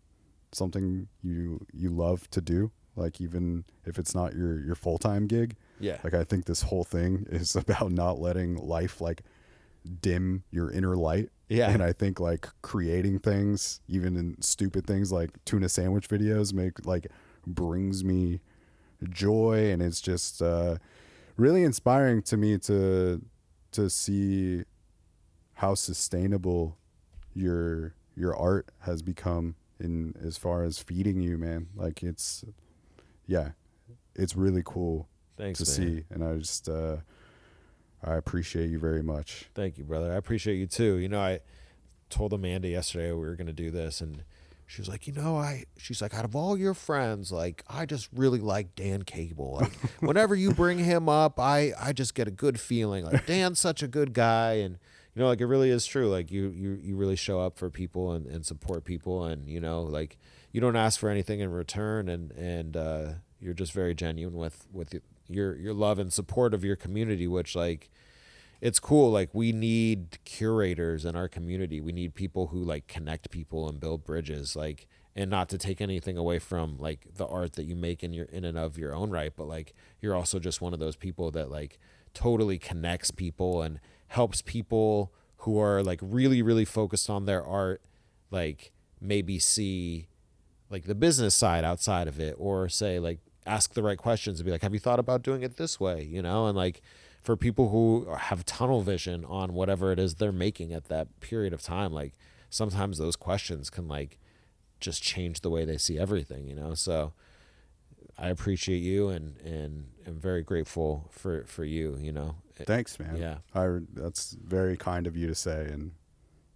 something you love to do, like even if it's not your full-time gig. Yeah. Like I think this whole thing is about not letting life like dim your inner light. Yeah. And I think like creating things, even in stupid things like tuna sandwich videos, brings me joy. And it's just really inspiring to me to see how sustainable your art has become in as far as feeding you, man. Like it's really cool. Thanks, to man. see. And I just I appreciate you very much. Thank you, brother. I appreciate you too. You know, I told Amanda yesterday we were going to do this, and she was like, she's like, out of all your friends, like, I just really like Dan Cable. Like, whenever you bring him up, I just get a good feeling. Like, Dan's such a good guy. And, you know, like, it really is true. Like, you really show up for people and support people. And, you know, like, you don't ask for anything in return. And you're just very genuine with your love and support of your community, which, like, it's cool. Like, we need curators in our community. We need people who like connect people and build bridges, like, and not to take anything away from like the art that you make in and of your own right, but like, you're also just one of those people that like totally connects people and helps people who are like really, really focused on their art, like maybe see like the business side outside of it, or say like ask the right questions and be like, have you thought about doing it this way? You know, and like, for people who have tunnel vision on whatever it is they're making at that period of time, like sometimes those questions can like just change the way they see everything, you know? So I appreciate you and am very grateful for you, you know? Thanks, man. Yeah. That's very kind of you to say. And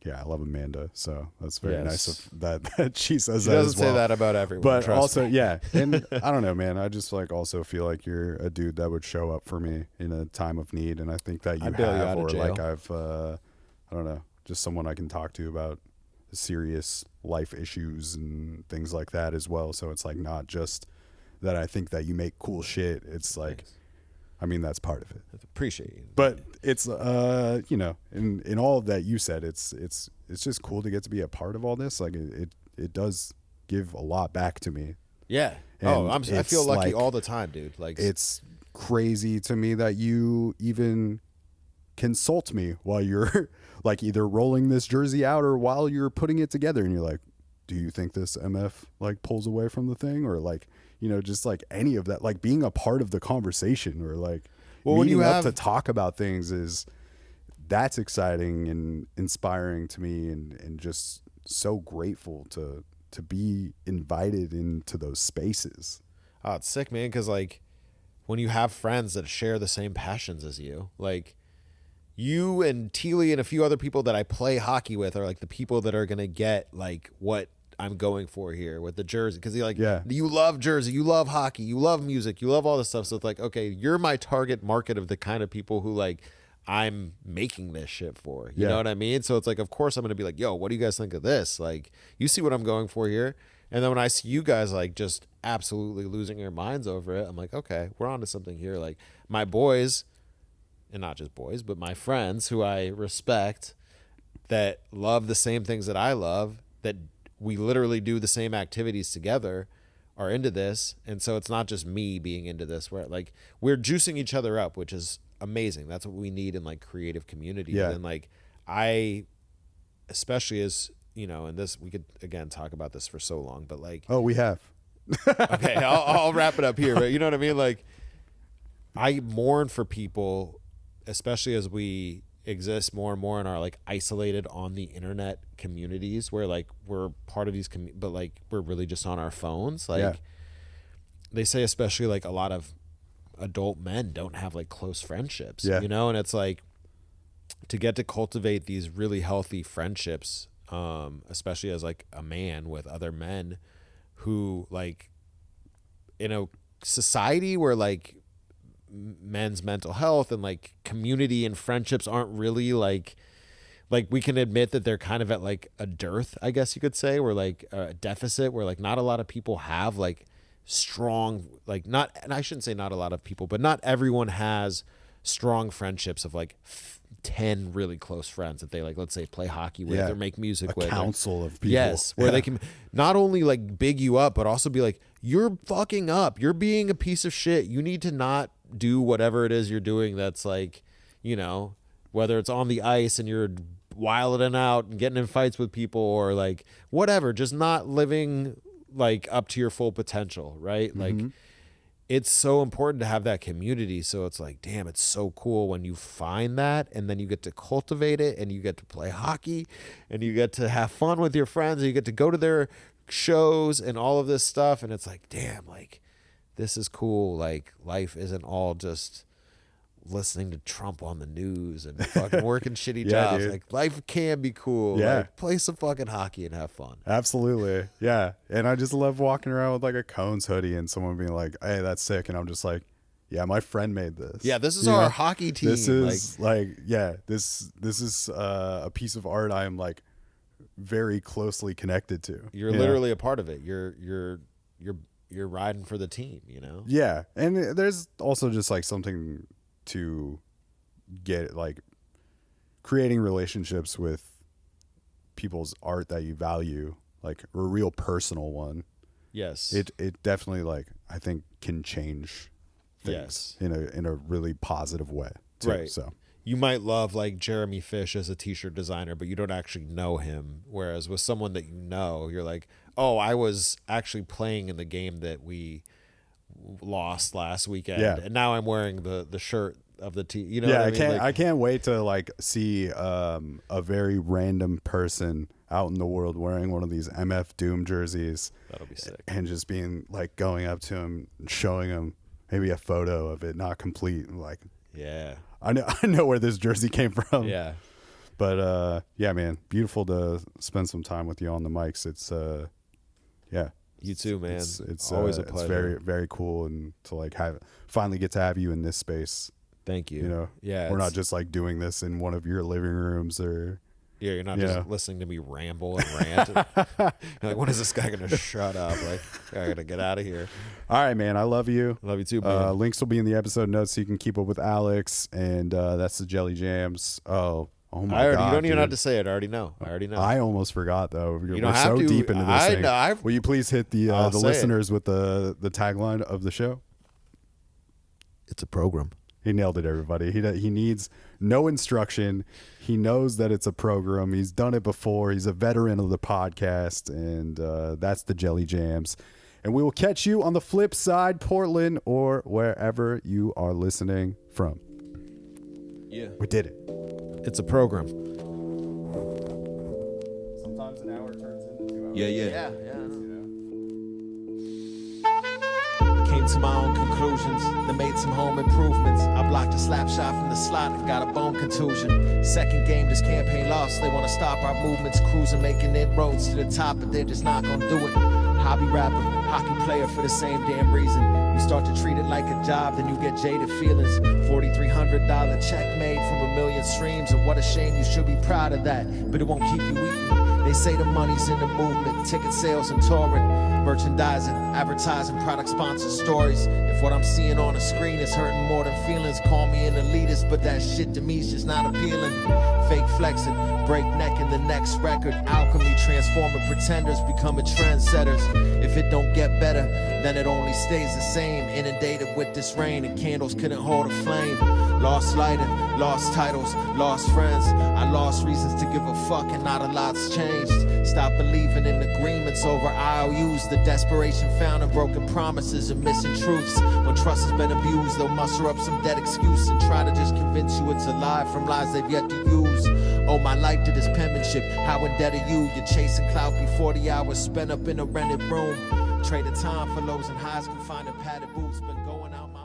yeah, I love Amanda. So that's very nice of that she says She that doesn't as well. say that about everyone. But trust also, me. yeah. And I don't know, man. I just like also feel like you're a dude that would show up for me in a time of need. And I think that you I'd bail you have, out of or jail. like I've, I don't know, just someone I can talk to about serious life issues and things like that as well. So it's like not just that I think that you make cool shit. It's like, Thanks. I mean, that's part of it. Appreciate you. But it's you know, in all of that you said, it's just cool to get to be a part of all this. Like it does give a lot back to me. Yeah. And I feel lucky like, all the time, dude. Like, it's crazy to me that you even consult me while you're like either rolling this jersey out or while you're putting it together, and you're like, do you think this MF like pulls away from the thing, or like, you know, just like any of that, like being a part of the conversation, or like meeting up to talk about things that's exciting and inspiring to me, and just so grateful to be invited into those spaces. Oh, it's sick, man. Cause like when you have friends that share the same passions as you, like you and Teely and a few other people that I play hockey with are like the people that are going to get like what I'm going for here with the jersey. Cause you love jersey, you love hockey, you love music, you love all this stuff. So it's like, okay, you're my target market of the kind of people who like I'm making this shit for, you know what I mean? So it's like, of course I'm going to be like, yo, what do you guys think of this? Like, you see what I'm going for here. And then when I see you guys like just absolutely losing your minds over it, I'm like, okay, we're onto something here. Like my boys, and not just boys, but my friends who I respect that love the same things that I love, that we literally do the same activities together, are into this. And so it's not just me being into this, where like we're juicing each other up, which is amazing. That's what we need in like creative community. Yeah. And like I, especially as, you know, and this, we could again talk about this for so long, but like, Oh, we have. okay, I'll wrap it up here, but you know what I mean? Like I mourn for people, especially as we exist more and more in our like isolated on the internet communities where like we're part of these but like we're really just on our phones. Like they say, especially like a lot of adult men don't have like close friendships, you know? And it's like to get to cultivate these really healthy friendships, especially as like a man with other men who like in a society where like men's mental health and like community and friendships aren't really like like we can admit that they're kind of at like a dearth, I guess you could say, or like a deficit where like not a lot of people have like strong, like not, and I shouldn't say not a lot of people, but not everyone has strong friendships of like 10 really close friends that they like, let's say, play hockey with or make music with. A council of people. Yes, where they can not only like big you up, but also be like, you're fucking up. You're being a piece of shit. You need to not do whatever it is you're doing that's like, you know, whether it's on the ice and you're wilding out and getting in fights with people or like whatever, just not living like up to your full potential, right? Like it's so important to have that community. So it's like, damn, it's so cool when you find that and then you get to cultivate it and you get to play hockey and you get to have fun with your friends and you get to go to their shows and all of this stuff. And it's like, damn, like this is cool. Like life isn't all just listening to Trump on the news and fucking working shitty jobs. Dude. Like life can be cool. Yeah. Like, play some fucking hockey and have fun. Absolutely. Yeah. And I just love walking around with like a Cones hoodie and someone being like, hey, that's sick. And I'm just like, yeah, my friend made this. Yeah, this is You our know? hockey team. This is this is a piece of art I am like very closely connected to. You're literally a part of it. You're riding for the team, you know? Yeah. And there's also just like something to get like creating relationships with people's art that you value, like a real personal one. Yes. It definitely like I think can change things in a really positive way too. Right. So you might love like Jeremy Fish as a t-shirt designer, but you don't actually know him. Whereas with someone that you know, you're like, oh, I was actually playing in the game that we lost last weekend, and now I'm wearing the shirt of the team. You know, what I mean? I can't wait to like see a very random person out in the world wearing one of these MF Doom jerseys. That'll be sick. And just being like going up to him, and showing him maybe a photo of it, not complete, and like, yeah, I know where this jersey came from. Yeah, but yeah, man, beautiful to spend some time with you on the mics. It's yeah. You too, man. It's always a pleasure. It's very, very cool, and to like finally get to have you in this space. Thank you. You know, yeah, we're not just like doing this in one of your living rooms or. Yeah, you're not just listening to me ramble and rant. You're like, when is this guy gonna shut up? Like, I gotta get out of here. All right, man. I love you. Love you too, man. Links will be in the episode notes so you can keep up with Alex, and that's the Jelly Jams. Oh my God! You don't even dude. have to say it. I already know. I almost forgot though. You don't We're have so to. deep into this thing. Know, Will you please hit the I'll say listeners with the tagline of the show? It's a program. He nailed it, everybody. He needs no instruction. He knows that it's a program. He's done it before. He's a veteran of the podcast, and that's the Jelly Jams. And we will catch you on the flip side, Portland, or wherever you are listening from. Yeah. We did it. It's a program. Sometimes an hour turns into 2 hours. Yeah. Came to my own conclusions, then made some home improvements. I blocked a slap shot from the slot and got a bone contusion. Second game, this campaign lost. They want to stop our movements, cruising, making inroads to the top, but they're just not gonna do it. Hobby rapper, hockey player for the same damn reason. You start to treat it like a job, then you get jaded feelings. $4,300 check made from 1 million streams, and what a shame, you should be proud of that, but it won't keep you eating. They say the money's in the movement, ticket sales and touring, merchandising, advertising, product sponsor stories. If what I'm seeing on the screen is hurting more than feelings, call me an elitist, but that shit to me's just not appealing. Fake flexing, breakneck in the next record, alchemy transforming pretenders, becoming trendsetters. If it don't get better, then it only stays the same. Inundated with this rain and candles couldn't hold a flame. Lost lighting, lost titles, lost friends. I lost reasons to give a fuck and not a lot's changed. Stop believing in agreements over IOUs. The desperation found in broken promises and missing truths. When trust has been abused, they'll muster up some dead excuse and try to just convince you it's a lie from lies they've yet to use. Owe my life to this penmanship, how in debt are you? You're chasing clout before the hours spent up in a rented room. Traded time for lows and highs, confined in padded boots, been going out my